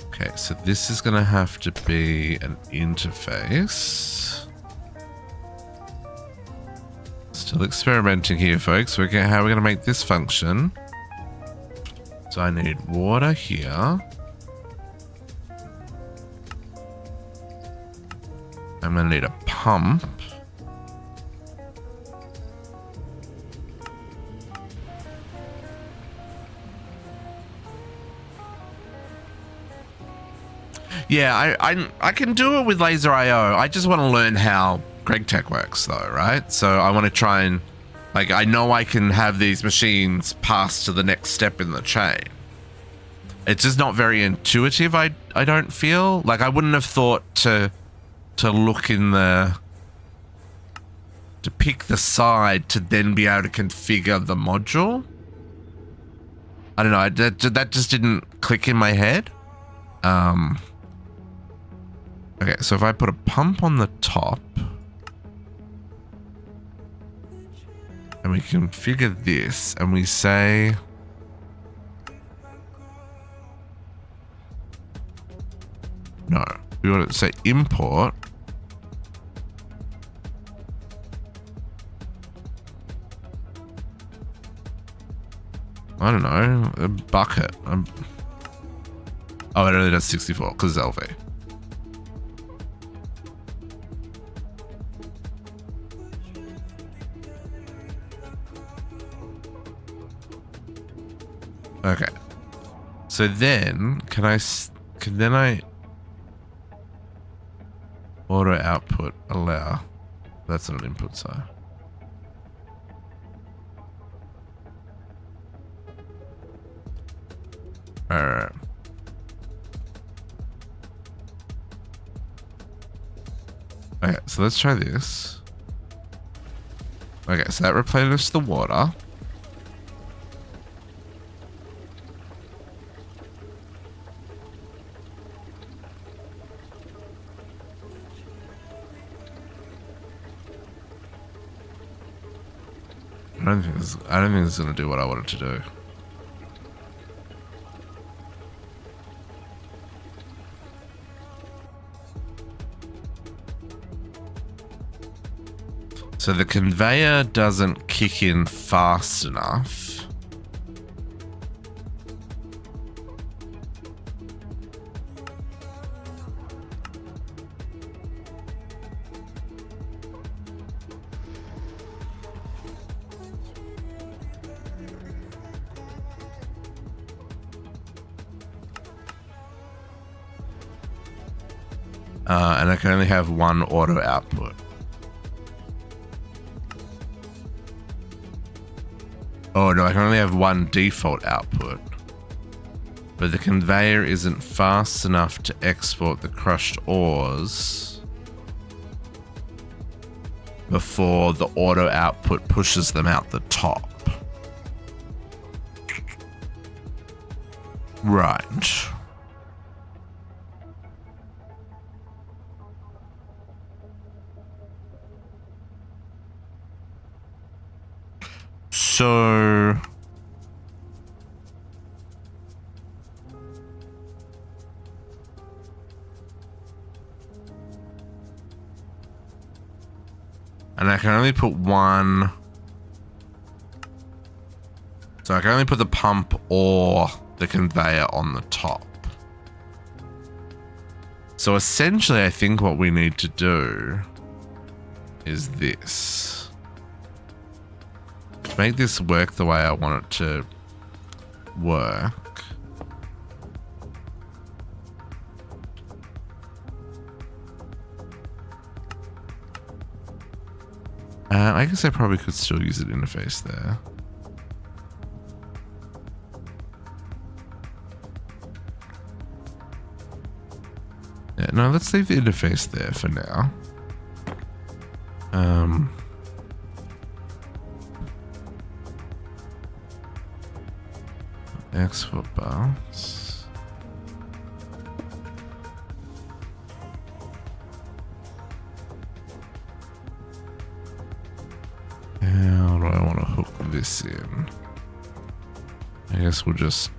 Okay, so this is gonna have to be an interface. Still experimenting here, folks. We're gonna, how we're gonna make this function. So I need water here. I'm gonna need a pump. Yeah, I can do it with laser IO. I just want to learn how GregTech works though, right? So I want to try and, like, I know I can have these machines pass to the next step in the chain. It's just not very intuitive, I don't feel. Like, I wouldn't have thought to look in the, to pick the side to then be able to configure the module. I don't know, that just didn't click in my head. Okay, so if I put a pump on the top and we configure this and we say no, we want to say import I don't know, a bucket. Oh, it only does 64 because it's LV. Okay, So then, can I auto output allow? That's not an input, so. Alright. Okay, so let's try this. Okay, so that replenished the water. I don't think this is gonna do what I want it to do. So the conveyor doesn't kick in fast enough. And I can only have one auto output. Oh no, I can only have one default output. But the conveyor isn't fast enough to export the crushed ores before the auto output pushes them out the top. Right. So and I can only put one. So I can only put the pump or the conveyor on the top. So essentially, I think what we need to do is this. To make this work the way I want it to work. I guess I probably could still use an interface there. Yeah, no, let's leave the interface there for now. Export bounce. How do I want to hook this in? I guess we'll just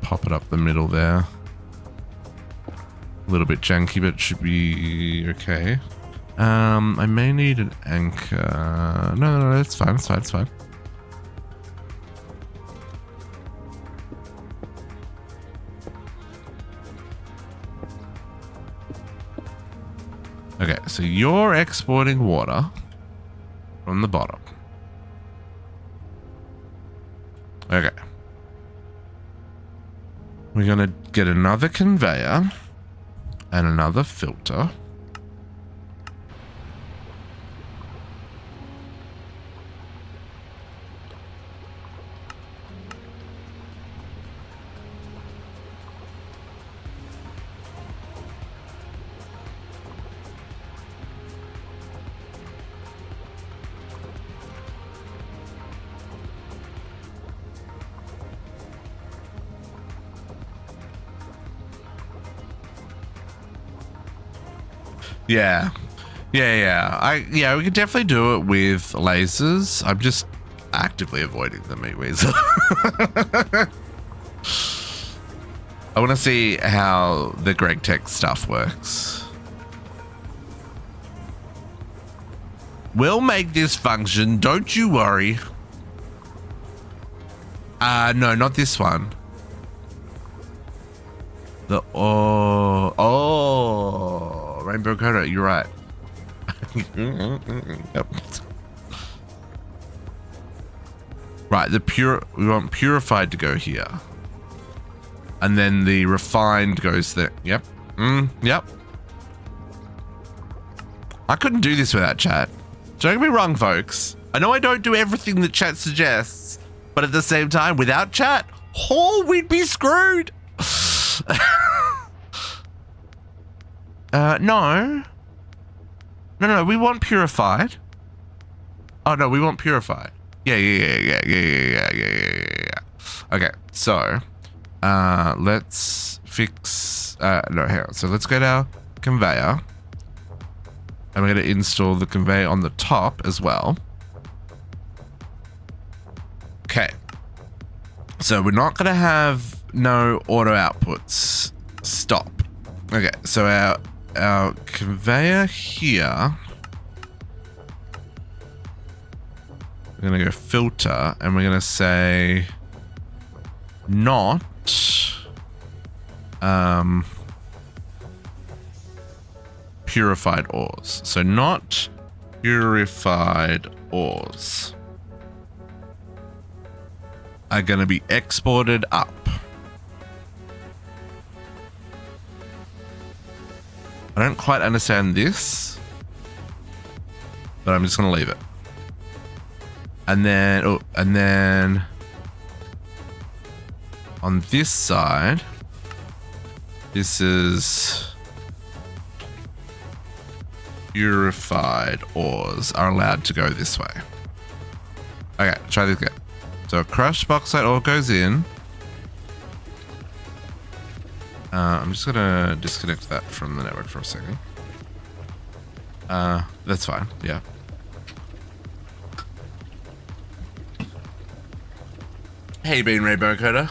pop it up the middle there. A little bit janky, but it should be okay. I may need an anchor. No, it's fine, it's fine, it's fine. Okay, so you're exporting water from the bottom. Okay. We're gonna get another conveyor and another filter. Yeah. Yeah, we could definitely do it with lasers. I'm just actively avoiding the meat weasel. I want to see how the GregTech stuff works. We'll make this function, don't you worry. No, not this one. The Rainbow Coda, you're right. Yep. Right, we want purified to go here. And then the refined goes there. Yep. Yep. I couldn't do this without chat. Don't get me wrong, folks. I know I don't do everything that chat suggests, but at the same time, without chat, oh, we'd be screwed. No. No, we want purified. Oh, no, we want purified. Yeah. Okay, so, let's fix, no, hang on. So let's get our conveyor. And we're going to install the conveyor on the top as well. Okay. So we're not going to have no auto outputs. Stop. Okay, so our conveyor here, we're going to go filter, and we're going to say not purified ores. So not purified ores are going to be exported up. I don't quite understand this, but I'm just going to leave it. And then, on this side, this is purified ores are allowed to go this way. Okay, try this again. So crushed bauxite ore goes in. I'm just gonna disconnect that from the network for a second. That's fine, yeah. Hey, Bean Rainbow Coder.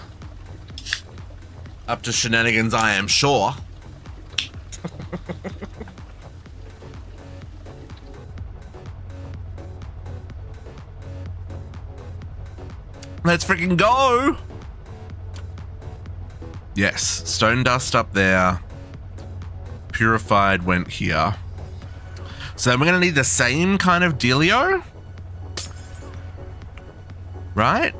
Up to shenanigans, I am sure. Let's freaking go! Yes, stone dust up there. Purified went here. So we're gonna need the same kind of dealio, right?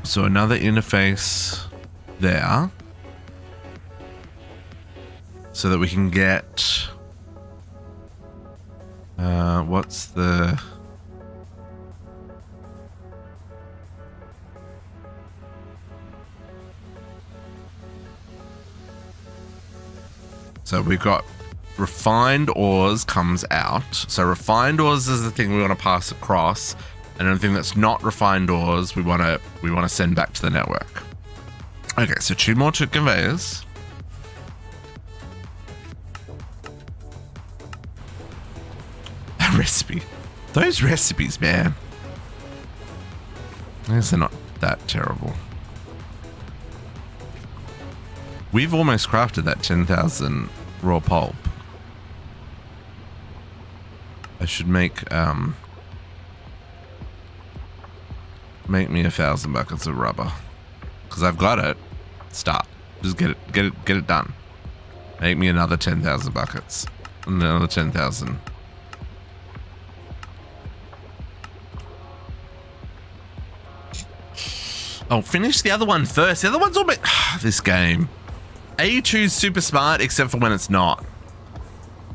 So another interface there, so that we can get, what's the, so we've got refined ores comes out. So refined ores is the thing we want to pass across, and anything that's not refined ores we want to send back to the network. Okay, so 2 more conveyors. A recipe. Those recipes, man. I guess they're not that terrible. We've almost crafted that 10,000 raw pulp. I should make me 1,000 buckets of rubber, because I've got it. Start. Just get it done. Make me another 10,000 buckets. Another 10,000. Oh, finish the other one first. The other one's all bit. This game. A2's super smart, except for when it's not.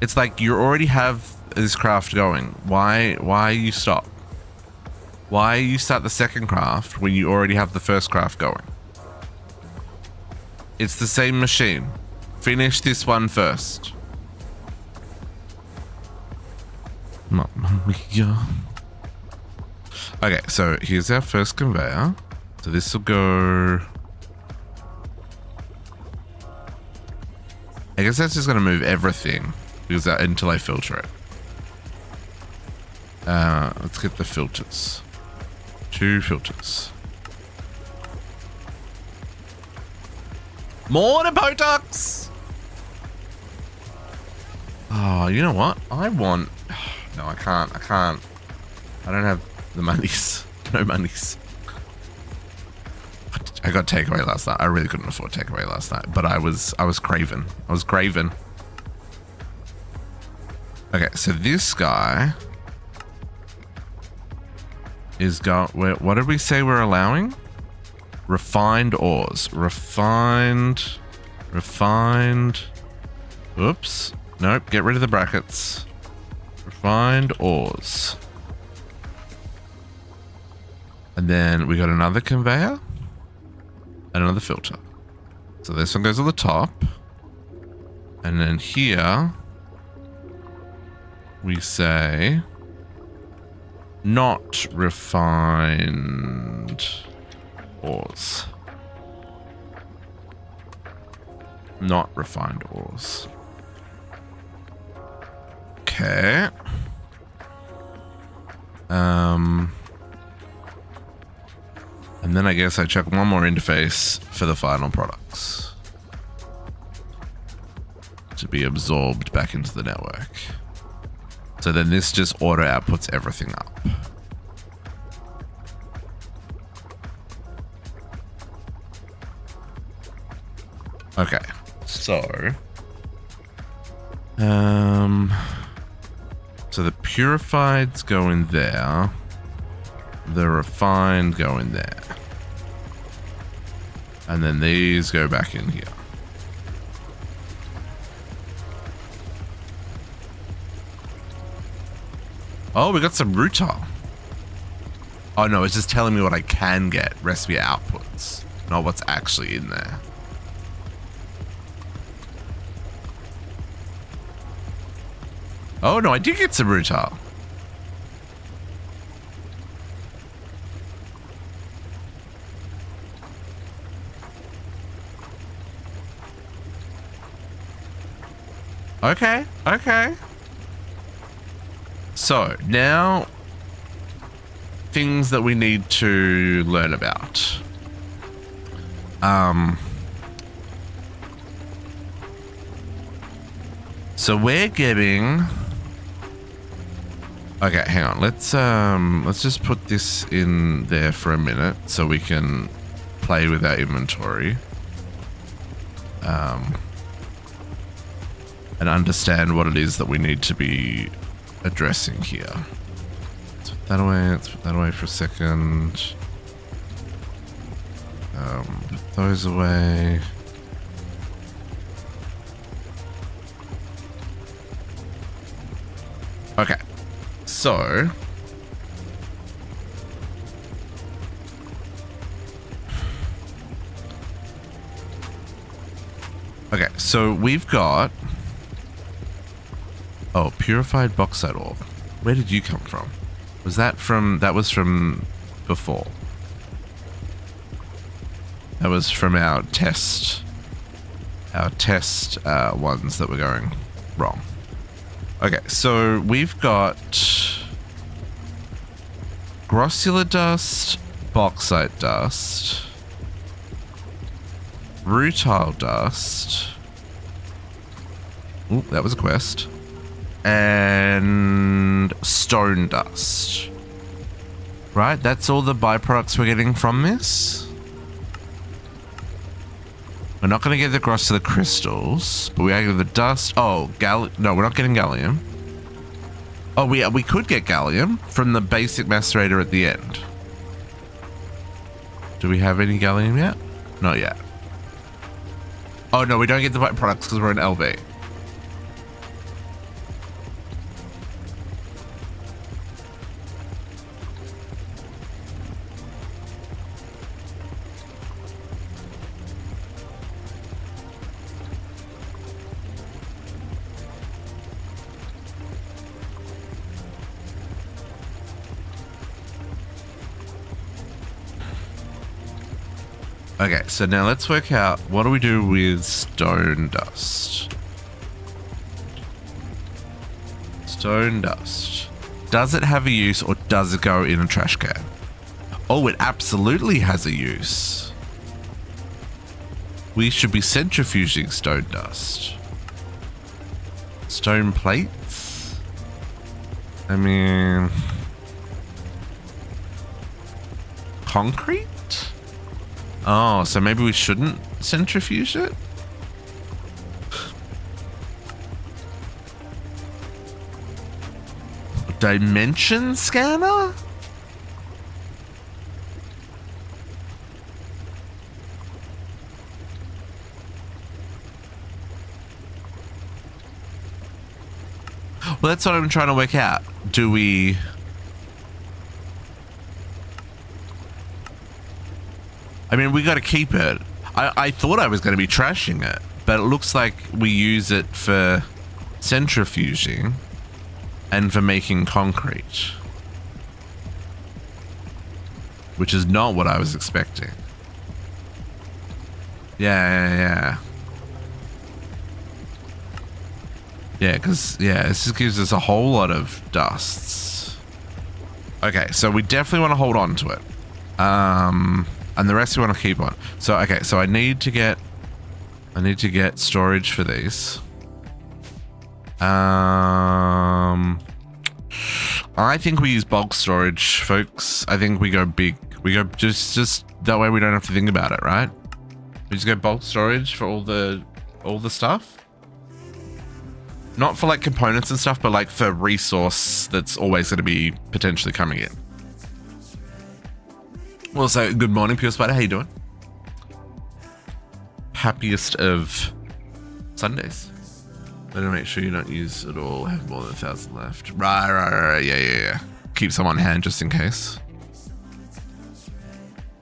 It's like you already have this craft going. Why you stop? Why you start the second craft when you already have the first craft going? It's the same machine. Finish this one first. Mamma mia. Okay, so here's our first conveyor. So this will go. I guess that's just going to move everything because until I filter it. Let's get the filters. 2 filters. More to Botox! Oh, you know what? I want... No, I can't. I don't have the monies. No monies. I got takeaway last night. I really couldn't afford takeaway last night, but I was craving. I was craving. Okay, so this guy is what did we say we're allowing? Refined ores. Refined. Oops. Nope. Get rid of the brackets. Refined ores. And then we got another conveyor and another filter. So this one goes on the top. And then here we say not refined ores. Not refined ores. Okay. And then I guess I check one more interface for the final products to be absorbed back into the network. So then this just auto outputs everything up. Okay, so the purifieds go in there, the refined go in there, and then these go back in here. Oh, we got some rutile. Oh no, it's just telling me what I can get, recipe outputs, not what's actually in there. Oh no, I did get some rutile. Okay, okay. So now things that we need to learn about. So we're getting. Okay, hang on. Let's just put this in there for a minute so we can play with our inventory. And understand what it is that we need to be addressing here. Let's put that away. Let's put that away for a second. Put those away. Okay. So okay, so we've got purified bauxite ore. Where did you come from? Was that from before? That was from our test ones that were going wrong. Okay, so we've got grossular dust, bauxite dust, rutile dust. Ooh, that was a quest. And stone dust. Right, that's all the byproducts we're getting from this. We're not going to get the grossular crystals, but we are getting the dust. Oh, no, we're not getting gallium. Oh, we could get gallium from the basic macerator at the end. Do we have any gallium yet? Not yet. Oh, no, we don't get the byproducts because we're in LV. Okay, so now let's work out what do we do with stone dust. Stone dust. Does it have a use or does it go in a trash can? Oh, it absolutely has a use. We should be centrifuging stone dust. Stone plates? I mean... concrete? Oh, so maybe we shouldn't centrifuge it? Dimension scanner? Well, that's what I'm trying to work out. Do we... I mean, we got to keep it. I thought I was going to be trashing it, but it looks like we use it for centrifuging and for making concrete, which is not what I was expecting. Yeah, because, this just gives us a whole lot of dusts. Okay, so we definitely want to hold on to it. And the rest we want to keep on. So, okay, so I need to get storage for these. I think we use bulk storage, folks. I think we go big. We go just that way we don't have to think about it, right? We just go bulk storage for all the stuff. Not for like components and stuff, but like for resource that's always going to be potentially coming in. Also, good morning, Pure Spider. How you doing? Happiest of Sundays. Better make sure you don't use it all. Have more than 1,000 left. Right. Yeah. Keep some on hand just in case.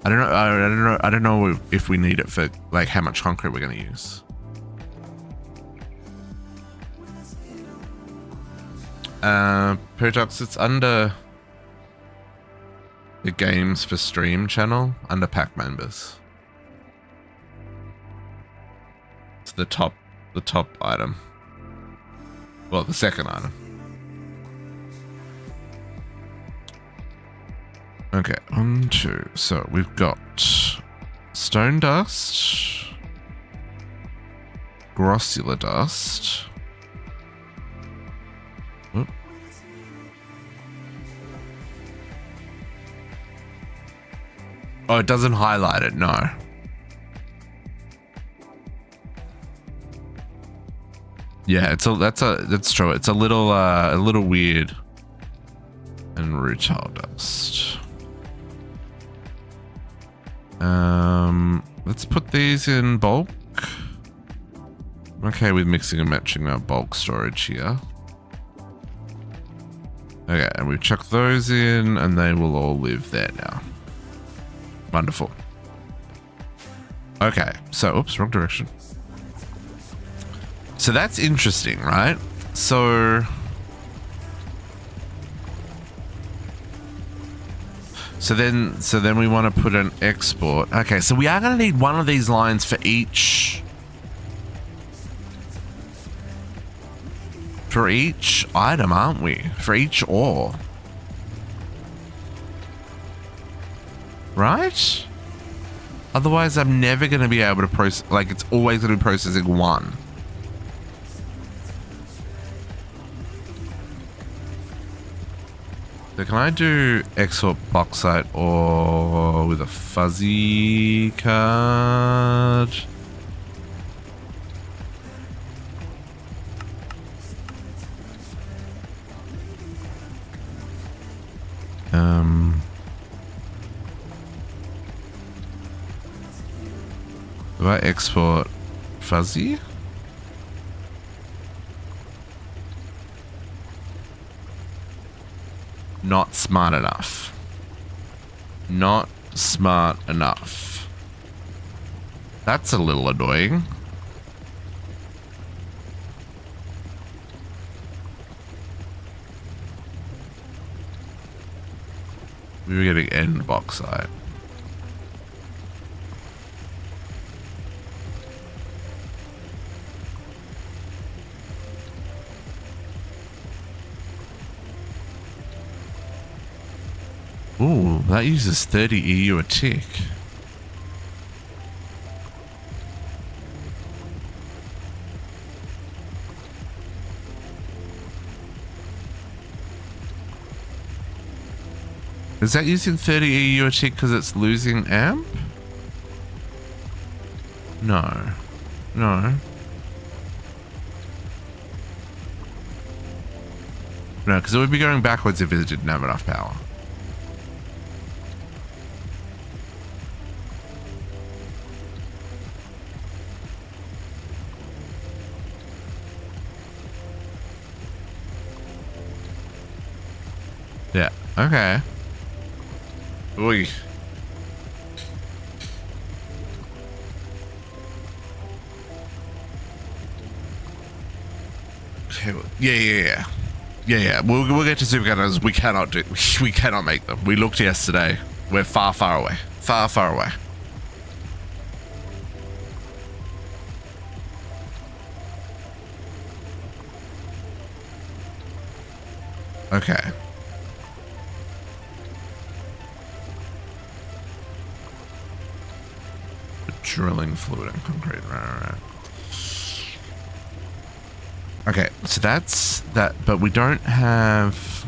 I don't know if we need it for like how much concrete we're going to use. Paradox, it's under the games for stream channel under pack members. It's the top item. Well, the second item. Okay, on to, so we've got stone dust, grossular dust. Oop. Oh, it doesn't highlight it, no. Yeah, that's true. It's a little weird. And rutile dust. Let's put these in bulk. I'm okay with mixing and matching our bulk storage here. Okay, and we've chucked those in and they will all live there now. Wonderful. Okay, so, oops, wrong direction. So that's interesting, right? So then we want to put an export. Okay, so we are going to need one of these lines for each item, aren't we? For each ore. Right? Otherwise, I'm never going to be able to process, like it's always going to be processing one. So can I do export bauxite ore with a fuzzy card? Do I export fuzzy? Not smart enough. Not smart enough. That's a little annoying. We were getting end bauxite. Ooh, that uses 30 EU a tick. Is that using 30 EU a tick because it's losing amp? No. No. No, because it would be going backwards if it didn't have enough power. Yeah. Okay. Oy. Yeah. We'll get to supergunners. We cannot make them. We looked yesterday. We're far away. Far away. Okay. Drilling fluid and concrete. Right. Okay, so that's that, but we don't have...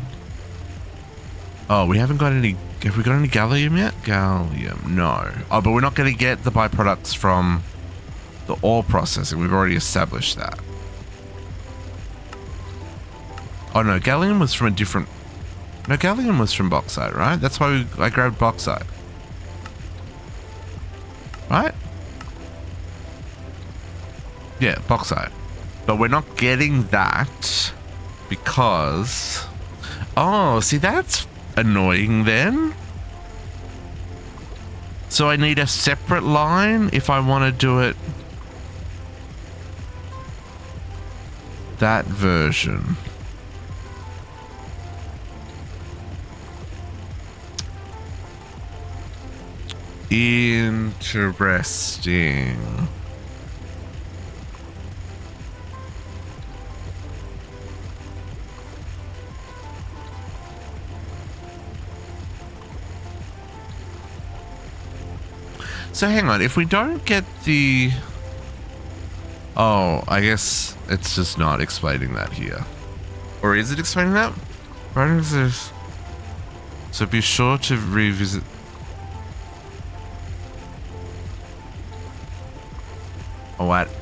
Oh, we haven't got any... Have we got any gallium yet? Gallium, no. Oh, but we're not going to get the byproducts from the ore processing. We've already established that. Oh, no, gallium was from a different... No, gallium was from bauxite, right? That's why I grabbed bauxite. Right? Yeah, bauxite. But we're not getting that because... Oh, see, that's annoying then. So I need a separate line if I want to do it that version. Interesting. So hang on, if we don't get the... Oh, I guess it's just not explaining that here. Or is it explaining that? Right, is this? So be sure to revisit...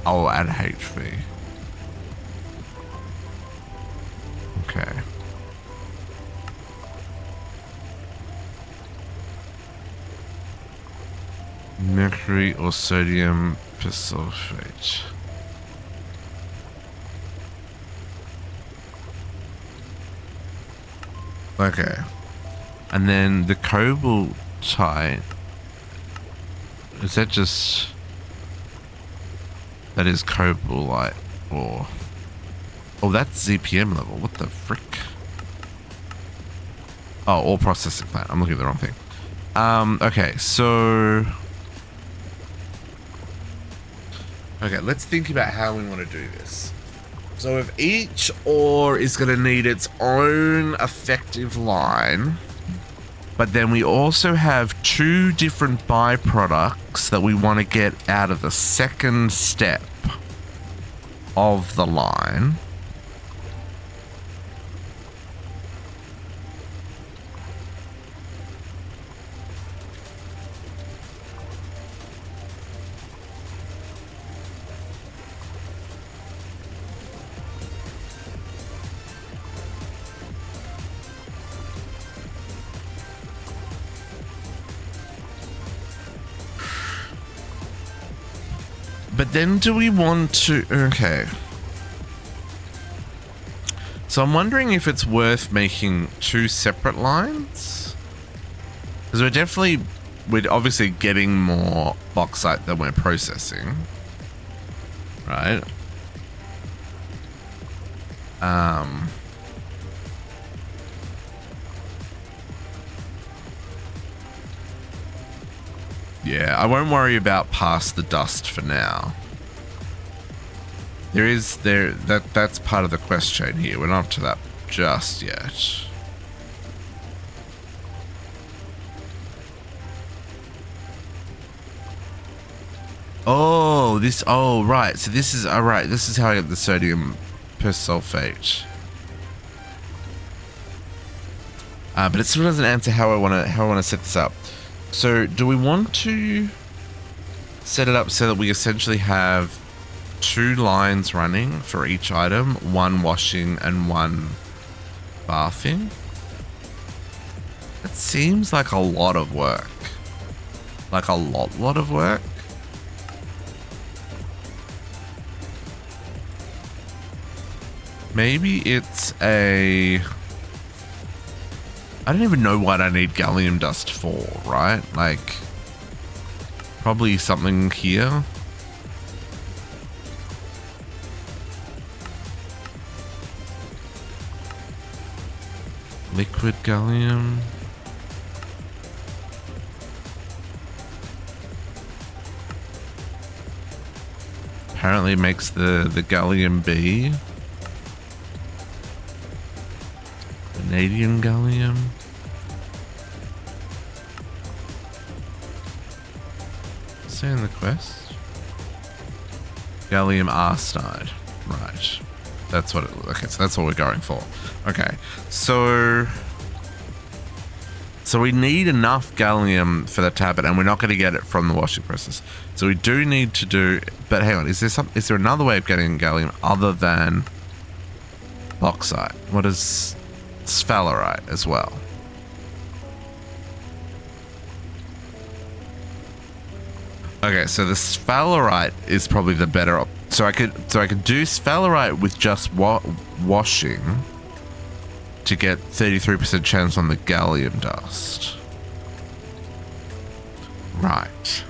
I'll add HV. Okay. Mercury or sodium persulfate. Okay. And then the cobaltite. Is that just... That is cobaltite or... Oh, that's ZPM level. What the frick? Oh, ore processing plant. I'm looking at the wrong thing. Okay, so... Okay, let's think about how we want to do this. So if each ore is going to need its own effective line, but then we also have two different byproducts that we want to get out of the second step of the line. But then do we want to... Okay. So I'm wondering if it's worth making two separate lines. Because we're obviously getting more bauxite than we're processing. Right? Yeah, I won't worry about past the dust for now. That's part of the quest chain here. We're not up to that just yet. Oh, right. So this is alright. This is how I get the sodium persulfate. But it still doesn't answer how I want to set this up. So do we want to set it up so that we essentially have two lines running for each item, one washing and one bathing? That seems like a lot of work. Like a lot of work. Maybe it's a... I don't even know what I need gallium dust for, right? Like, probably something here. Liquid gallium. Apparently it makes the gallium B. Canadian gallium. Say in the quest. Gallium arsenide. Right. That's what it, okay, so that's what we're going for. Okay. So we need enough gallium for that to happen, and we're not going to get it from the washing process. So we do need to do, but hang on, is there another way of getting gallium other than bauxite? What is sphalerite as well? Okay, so the sphalerite is probably the better option. So I could do sphalerite with just washing to get 33% chance on the gallium dust. Right.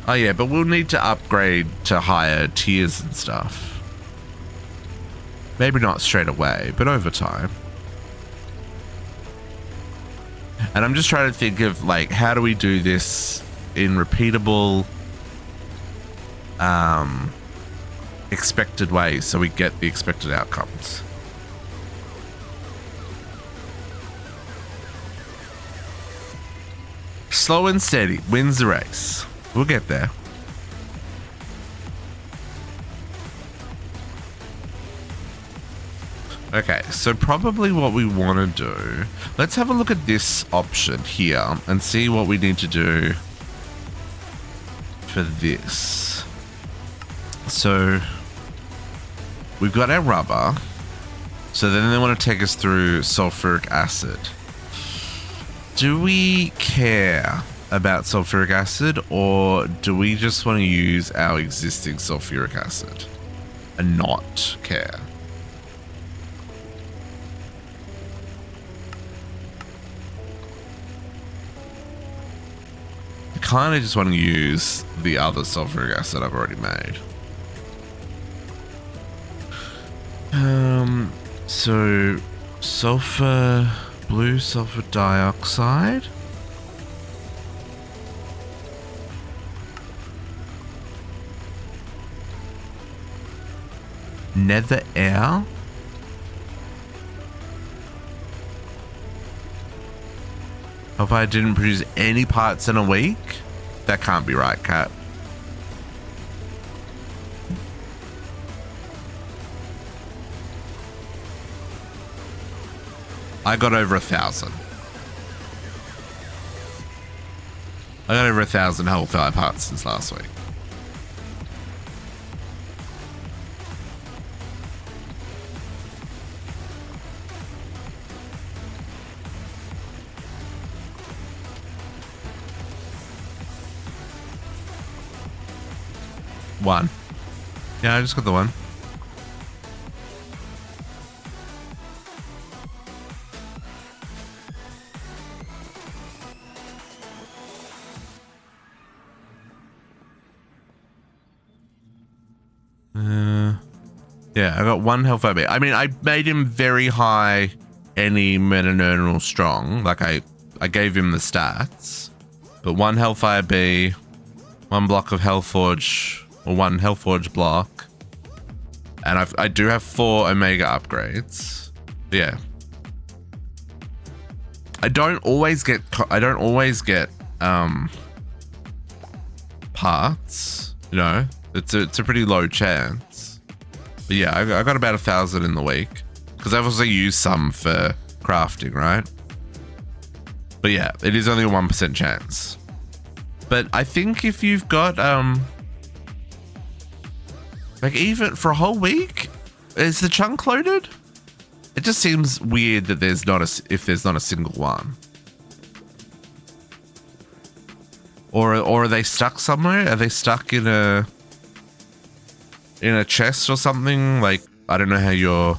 Oh yeah, but we'll need to upgrade to higher tiers and stuff. Maybe not straight away, but over time. And I'm just trying to think of, like, how do we do this in repeatable, expected ways so we get the expected outcomes. Slow and steady wins the race. We'll get there. Okay, so probably what we want to do, let's have a look at this option here and see what we need to do for this. So we've got our rubber. So then they want to take us through sulfuric acid. Do we care about sulfuric acid, or do we just want to use our existing sulfuric acid and not care? I kind of just want to use the other sulfuric acid I've already made. So blue sulfur dioxide. Nether air. If I didn't produce any parts in a week? That can't be right, Cat. I got over 1,000. I got over 1,000 Hellfire parts since last week. One. Yeah, I just got the one. Yeah, I got one Hellfire B. I mean, I made him very high, any Metanernal strong. Like, I gave him the stats. But one Hellfire B, one block of Hellforge, or one Hellforge block. And I do have 4 Omega upgrades. But yeah. I don't always get parts, you know. It's a pretty low chance. But yeah, I got about 1,000 in the week because I've also used some for crafting, right? But yeah, it is only a 1% chance. But I think if you've got like, even for a whole week, is the chunk loaded? It just seems weird that there's not if there's not a single one. Or are they stuck somewhere? Are they stuck in a in a chest or something. Like, I don't know how you're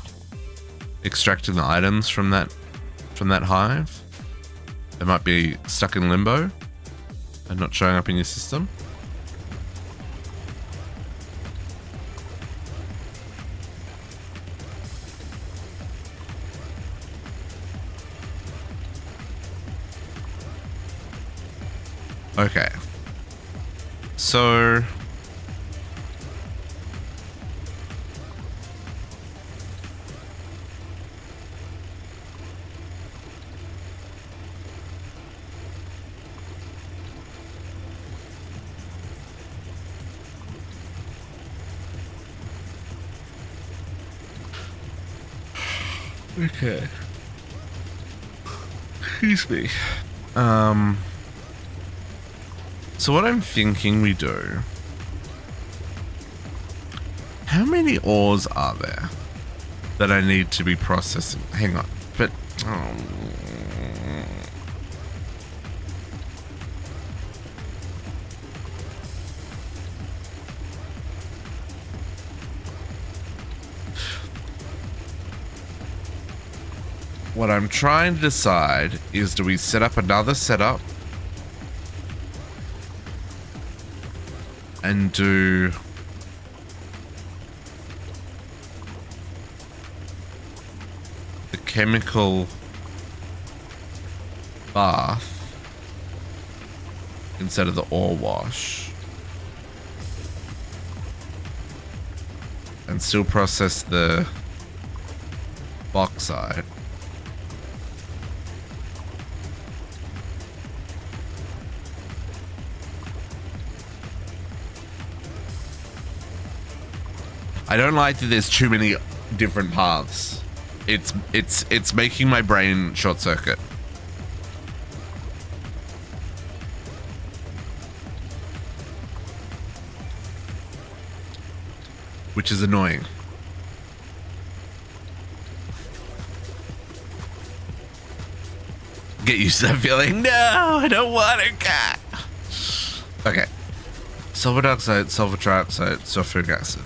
extracting the items from that hive. They might be stuck in limbo and not showing up in your system. Okay. So okay. Excuse me. So what I'm thinking we do, how many ores are there that I need to be processing? Hang on, but what I'm trying to decide is, do we set up another setup and do the chemical bath instead of the ore wash and still process the bauxite? I don't like that there's too many different paths. It's making my brain short circuit. Which is annoying. Get used to that feeling. No, I don't want it, cat. Okay. Sulfur dioxide, sulfur trioxide, sulfuric acid.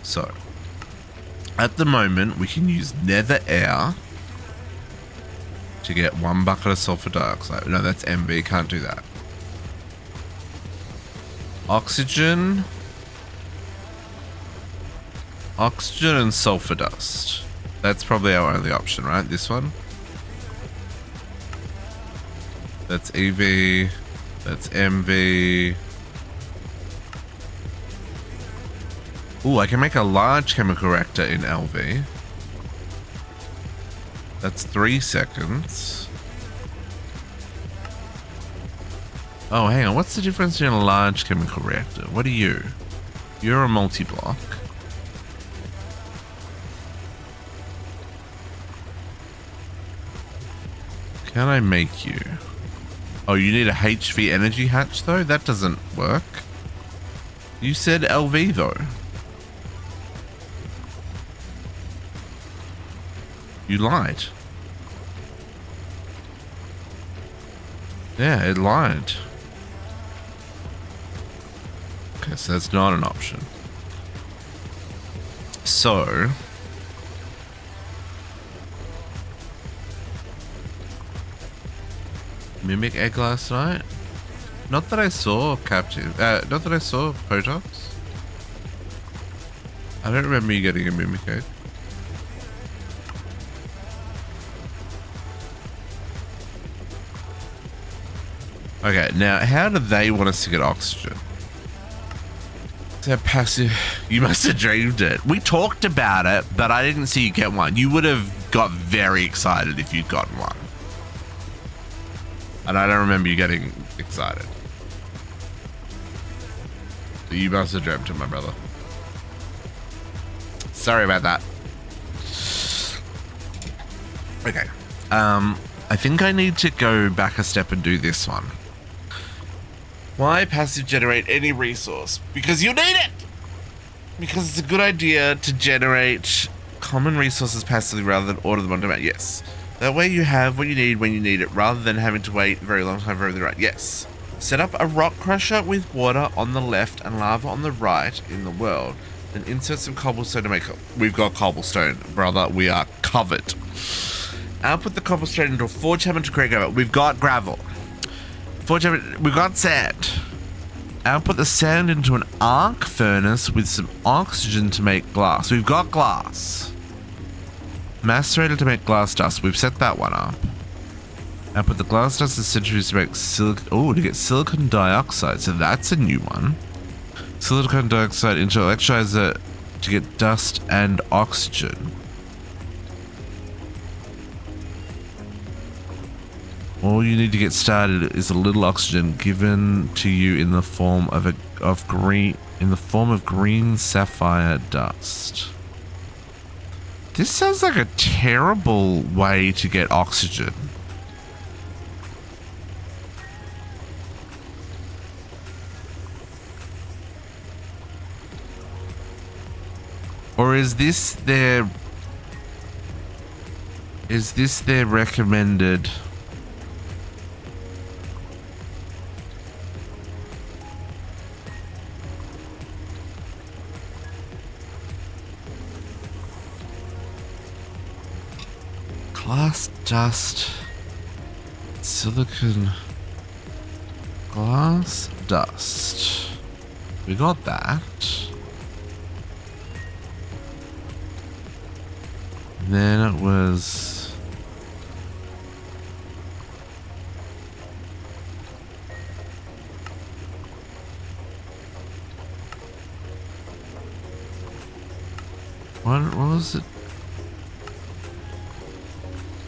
So, at the moment, we can use nether air to get 1 bucket of sulfur dioxide. No, that's MV, can't do that. Oxygen. Oxygen and sulfur dust. That's probably our only option, right? This one. That's EV. That's MV. Ooh, I can make a large chemical reactor in LV. That's 3 seconds. Oh, hang on. What's the difference between a large chemical reactor? What are you? You're a multi-block. Can I make you? Oh, you need a HV energy hatch, though? That doesn't work. You said LV, though. You lied. Yeah, it lied. Okay, so that's not an option. So... Mimic egg last night? Not that I saw captive. Not that I saw Potox. I don't remember you getting a mimic egg. Okay, now how do they want us to get oxygen? They're passive. You must have dreamed it. We talked about it, but I didn't see you get one. You would have got very excited if you'd gotten one. And I don't remember you getting excited. So you must have dreamt it, my brother. Sorry about that. Okay. I think I need to go back a step and do this one. Why passive generate any resource? Because you need it! Because it's a good idea to generate common resources passively rather than order them on demand. Yes. That way you have what you need when you need it, rather than having to wait a very long time for everything right. Yes. Set up a rock crusher with water on the left and lava on the right in the world. Then insert some cobblestone to make it. We've got cobblestone, brother. We are covered. Output the cobblestone into a forge hammer to create gravel. We've got gravel. Forge hammer. We've got sand. Output the sand into an arc furnace with some oxygen to make glass. We've got glass. Macerator to make glass dust. We've set that one up. Output the glass dust and centrifuge to make silicon. Oh, to get silicon dioxide. So that's a new one. Silicon dioxide into electrolyzer to get dust and oxygen. All you need to get started is a little oxygen given to you in the form of green sapphire dust. This sounds like a terrible way to get oxygen. Or is this their recommended? Glass dust, silicon, glass dust. We got that. And then it was what was it?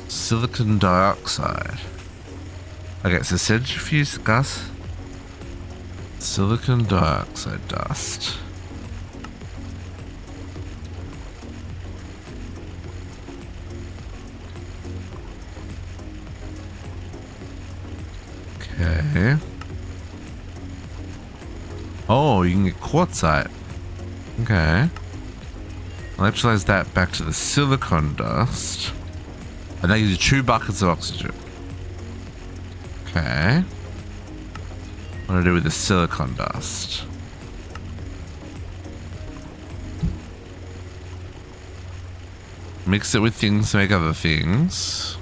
Silicon dioxide. Okay, so centrifuge gas, silicon dioxide dust. Okay. Oh, you can get quartzite. Okay. Electrolyze that back to the silicon dust. And that gives you 2 buckets of oxygen. Okay. What do I do with the silicon dust? Mix it with things to make other things.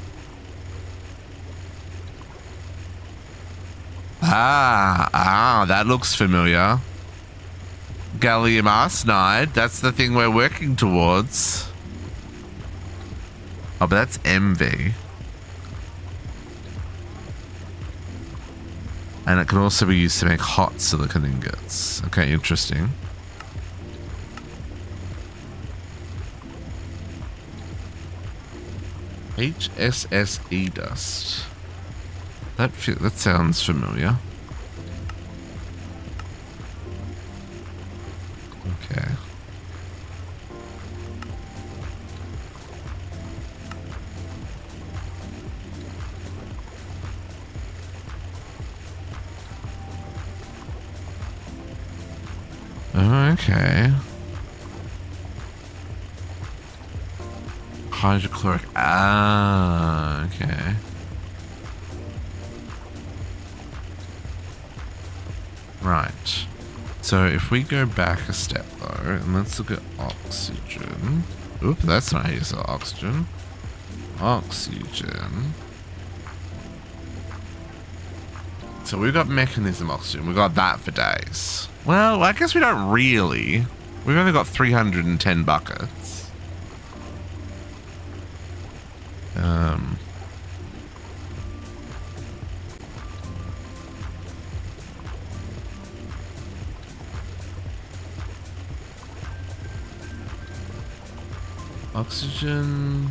That looks familiar. Gallium arsenide, that's the thing we're working towards. Oh, but that's MV. And it can also be used to make hot silicon ingots. Okay, interesting. HSSE dust. That sounds familiar. Okay. Okay. Hydrochloric. Okay. Right. So if we go back a step though, and let's look at oxygen. Oop, that's not how you sell oxygen. Oxygen. So we've got mechanism oxygen. We've got that for days. Well, I guess we don't really. We've only got 310 buckets. Oxygen.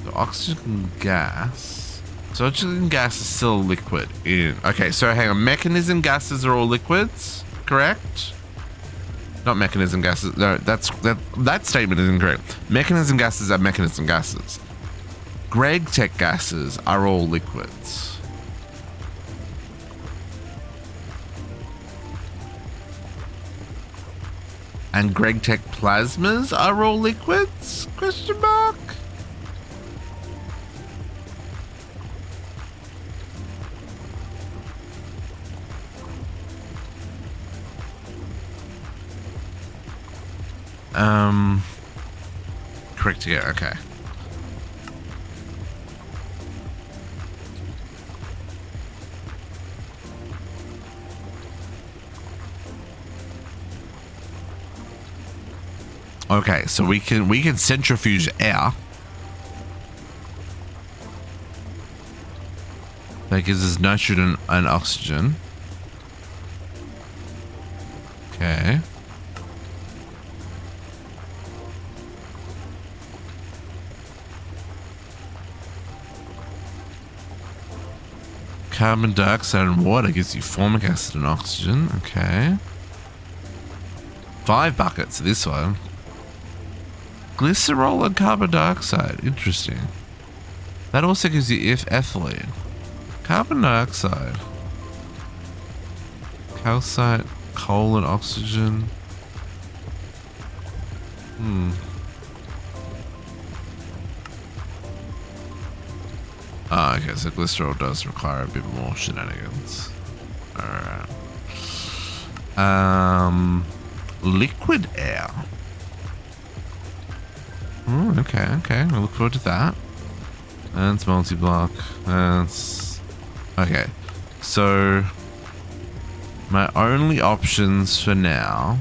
The oxygen gas. So oxygen gas is still liquid in. Okay, so hang on. Mechanism gases are all liquids, correct? Not mechanism gases. No, that statement is incorrect. Mechanism gases are mechanism gases. GregTech gases are all liquids. And GregTech plasmas are all liquids? Question mark. Correct to get, okay. Okay, so we can centrifuge air. That gives us nitrogen and oxygen. Okay. Carbon dioxide and water gives you formic acid and oxygen. Okay. 5 buckets, this one. Glycerol and carbon dioxide. Interesting. That also gives you ethylene. Carbon dioxide. Calcite, coal and oxygen. Oh, okay, so glycerol does require a bit more shenanigans. Alright. Liquid air. Okay. I look forward to that. And it's multi-block. Okay. So my only options for now.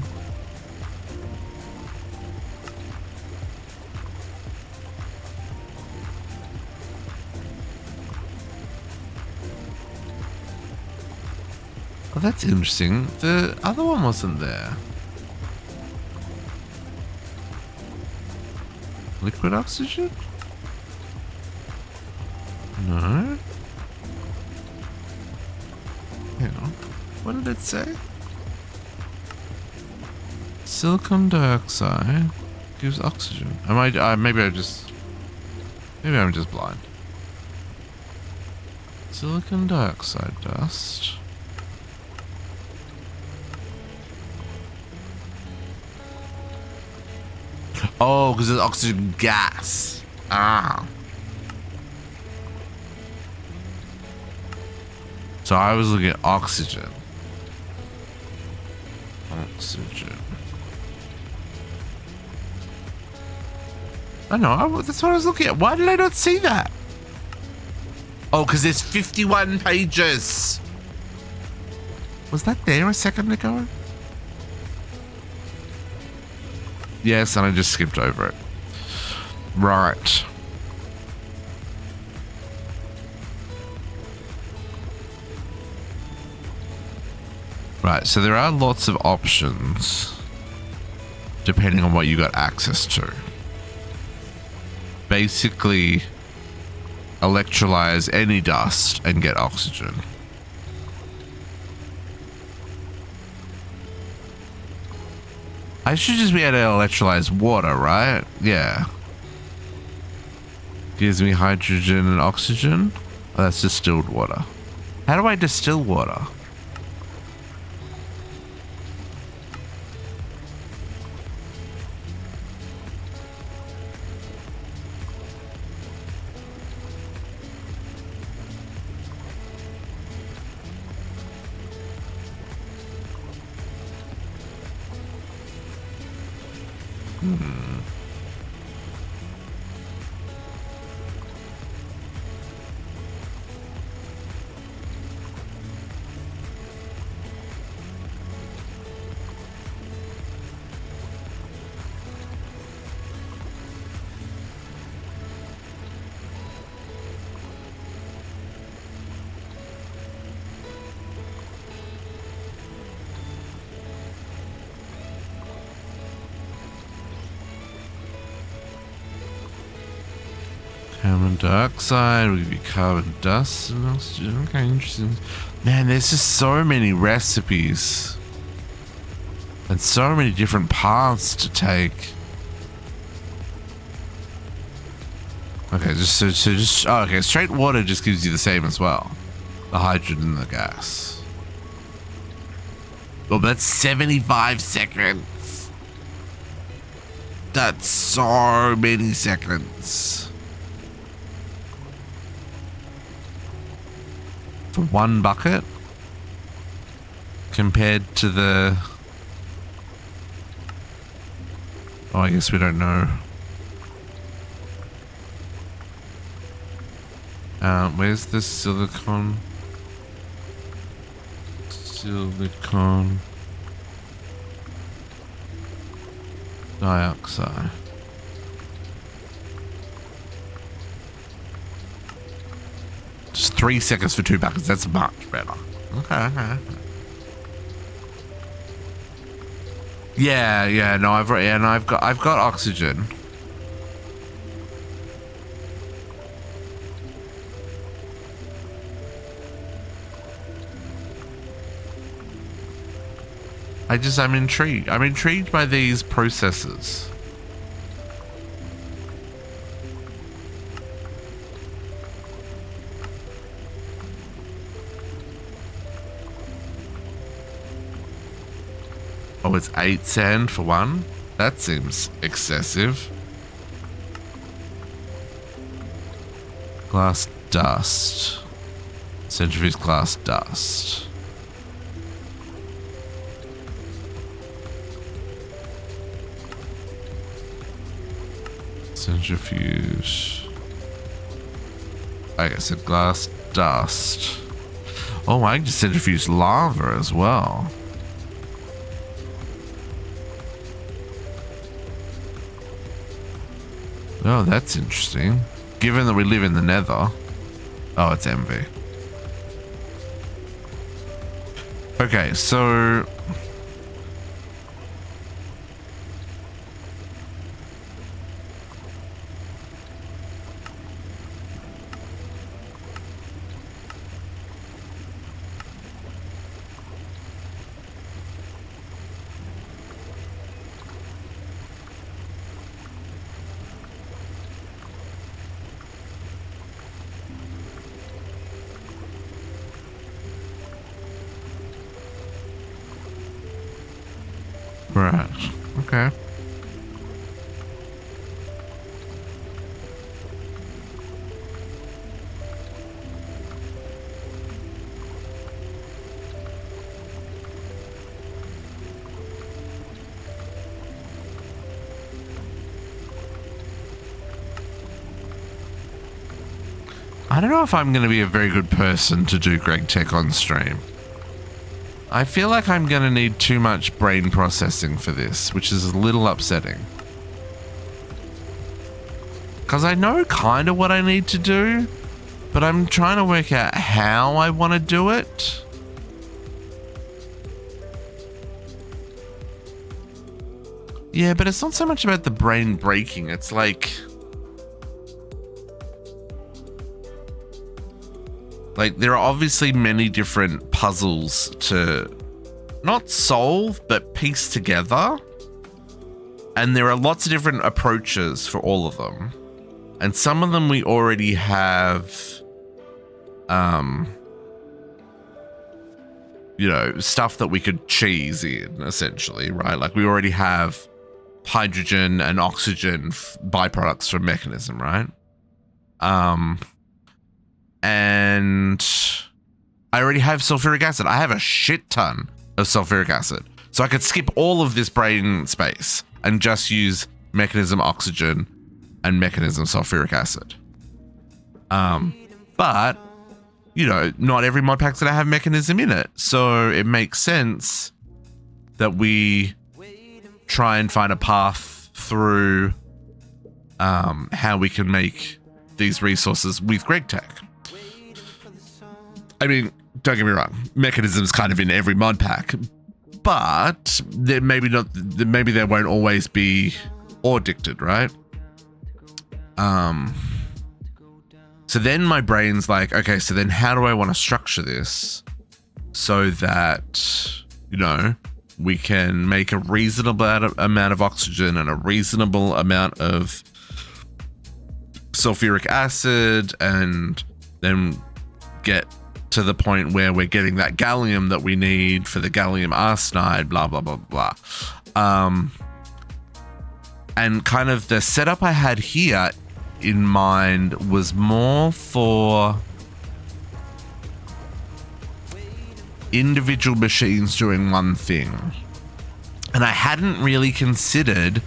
Oh, that's interesting. The other one wasn't there. Liquid oxygen? No. Hang on. What did it say? Silicon dioxide gives oxygen. Maybe I'm just blind. Silicon dioxide dust. Oh, because it's oxygen gas. Ah. So I was looking at oxygen. Oxygen. I know, that's what I was looking at. Why did I not see that? Oh, because there's 51 pages. Was that there a second ago? Yes, and I just skipped over it. Right. Right, so there are lots of options depending on what you got access to. Basically, electrolyze any dust and get oxygen. I should just be able to electrolyze water, right? Yeah. Gives me hydrogen and oxygen. Oh, that's distilled water. How do I distill water? Carbon dioxide will give you carbon dust and oxygen. Okay, interesting. Man, there's just so many recipes and so many different paths to take. Okay, okay, straight water just gives you the same as well. The hydrogen and the gas. Oh, that's 75 seconds. That's so many seconds. For one bucket compared to the Oh, I guess we don't know. Where's the silicon? Silicon dioxide. Just 3 seconds for 2 packets. That's much better. Okay. Yeah. No, I've got oxygen. I'm intrigued. I'm intrigued by these processes. Oh, it's 8 sand for one? That seems excessive. Glass dust. Centrifuge glass dust. Centrifuge. I guess glass dust. Oh, I can just centrifuge lava as well. Oh, that's interesting. Given that we live in the nether. Oh, it's envy. Okay, so... Right. Okay. I don't know if I'm going to be a very good person to do GregTech on stream. I feel like I'm going to need too much brain processing for this, which is a little upsetting. Because I know kind of what I need to do, but I'm trying to work out how I want to do it. Yeah, but it's not so much about the brain breaking. It's like there are obviously many different puzzles to not solve, but piece together. And there are lots of different approaches for all of them. And some of them we already have, you know, stuff that we could cheese in, essentially, right? Like we already have hydrogen and oxygen byproducts from mechanism, right? And I already have sulfuric acid. I have a shit ton of sulfuric acid. So I could skip all of this brain space and just use mechanism oxygen and mechanism sulfuric acid. But, you know, not every mod pack's gonna have mechanism in it. So it makes sense that we try and find a path through how we can make these resources with GregTech. I mean, don't get me wrong, mechanism's kind of in every mod pack, but there maybe there won't always be ore dicted, right? So then my brain's like, okay, so then how do I want to structure this so that, you know, we can make a reasonable amount of oxygen and a reasonable amount of sulfuric acid, and then get to the point where we're getting that gallium that we need for the gallium arsenide, blah, blah, blah, blah. And kind of the setup I had here in mind was more for individual machines doing one thing. And I hadn't really considered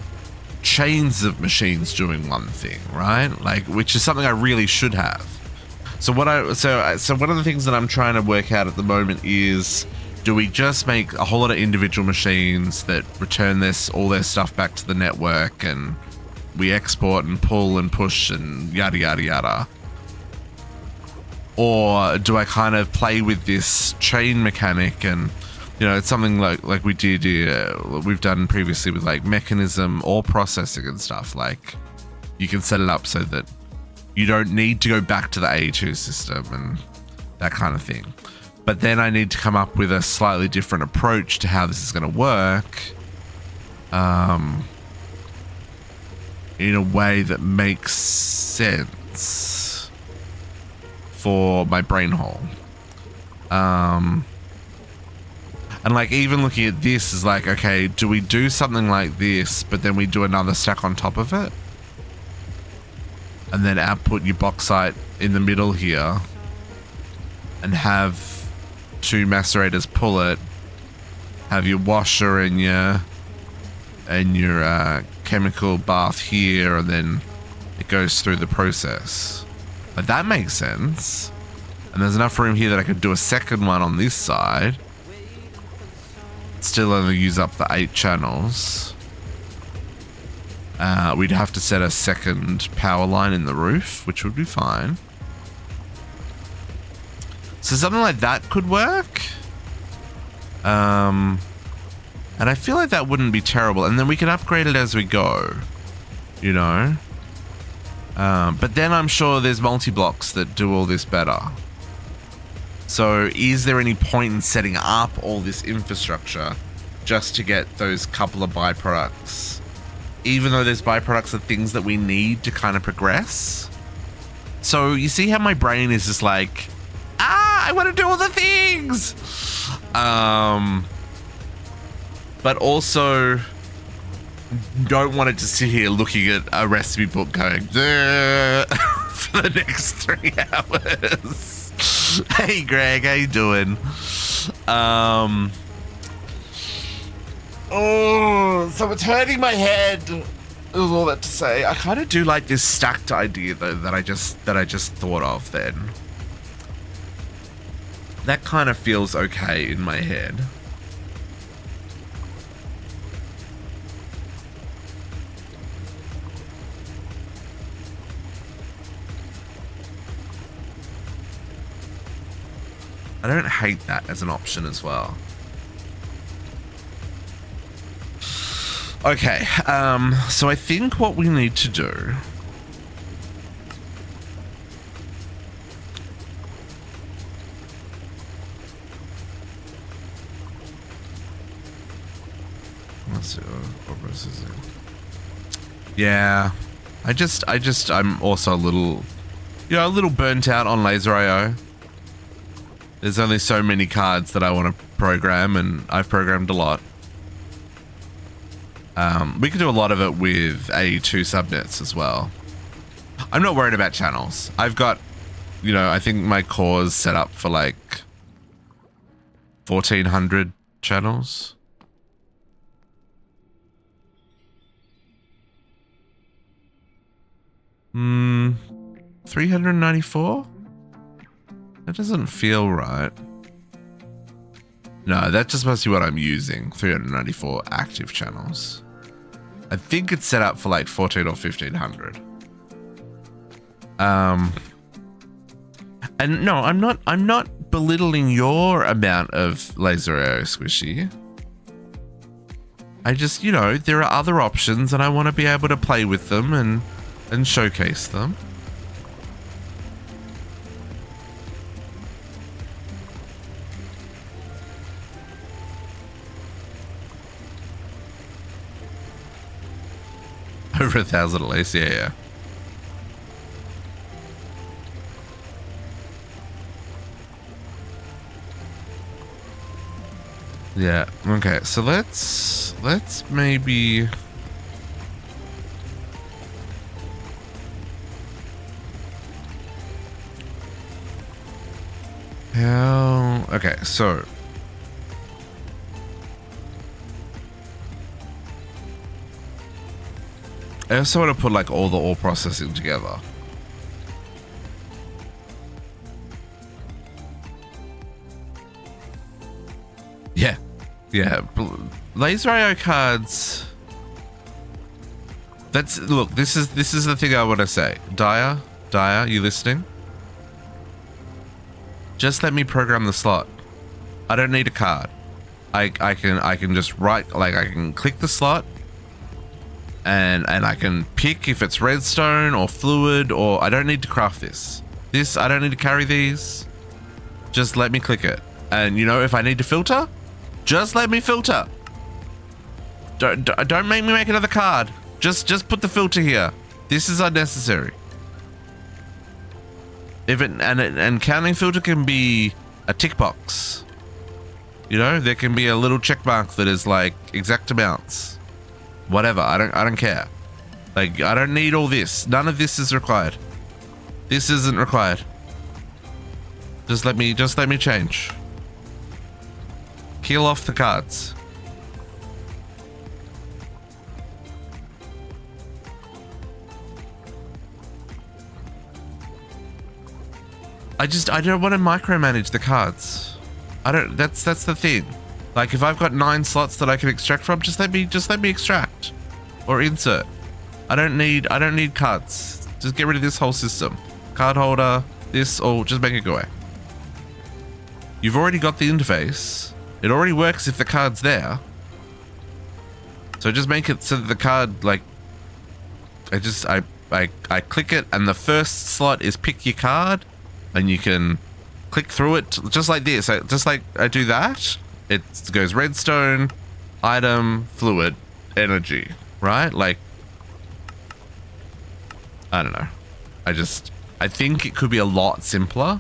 chains of machines doing one thing, right? Like, which is something I really should have. So one of the things that I'm trying to work out at the moment is, do we just make a whole lot of individual machines that return all their stuff back to the network, and we export and pull and push and yada yada yada? Or do I kind of play with this chain mechanic, and it's something like we did, we've done previously with like mechanism or processing and stuff. Like, you can set it up so that you don't need to go back to the A2 system and that kind of thing. But then I need to come up with a slightly different approach to how this is going to work, in a way that makes sense for my brain hole. And like, even looking at this is like, okay, do we do something like this, but then we do another stack on top of it? And then output your bauxite in the middle here and have 2 macerators pull it, have your washer and your chemical bath here, and then it goes through the process. But that makes sense. And there's enough room here that I could do a second one on this side. Still only use up the 8 channels. We'd have to set a second power line in the roof, which would be fine. So something like that could work. And I feel like that wouldn't be terrible. And then we can upgrade it as we go, But then I'm sure there's multi-blocks that do all this better. So is there any point in setting up all this infrastructure just to get those couple of byproducts? Even though those byproducts are things that we need to kind of progress. So you see how my brain is just like, I want to do all the things. But also don't want it to sit here looking at a recipe book going for the next 3 hours. Hey Greg, how you doing? Oh, so it's hurting my head. Is all that to say. I kind of do like this stacked idea though that I just thought of then. That kind of feels okay in my head. I don't hate that as an option as well. Okay, so I think what we need to do yeah, I'm also a little burnt out on laser IO. There's only so many cards that I want to program, and I've programmed a lot. We could do a lot of it with A2 subnets as well. I'm not worried about channels. I've got, I think my core's set up for like 1,400 channels. Hmm, 394? That doesn't feel right. No, that just must be what I'm using. 394 active channels. I think it's set up for like 14 or 1,500. And no, I'm not belittling your amount of laser AO squishy. I just, there are other options and I want to be able to play with them and showcase them. Over 1,000 at least, yeah. Yeah, okay, so let's maybe okay, so I also want to put like all the ore processing together. Yeah. Yeah. Laser IO cards. Look, this is the thing I want to say. Dyer, you listening? Just let me program the slot. I don't need a card. I can just write, like I can click the slot and I can pick if it's redstone or fluid, or I don't need to craft this. I don't need to carry these. Just let me click it. And you know, if I need to filter, just let me filter. Don't make me make another card. Just put the filter here. This is unnecessary. And counting filter can be a tick box. You know, there can be a little check mark that is like exact amounts. Whatever. I don't care. Like, I don't need all this. None of this is required. This isn't required. Just let me change. Peel off the cards. I don't want to micromanage the cards. That's the thing. Like, if I've got 9 slots that I can extract from, just let me extract or insert. I don't need cards. Just get rid of this whole system. Card holder, this, or just make it go away. You've already got the interface. It already works if the card's there. So just make it so that the card, like, I click it and the first slot is pick your card, and you can click through it just like this. Just like I do that, it goes redstone, item, fluid, energy, right? Like, I don't know. I think it could be a lot simpler,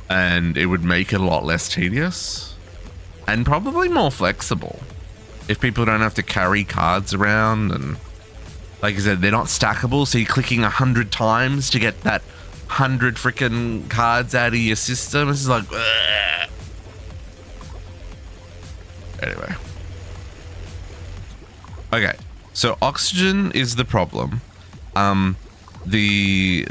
and it would make it a lot less tedious and probably more flexible if people don't have to carry cards around. And like I said, they're not stackable, so you're clicking 100 times to get that 100 freaking cards out of your system. This is like, ugh. Anyway. Okay, so oxygen is the problem. The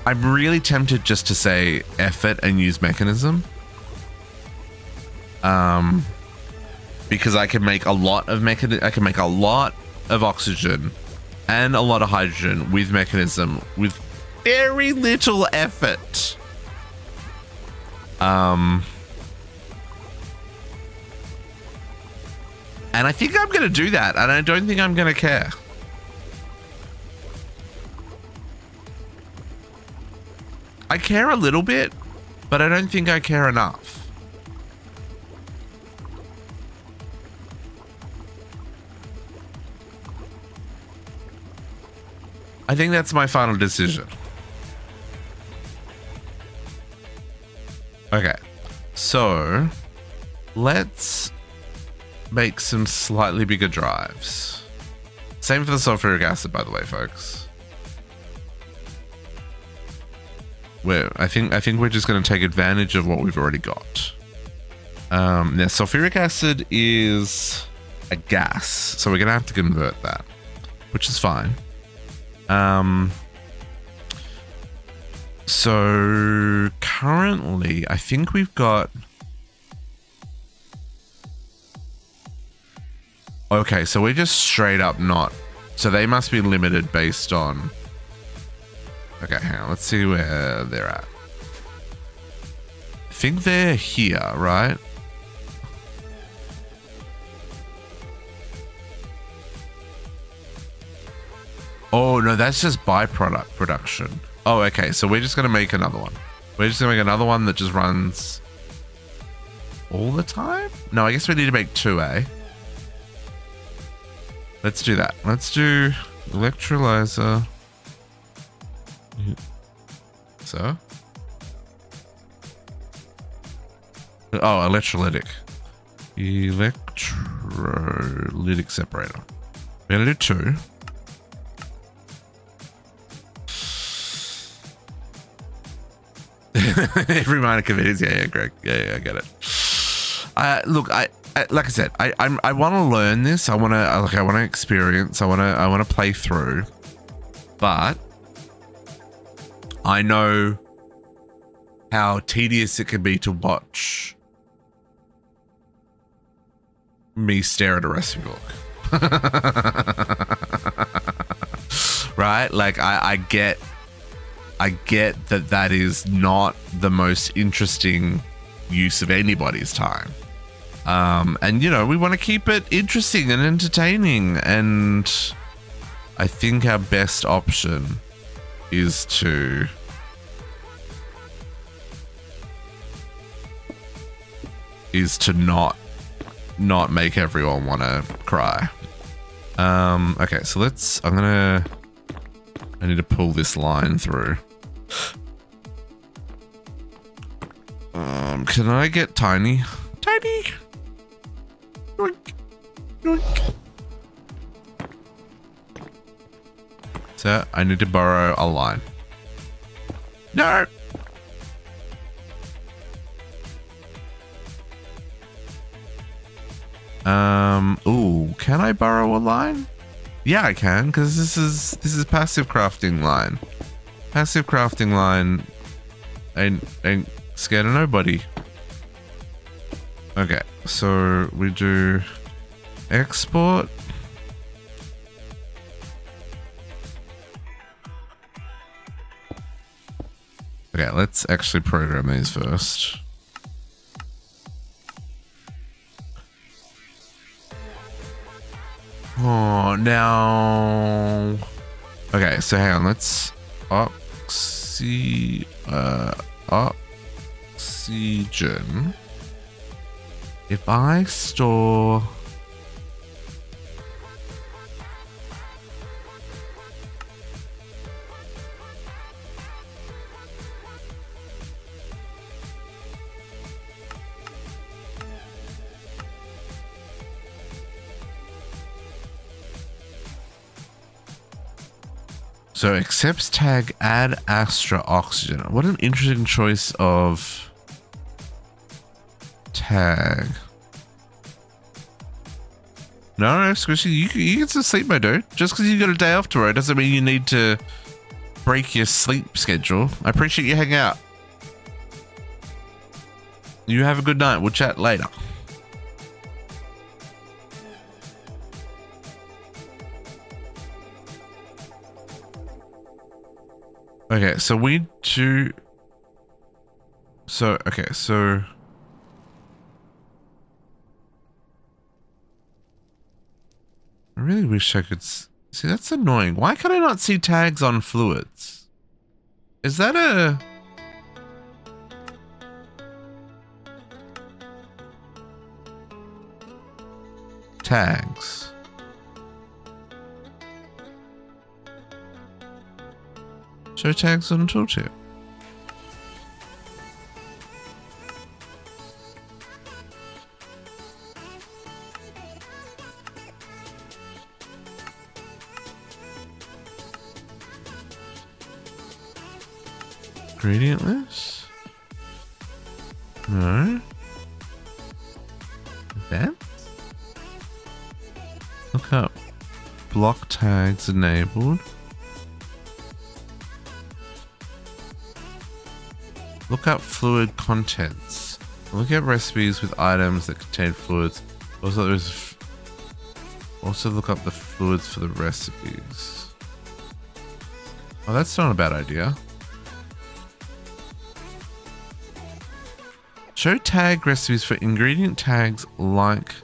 I'm really tempted just to say effort and use mechanism. Because I can make a lot of oxygen and a lot of hydrogen with mechanism with very little effort. And I think I'm going to do that, and I don't think I'm going to care. I care a little bit, but I don't think I care enough. I think that's my final decision. Okay, so let's make some slightly bigger drives. Same for the sulfuric acid, by the way, folks. I think we're just going to take advantage of what we've already got. Now, sulfuric acid is a gas, so we're going to have to convert that, which is fine. So currently, I think we've got... Okay, so we're just straight up not... So they must be limited based on... Okay, hang on. Let's see where they're at. I think they're here, right? Oh, no, that's just byproduct production. Oh, okay, so we're just going to make another one. We're just going to make another one that just runs all the time? No, I guess we need to make 2, eh? Let's do that. Let's do electrolyzer. So? Oh, electrolytic. Electrolytic separator. We're going to do 2. Every minor convenience. Yeah, Greg. Yeah, I get it. look, like I said, I want to learn this. I want to experience. I want to play through. But I know how tedious it can be to watch me stare at a recipe book. Right? Like I get that is not the most interesting use of anybody's time. And you know, we want to keep it interesting and entertaining, and I think our best option is to not make everyone want to cry. Okay, so I need to pull this line through. Can I get tiny? Tiny. Yoink. Yoink. So I need to borrow a line. No. Ooh, can I borrow a line? Yeah, I can, because this is passive crafting line. Passive crafting line ain't scared of nobody. Okay, so we do export. Okay, let's actually program these first. Oh, now. Okay, so hang on. Let's oxygen. If I store. So accepts tag add extra oxygen. What an interesting choice of tag. No, Squishy, you get some sleep, my dude. Just because you got a day off tomorrow doesn't mean you need to break your sleep schedule. I appreciate you hanging out. You have a good night. We'll chat later. Okay, so we do. So, okay, so. I really wish I could see. That's annoying. Why can I not see tags on fluids? Is that a. Tags. Show tags on tooltip. Gradient list? No. Events? Look up. Block tags enabled. Look up fluid contents. Look at recipes with items that contain fluids. Also look up the fluids for the recipes. Oh, that's not a bad idea. Show tag recipes for ingredient tags like...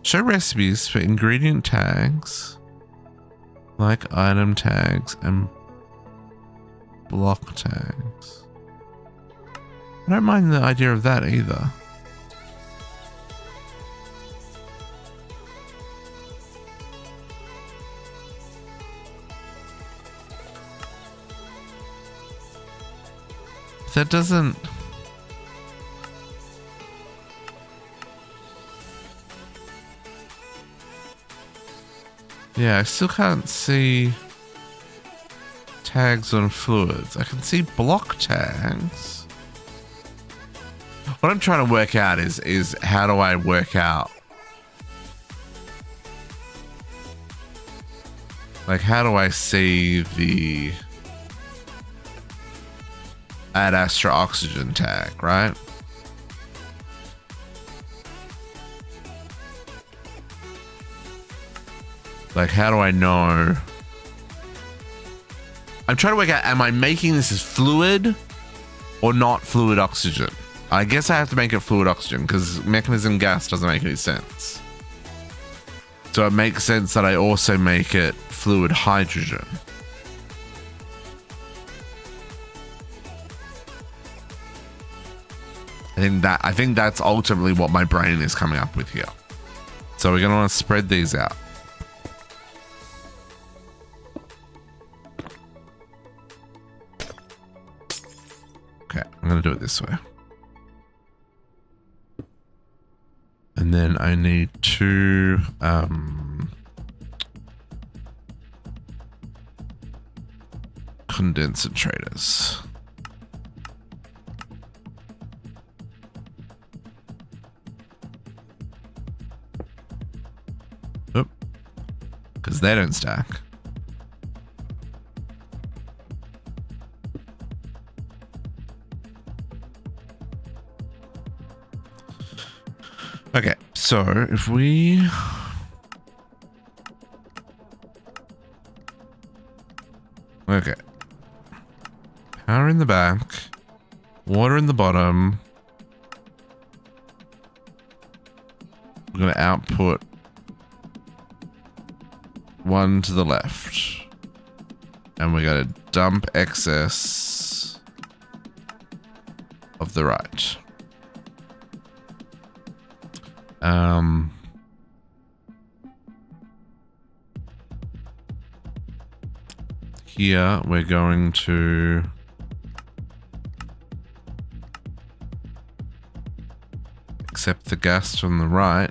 Show recipes for ingredient tags like item tags and block tags. I don't mind the idea of that either. That doesn't... Yeah, I still can't see tags on fluids. I can see block tags. what I'm trying to work out is how do I work out, like, how do I see the add Astra oxygen tag, right? Like, how do I know? I'm trying to work out, am I making this as fluid or not fluid oxygen? I guess I have to make it fluid oxygen because mechanism gas doesn't make any sense. So it makes sense that I also make it fluid hydrogen. I think that's ultimately what my brain is coming up with here. So we're going to want to spread these out. Okay, I'm going to do it this way. And then I need 2 condensators. Oop. Because they don't stack. Okay, so if we... Okay. Power in the back. Water in the bottom. We're going to output 1 to the left. And we're going to dump excess of the right. Here we're going to accept the gas from the right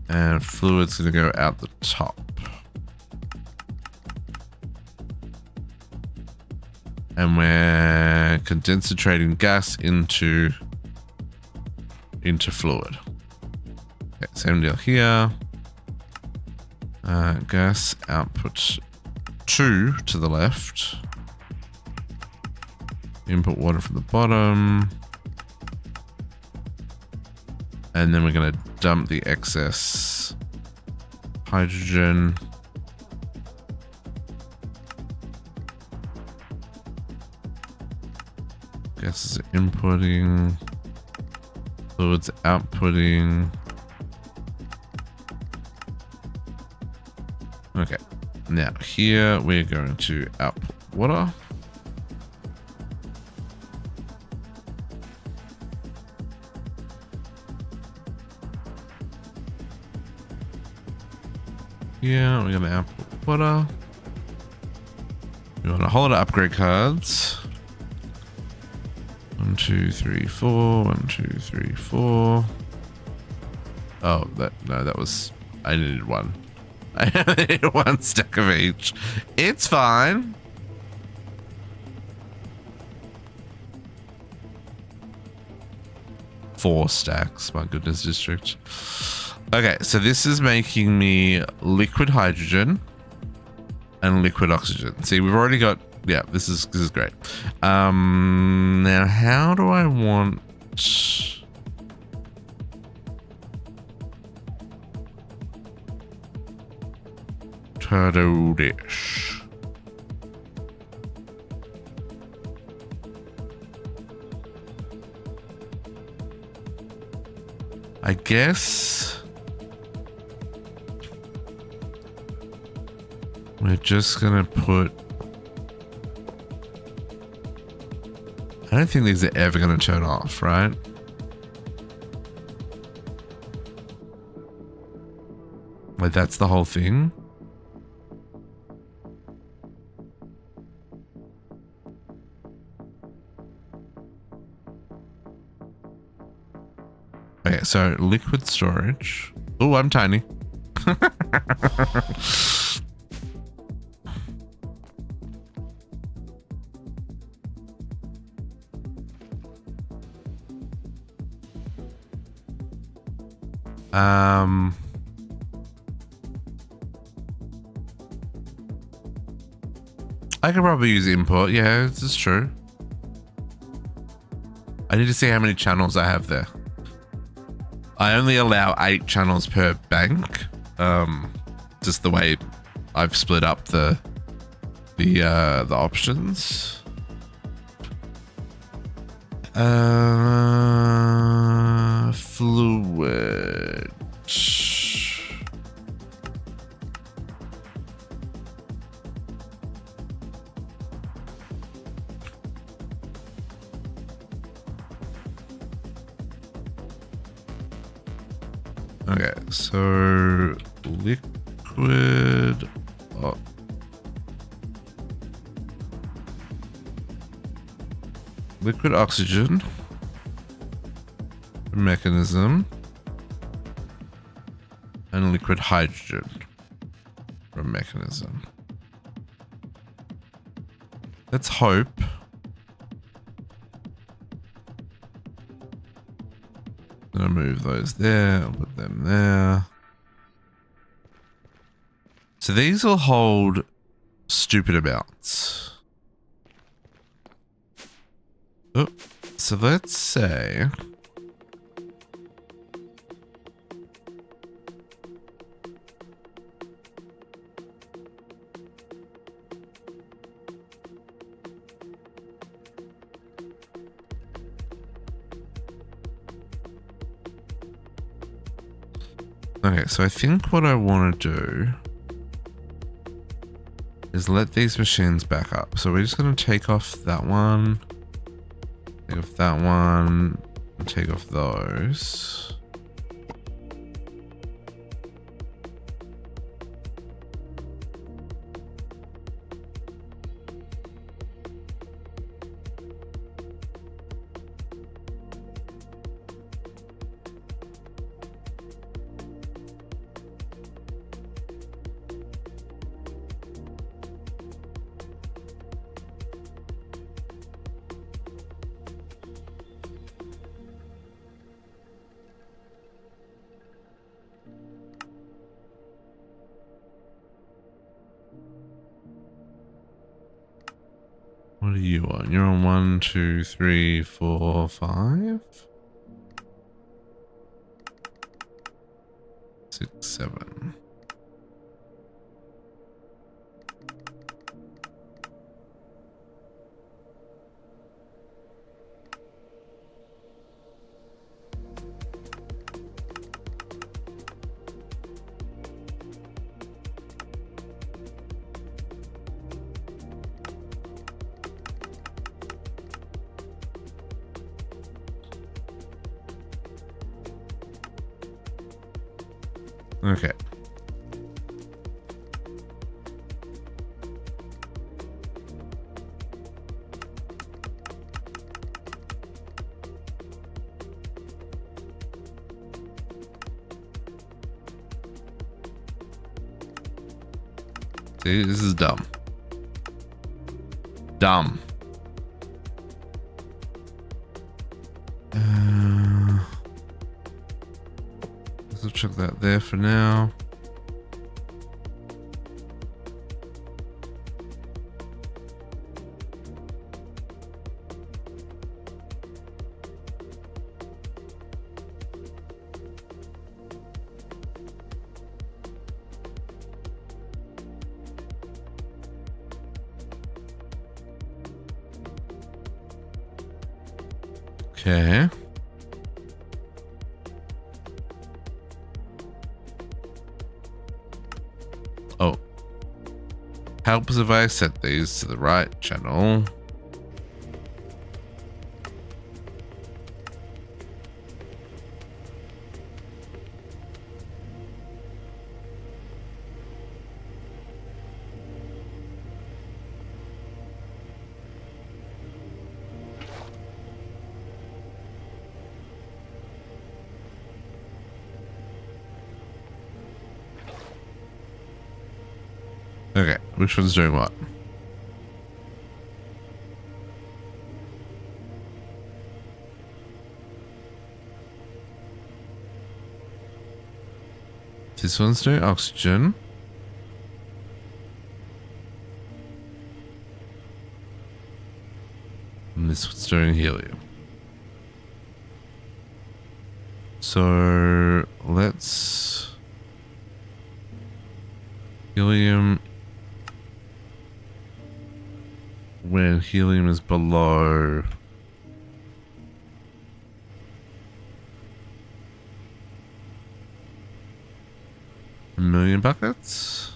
and fluid's going to go out the top. And we're concentrating gas into fluid. Okay, same deal here. Gas output 2 to the left. Input water from the bottom. And then we're going to dump the excess hydrogen. Gas is inputting. Fluids outputting. Okay, now here we're going to output water. Here we're going to output water. We want to hold our upgrade cards. 1, 2, 3, 4. 1, 2, 3, 4. Oh, that was, I needed 1. I need 1 stack of each. It's fine. Four stacks, my goodness, district. Okay, so this is making me liquid hydrogen and liquid oxygen. See, we've already got, yeah, this is great. Now how do I want turtle dish? I guess we're just gonna put, I don't think these are ever gonna turn off, right? Like that's the whole thing. Okay, so liquid storage. Oh, I'm tiny. I could probably use input. Yeah, this is true. I need to see how many channels I have there. I only allow 8 channels per bank. Just the way I've split up the options. Fluid. Okay, so liquid. Oh. Liquid oxygen mechanism and liquid hydrogen from mechanism. Let's hope. I'm gonna move those there, I'll put them there. So these will hold stupid amounts. Oh, so let's say okay, so I think what I want to do is let these machines back up. So we're just going to take off that one, take off that one, and take off those. What are you on? You're on 1, 2, 3, 4, 5, 6, 7. Okay. See, this is dumb. Dumb. Let's chuck that there for now. Okay. Oh. Helps if I set these to the right channel. Okay, which one's doing what? This one's doing oxygen. And this one's doing helium. So let's helium when helium is below a million buckets.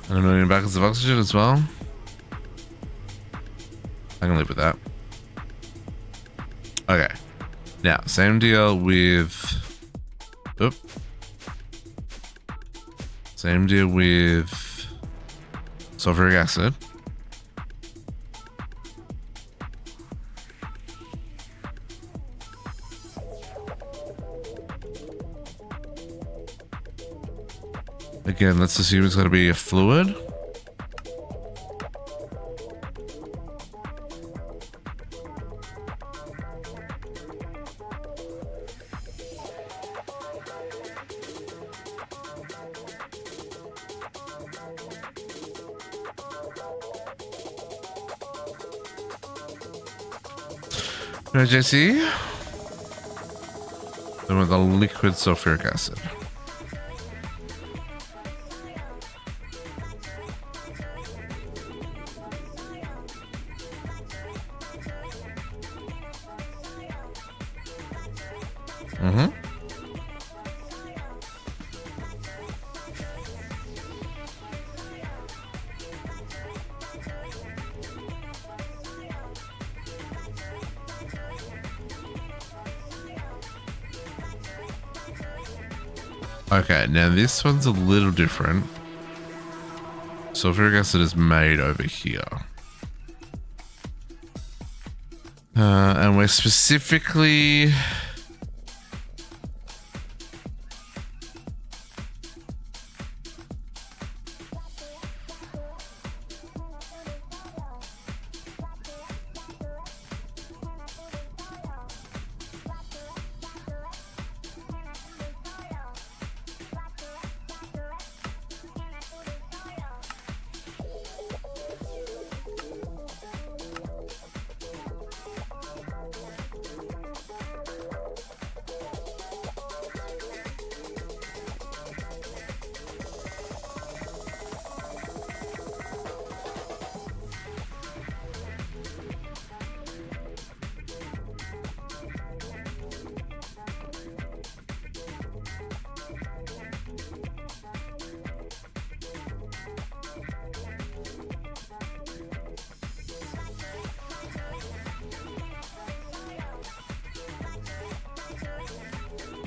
And a million buckets of oxygen as well. I can live with that. Okay. Now, same deal with... Oop. Same deal with sulfuric acid. Again, let's assume it's going to be a fluid. Right, JC? Then with the liquid sulfuric acid. Okay, now this one's a little different. Sulfuric acid is made over here. And we're specifically...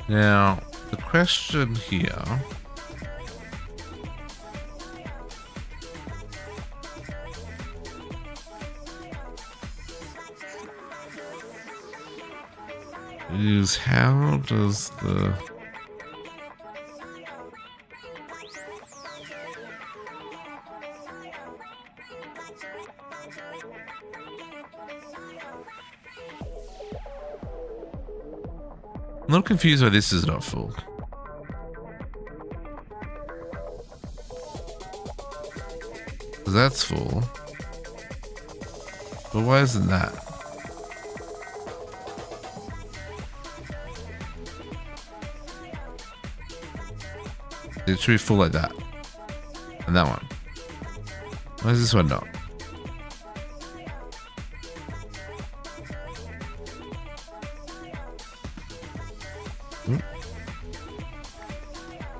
Now, the question here is how does the... I'm a little confused why this is not full. Because that's full. But why isn't that? It should be full like that. And that one. Why is this one not?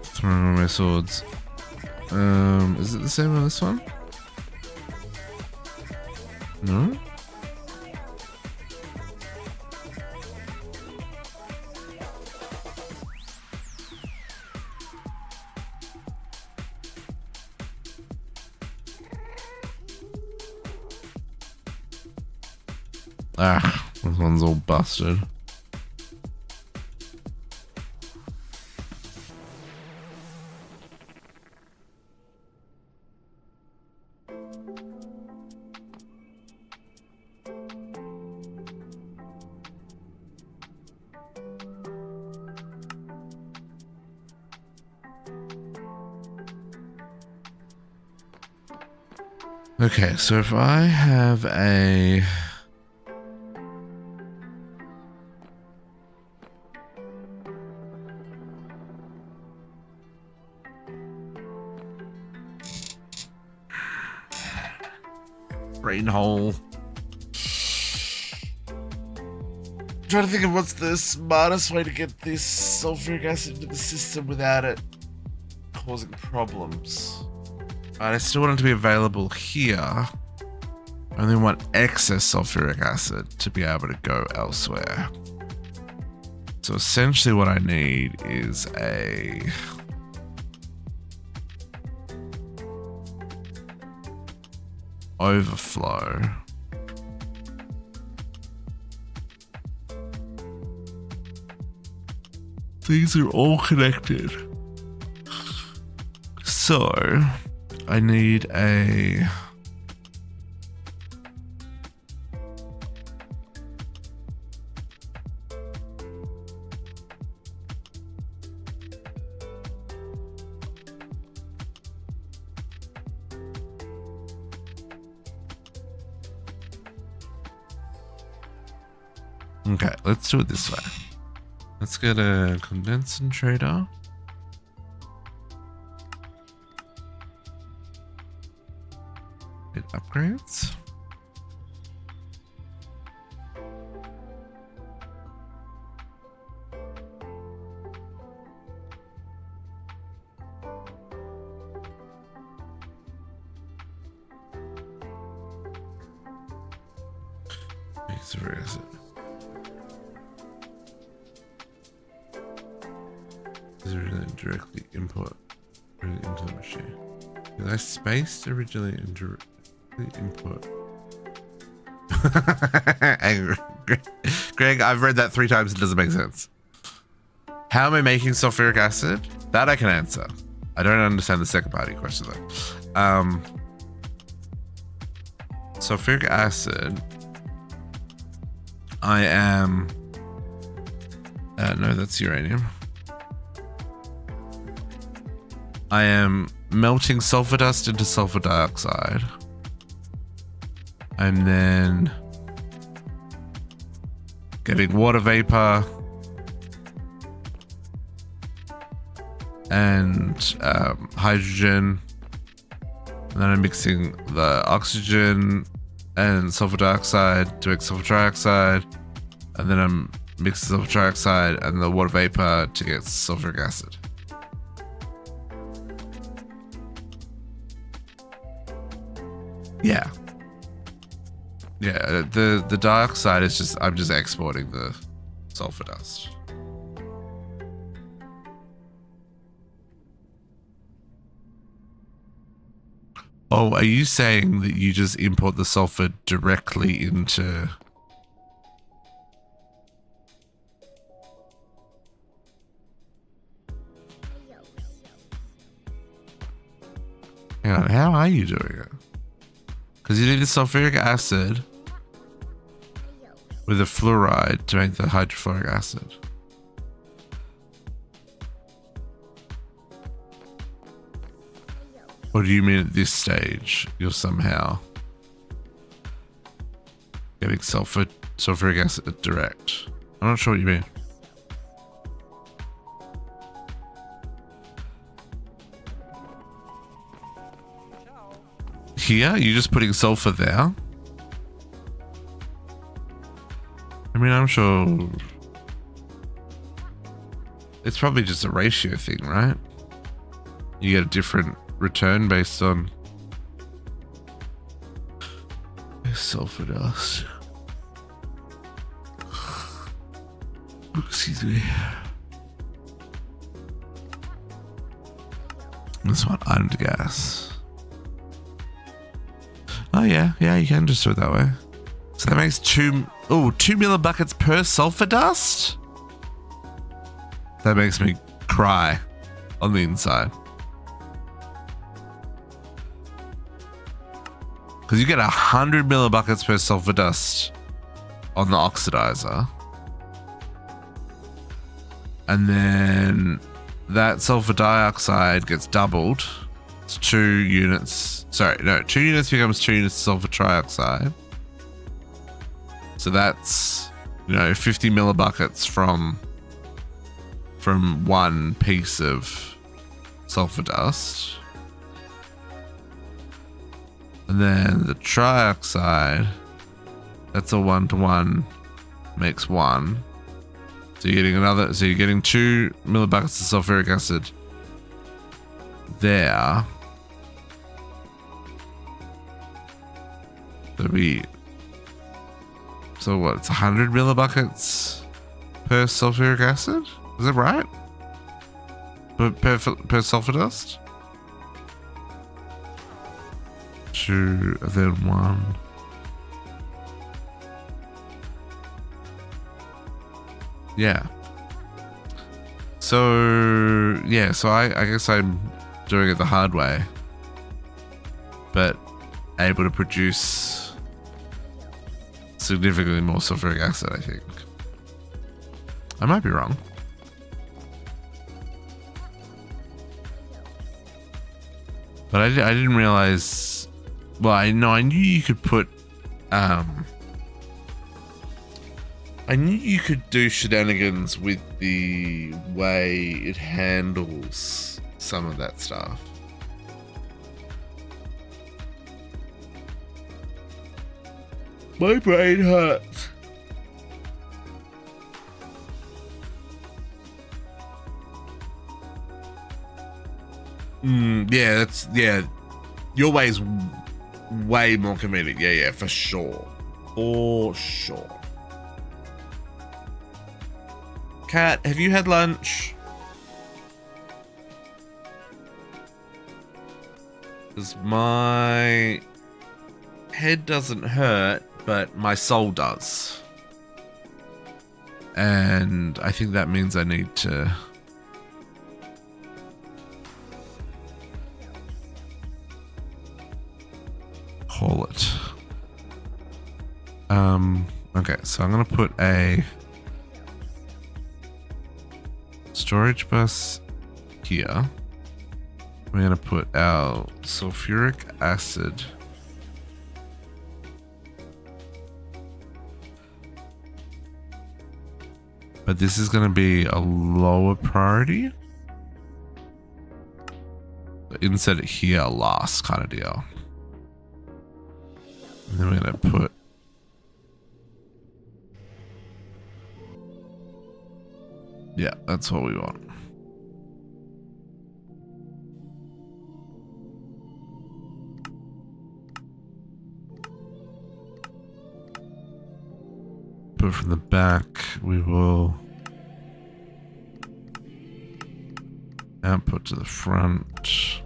Throwing my swords. Is it the same on this one? No? Ah, this one's all busted. Okay, so if I have a... brain hole. I'm trying to think of what's the smartest way to get this sulfuric acid into the system without it causing problems. Alright, I still want it to be available here. I only want excess sulfuric acid to be able to go elsewhere. So essentially what I need is a... overflow. These are all connected. So I need a... Okay, let's do it this way. Let's get a condensator. It upgrades. Where is it? Is originally directly input into the machine. Did I space originally and directly input? Greg, I've read that 3 times. It doesn't make sense. How am I making sulfuric acid? That I can answer. I don't understand the second part of your question though. Sulfuric acid. I am. No, that's uranium. I am melting sulfur dust into sulfur dioxide. I'm then getting water vapor and hydrogen. And then I'm mixing the oxygen and sulfur dioxide to make sulfur trioxide. And then I'm mixing sulfur trioxide and the water vapor to get sulfuric acid. Yeah. Yeah, the dioxide is just, I'm just exporting the sulfur dust. Oh, are you saying that you just import the sulfur directly into... Hang on, how are you doing it? Because you need the sulfuric acid with a fluoride to make the hydrofluoric acid. Or do you mean at this stage you're somehow getting sulfuric acid direct? I'm not sure what you mean. Here, you're just putting sulfur there. I mean, I'm sure it's probably just a ratio thing, right? You get a different return based on sulfur dust. Excuse me. This one, item to gas. Oh yeah, you can just do it that way. So that makes 2 millibuckets per sulfur dust? That makes me cry on the inside. Because you get 100 millibuckets per sulfur dust on the oxidizer. And then that sulfur dioxide gets doubled. it's 2 units. Sorry, no, 2 units becomes 2 units of sulfur trioxide. So that's, you know, 50 millibuckets from one piece of sulfur dust. And then the trioxide, that's a 1-to-1, makes 1. So you're getting another, so you're getting 2 millibuckets of sulfuric acid there. So what, it's 100 millibuckets per sulfuric acid? Is that right? Per sulfur dust? 2, then 1. Yeah. So, yeah, so I guess I'm doing it the hard way. But able to produce significantly more sulfuric acid, I think. I might be wrong. But I didn't realize. Well, I knew you could put. I knew you could do shenanigans with the way it handles some of that stuff. My brain hurts. Yeah. Your way's way more convenient. Yeah, for sure. For sure. Kat, have you had lunch? Because my head doesn't hurt, but my soul does. And I think that means I need to call it. Okay, so I'm gonna put a storage bus here. We're gonna put our sulfuric acid but this is going to be a lower priority. Insert it here last kind of deal. And then we're going to put yeah, that's what we want. But from the back, we will output to the front.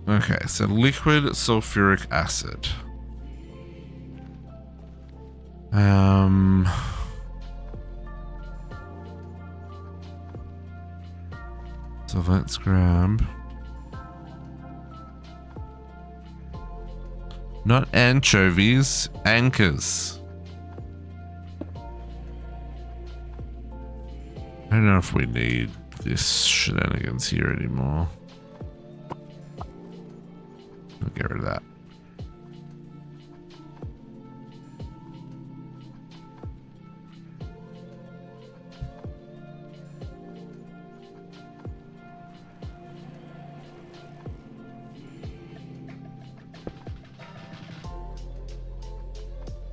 Okay, so liquid sulfuric acid. So let's grab not anchovies, anchors. I don't know if we need this shenanigans here anymore. I'll get rid of that.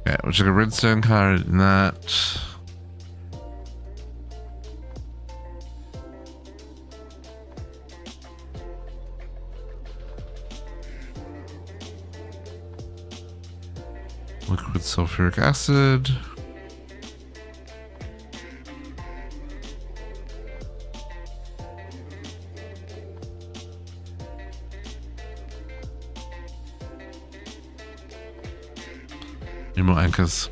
Okay, we'll check a redstone card in that. Liquid sulfuric acid. Need more anchors.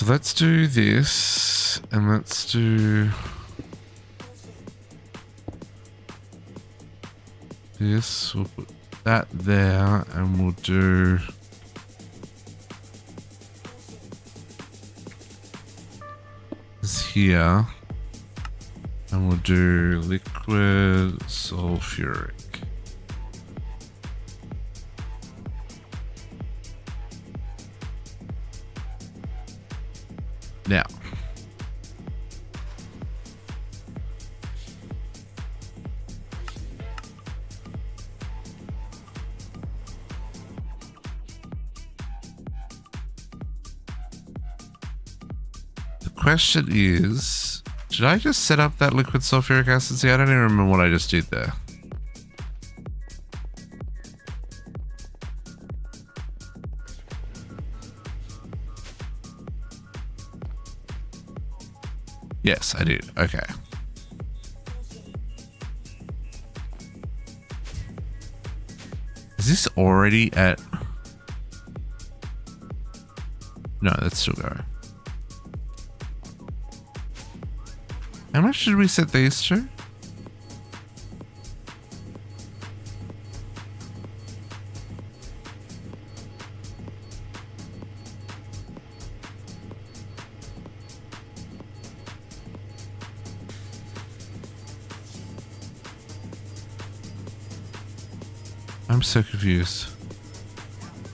So let's do this, and let's do this. We'll put that there, and we'll do this here, and we'll do liquid sulfuric. Now, the question is, did I just set up that liquid sulfuric acid? See, I don't even remember what I just did there. Yes, I did. Okay. Is this already at... No, let's still go. How much did we set these to? I'm so confused.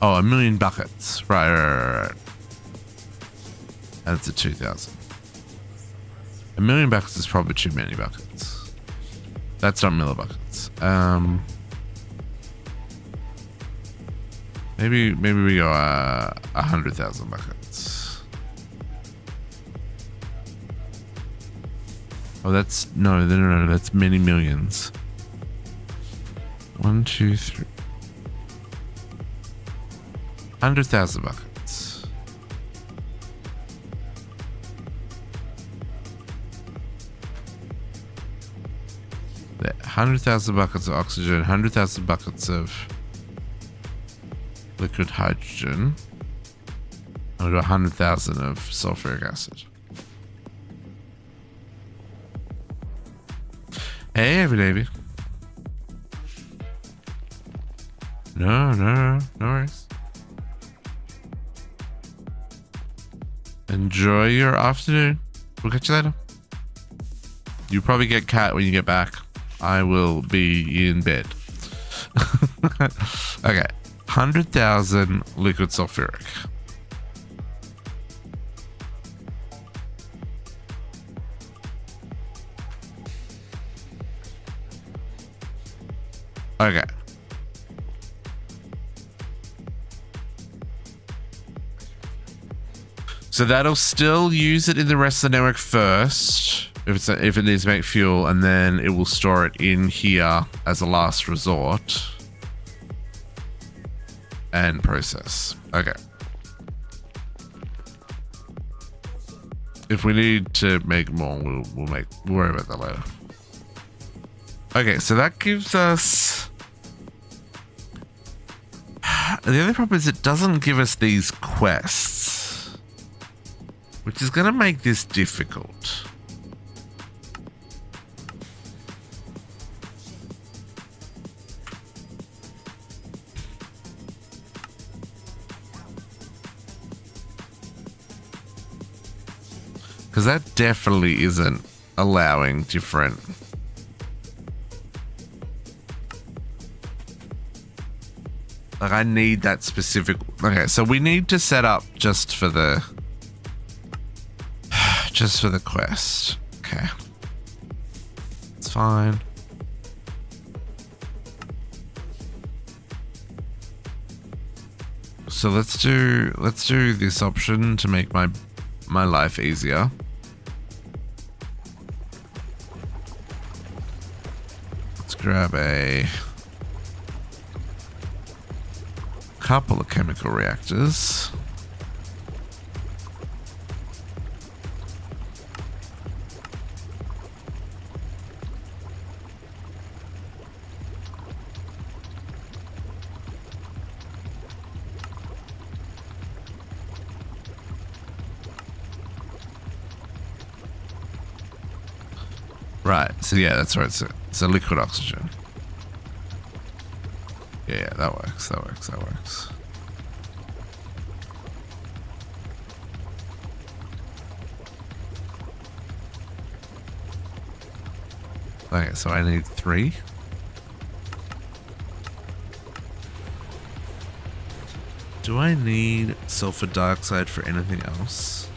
Oh, 1 million buckets. Right. That's a 2,000. 1 million buckets is probably too many buckets. That's not millibuckets. Maybe we go 100,000 buckets. Oh, that's no, that's many millions. 1, 2, 3. 100,000 buckets. There, 100,000 buckets of oxygen, 100,000 buckets of liquid hydrogen. And 100,000 of sulfuric acid. Hey, every Davey. No worries. Enjoy your afternoon. We'll catch you later. You probably get cat when you get back. I will be in bed. Okay. 100,000 liquid sulfuric. Okay. So that'll still use it in the rest of the network first, if it needs to make fuel, and then it will store it in here as a last resort and process. Okay. If we need to make more, we'll worry about that later. Okay, so that gives us. The other problem is it doesn't give us these quests, which is going to make this difficult. Because that definitely isn't allowing different. Like, I need that specific. Okay, so we need to set up just for the quest. Okay, it's fine. So let's do this option to make my life easier. Let's grab a couple of chemical reactors. Right. So yeah, that's right. So liquid oxygen. Yeah, that works. That works. That works. Okay, so I need 3. Do I need sulfur dioxide for anything else?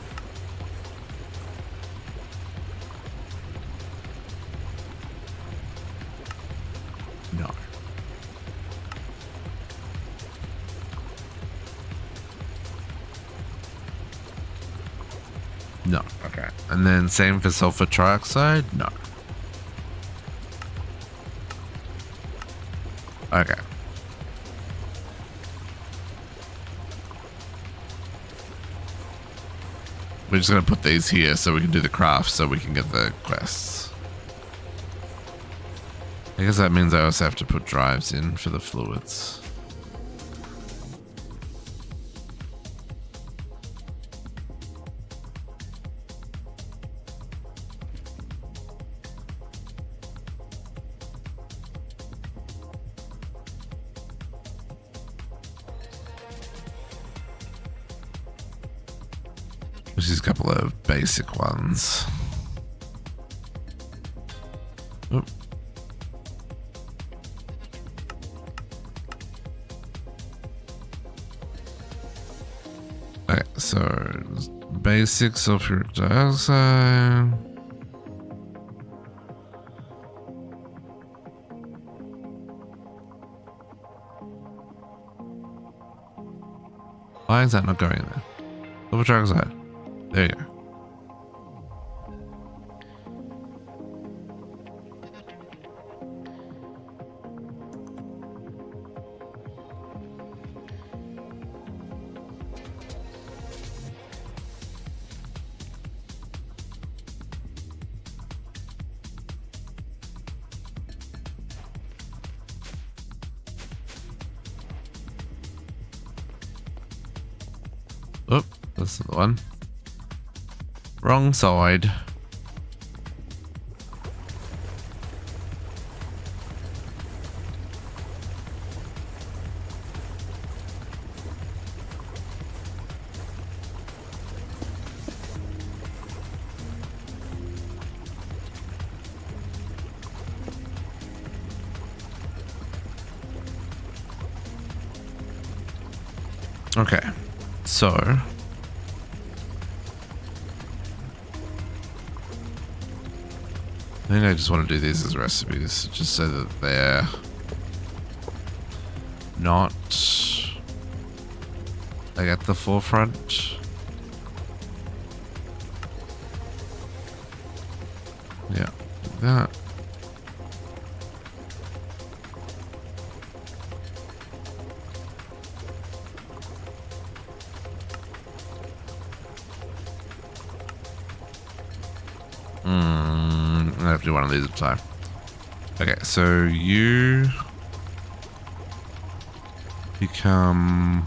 No. No. Okay. And then same for sulfur trioxide? No. Okay. We're just going to put these here so we can do the craft so we can get the quests. I guess that means I also have to put drives in for the fluids. Which is a couple of basic ones. Oop. Okay, so basic sulfuric dioxide. Why is that not going there? Sulfur trioxide. There you go. Oh, that's the one. Wrong side. Okay, so I think I just want to do these as recipes, just so that they're not like at the forefront. Yeah, like that. I have to do one of these at a time. Okay, so you become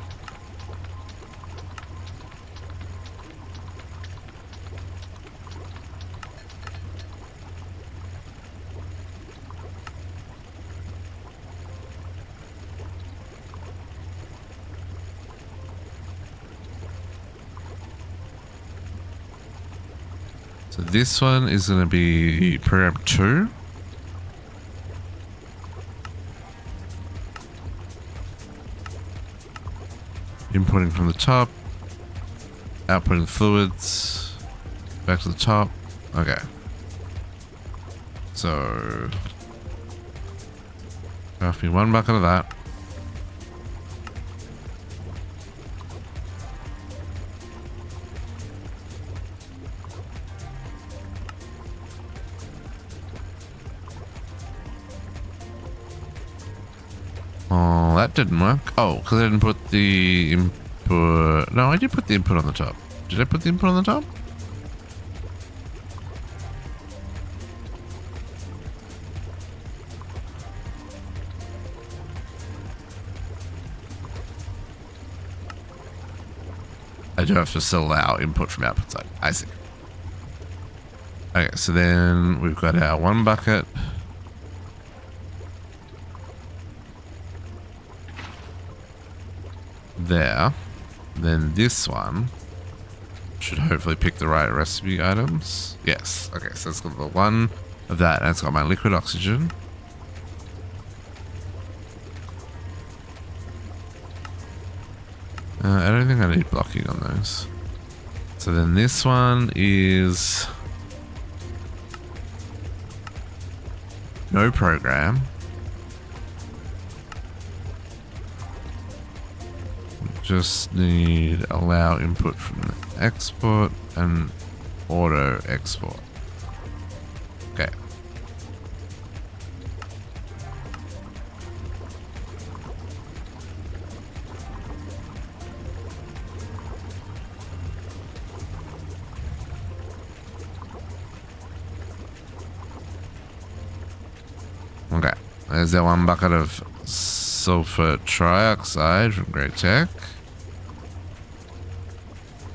so this one is going to be program 2. Inputting from the top, outputting fluids, back to the top. Okay. So, craft me 1 bucket of that. Oh, that didn't work. Oh, because I didn't put the input. No, I did put the input on the top. Did I put the input on the top? I do have to still allow input from output side. I see. Okay, so then we've got our one bucket. There. Then this one should hopefully pick the right recipe items. Yes. Okay, so it's got the one of that, and it's got my liquid oxygen. I don't think I need blocking on those. So then this one is no program. We just need allow input from the export and auto export. Okay. Okay, there's that one bucket of sulfur trioxide from GregTech.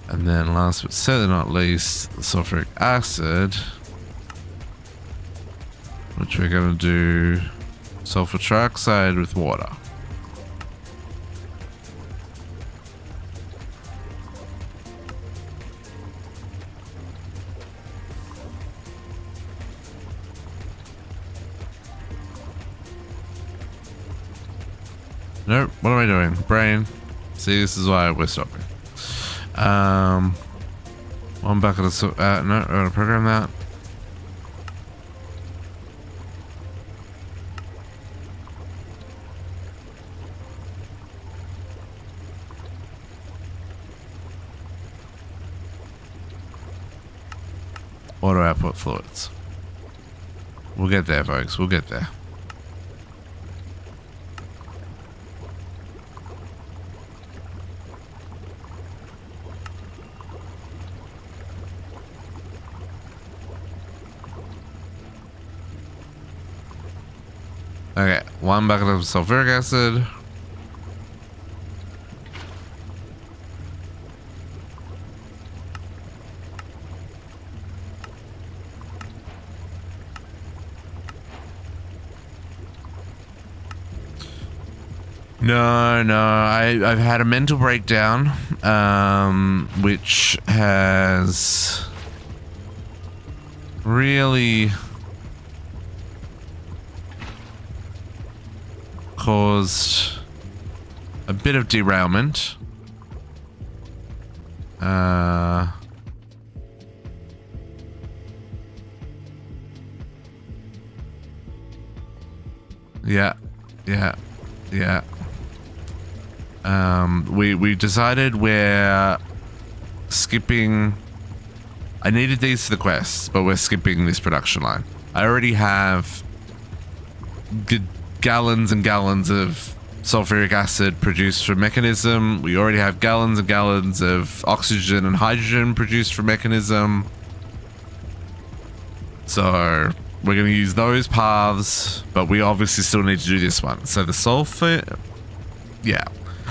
And then last but certainly not least, the sulfuric acid, which we're going to do sulfur trioxide with water. Nope, what am I doing? Brain. See, this is why we're stopping. One bucket of no, we're gonna program that. Auto output fluids. We'll get there, folks. We'll get there. Okay, one bucket of sulfuric acid. No, I've had a mental breakdown, which has really caused a bit of derailment. Yeah. We decided we're skipping. I needed these for the quests, but we're skipping this production line. I already have gallons and gallons of sulfuric acid produced from mechanism. We already have gallons and gallons of oxygen and hydrogen produced from mechanism. So we're going to use those paths, but we obviously still need to do this one. So the sulfur, yeah,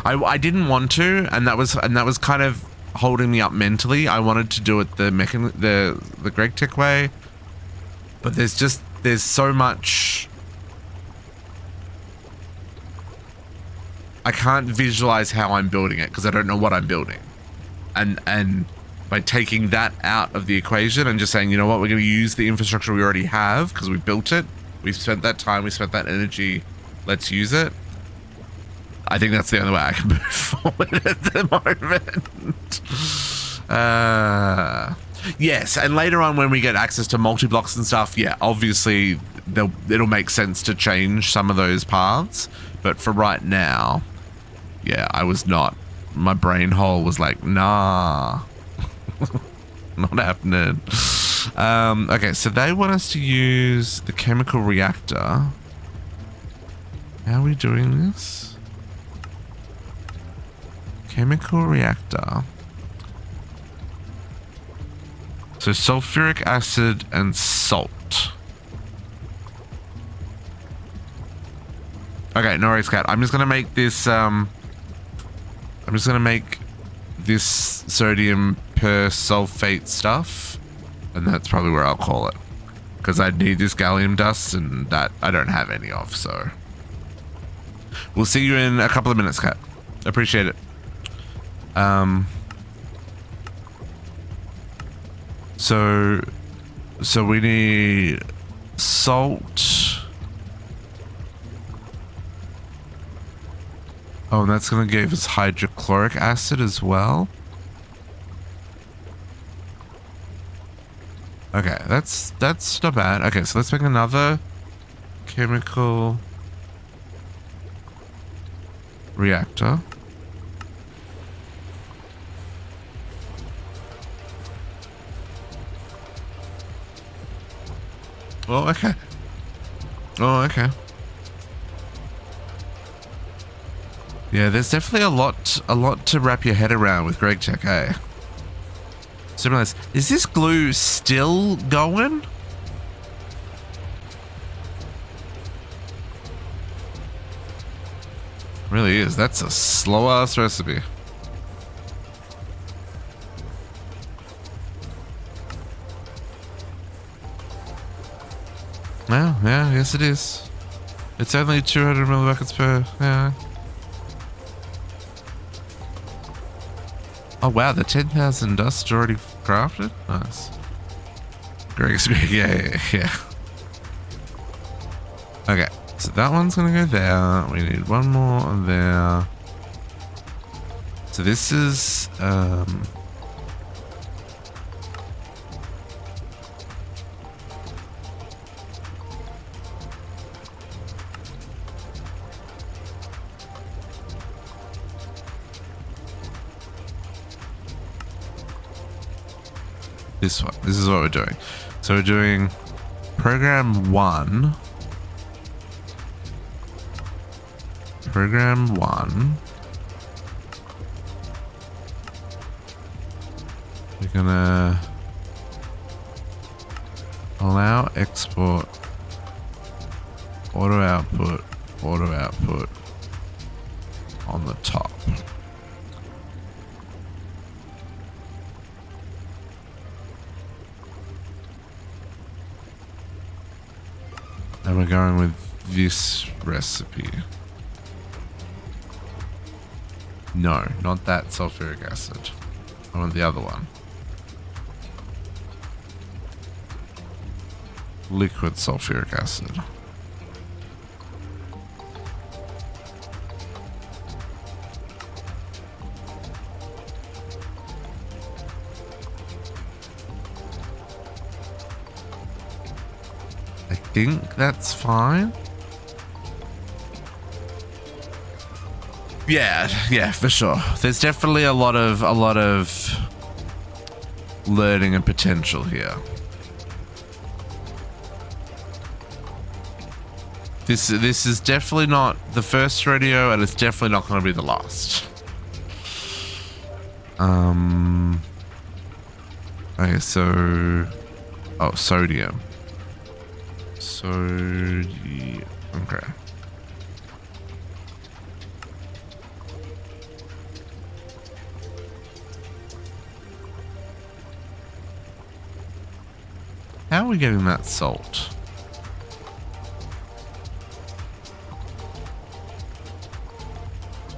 I didn't want to, and that was kind of holding me up mentally. I wanted to do it the GregTech way, but there's so much. I can't visualize how I'm building it because I don't know what I'm building, and by taking that out of the equation and just saying, you know what, we're going to use the infrastructure we already have because we built it, we spent that time, we spent that energy, let's use it. I think that's the only way I can move forward at the moment. Yes, and later on when we get access to multi-blocks and stuff, yeah, obviously it'll make sense to change some of those paths, but for right now, yeah, I was not. My brain hole was like, nah, not happening. Okay, so they want us to use the chemical reactor. How are we doing this? Chemical reactor. So sulfuric acid and salt. Okay, no worries, cat. I'm just gonna make this sodium persulfate stuff. And that's probably where I'll call it. Because I need this gallium dust, and that I don't have any of, so. We'll see you in a couple of minutes, Kat. Appreciate it. So we need salt. Oh, and that's gonna give us hydrochloric acid as well. Okay, that's not bad. Okay, so let's make another chemical reactor. Oh, okay. Oh, okay. Yeah, there's definitely a lot to wrap your head around with GregTech, eh? Is this glue still going? Really is. That's a slow-ass recipe. Yeah, yes it is. It's only 200 millibuckets per, yeah. Oh wow, the 10,000 dust already crafted? Nice. Greg's, yeah. Okay, so that one's gonna go there. We need one more there. So this is, this one. This is what we're doing. So we're doing program 1. Program 1. We're gonna allow export, auto output on the top. And we're going with this recipe. No, not that sulfuric acid. I want the other one. Liquid sulfuric acid. I think that's fine. Yeah, for sure. There's definitely a lot of learning and potential here. This is definitely not the first rodeo, and it's definitely not going to be the last. Okay, so sodium. Okay. How are we getting that salt?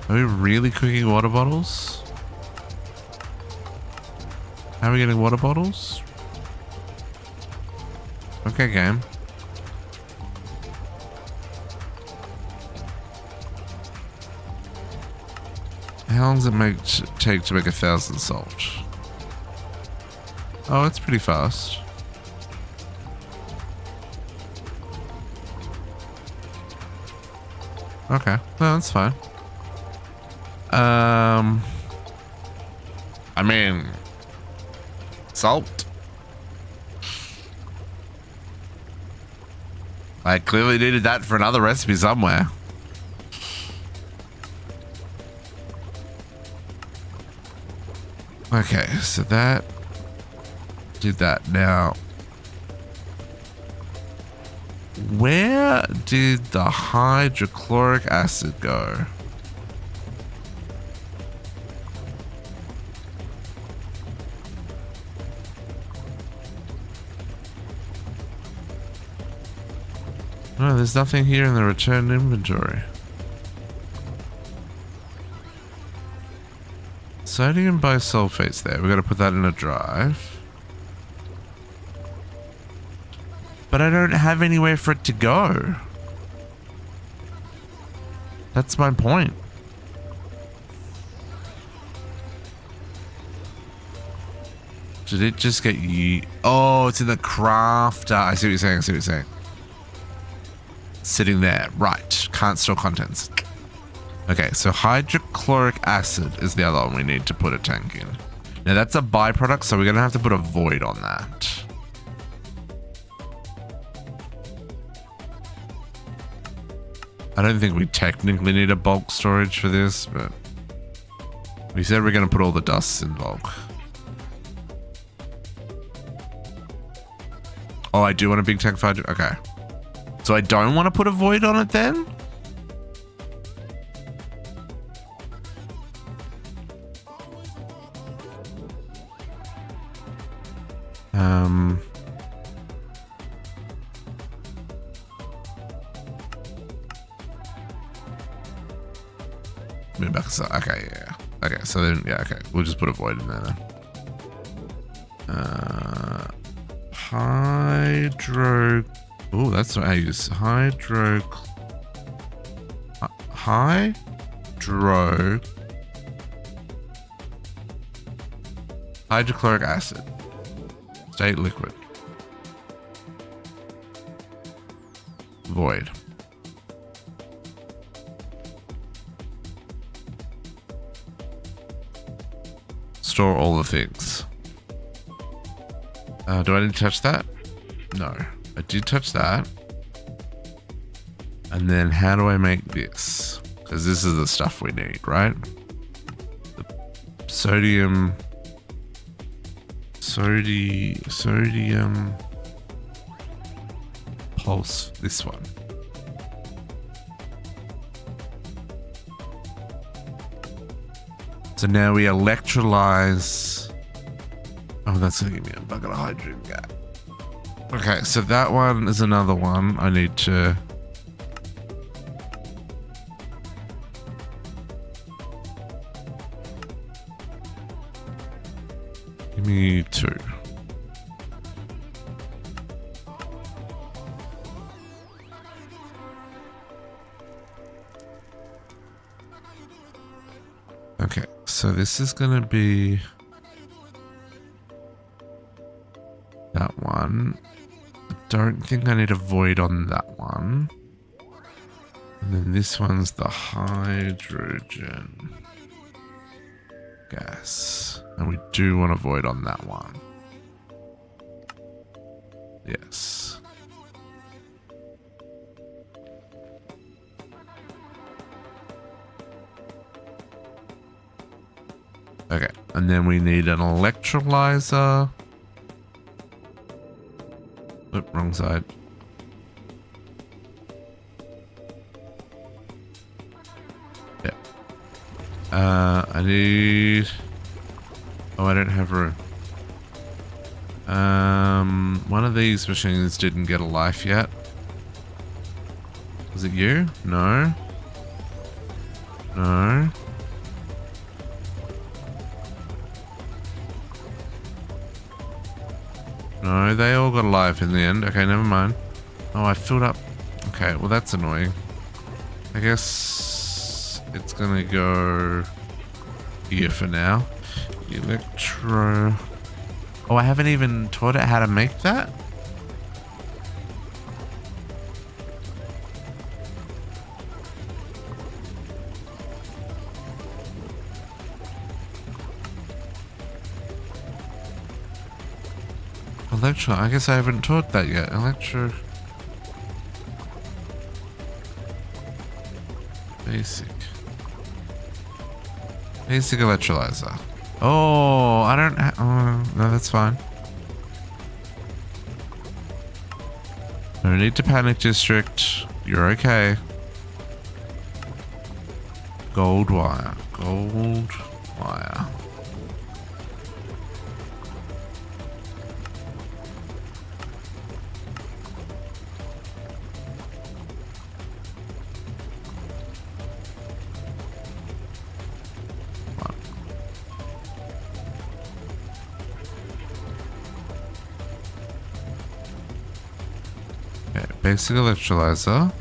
Are we really cooking water bottles? How are we getting water bottles? Okay, game. How long does it take to make 1,000 salt? Oh, it's pretty fast. Okay, no, that's fine. I mean, salt. I clearly needed that for another recipe somewhere. Okay, so that did that. Now, where did the hydrochloric acid go? No, there's nothing here in the returned inventory. Sodium bisulfate's there. We've got to put that in a drive. But I don't have anywhere for it to go. That's my point. Did it just get you? Oh, it's in the crafter. I see what you're saying. I see what you're saying. Sitting there. Right. Can't store contents. Okay, so hydrochloric acid is the other one we need to put a tank in. Now that's a byproduct, so we're going to have to put a void on that. I don't think we technically need a bulk storage for this, but we said we're going to put all the dusts in bulk. Oh, I do want a big tank for hydro. Okay. So I don't want to put a void on it then? Move back aside. Okay, yeah. Okay, so then, yeah, okay. We'll just put a void in there then. Hydro... Oh, that's what I use. Hydrochloric acid. State liquid. Void. Store all the things. Do I need to touch that? No. I did touch that. And then how do I make this? Because this is the stuff we need, right? The sodium pulse, this one. So now we electrolyze. Oh, that's gonna give me a bucket of hydrogen gas. Okay, so that one is another one I need to... Give me 2. Okay, so this is gonna be that one. I don't think I need a void on that one. And then this one's the hydrogen gas. And we do want a void on that one. Yes. Okay, and then we need an electrolyzer. Oop, wrong side. Yeah. I need... Oh, I don't have room. One of these machines didn't get a life yet. Was it you? No. No. No, they all got alive in the end. Okay, never mind. Oh, I filled up. Okay, well that's annoying. I guess it's gonna go here for now. Electro... Oh, I haven't even taught it how to make that? Electro, I guess I haven't taught that yet. Electro... Basic. Basic electrolyzer. Oh, I don't... no, that's fine. No need to panic, District. You're okay. Gold wire. Gold wire. basic electrolyzer.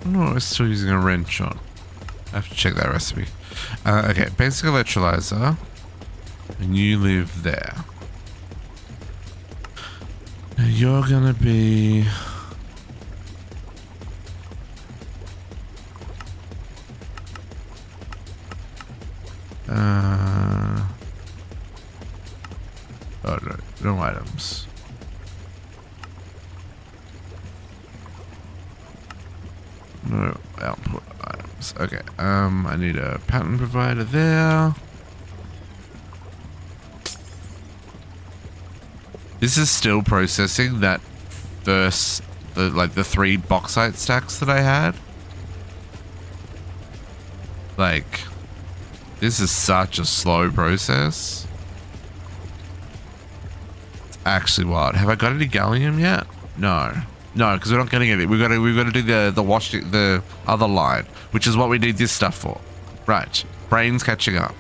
No, we're still using a wrench on. I have to check that recipe. Okay, basic electrolyzer. And you live there. Now you're gonna be... Oh, no items. No output items. Okay, I need a pattern provider there. This is still processing that first, like the 3 bauxite stacks that I had. Like, this is such a slow process. It's actually wild. Have I got any gallium yet? No. No, because we're not getting it. We've got to do the other line, which is what we need this stuff for. Right. Brain's catching up.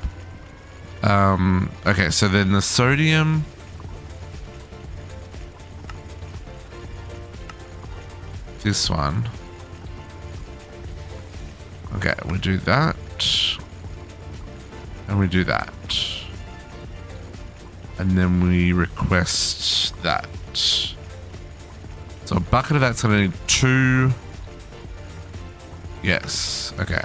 Okay, so then the sodium. This one. Okay, we do that. And we do that. And then we request that. So a bucket of that's going to need 2. Yes. Okay.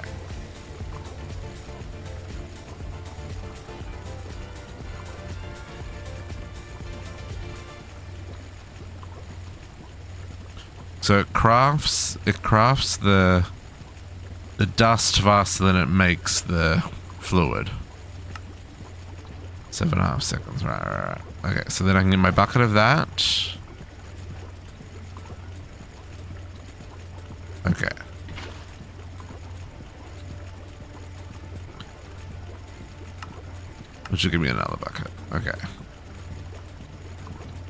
So it crafts the dust faster than it makes the fluid. 7.5 seconds. Right. Okay. So then I can get my bucket of that. Okay. Which will give me another bucket. Okay.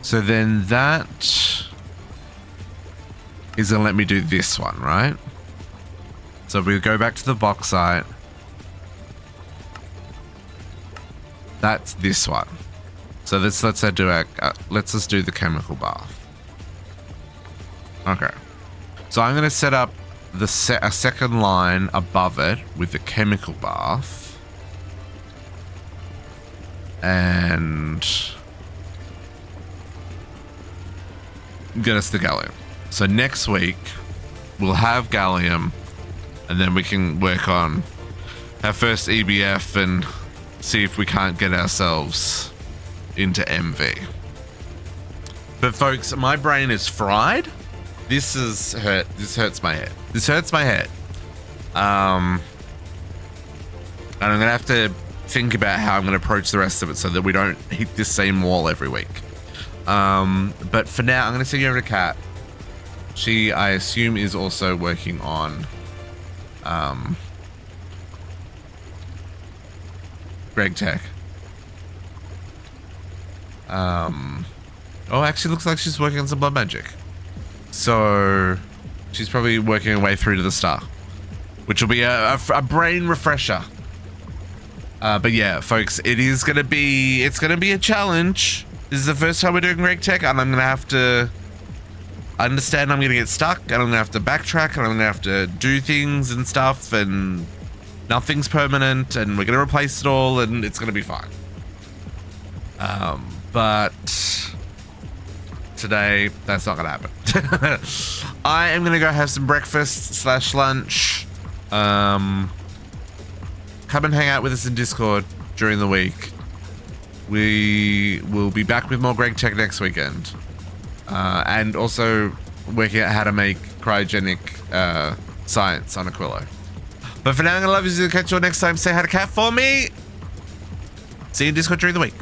So then that is going to let me do this one, right? So if we go back to the bauxite, that's this one. So let's just do the chemical bath. Okay. So I'm going to set up a second line above it with the chemical bath. And get us the gallium. So next week, we'll have gallium, and then we can work on our first EBF and see if we can't get ourselves into MV. But folks, my brain is fried. This hurts my head. This hurts my head. And I'm going to have to think about how I'm going to approach the rest of it so that we don't hit this same wall every week. But for now, I'm going to send you over to Kat. She, I assume, is also working on GregTech. Oh, actually looks like she's working on some blood magic. So she's probably working her way through to the star, which will be a brain refresher. But yeah, folks, it's gonna be a challenge. This is the first time we're doing GregTech, and I'm gonna have to understand I'm gonna get stuck, and I'm gonna have to backtrack, and I'm gonna have to do things and stuff, and nothing's permanent, and we're gonna replace it all, and it's gonna be fine. But today, that's not gonna happen. I am gonna go have some breakfast / lunch. Come and hang out with us in Discord during the week. We will be back with more GregTech next weekend. and also working out how to make cryogenic science on Aquilo. But for now, I'm gonna love you. Catch you all next time. Say hi to Cat for me. See you in Discord during the week.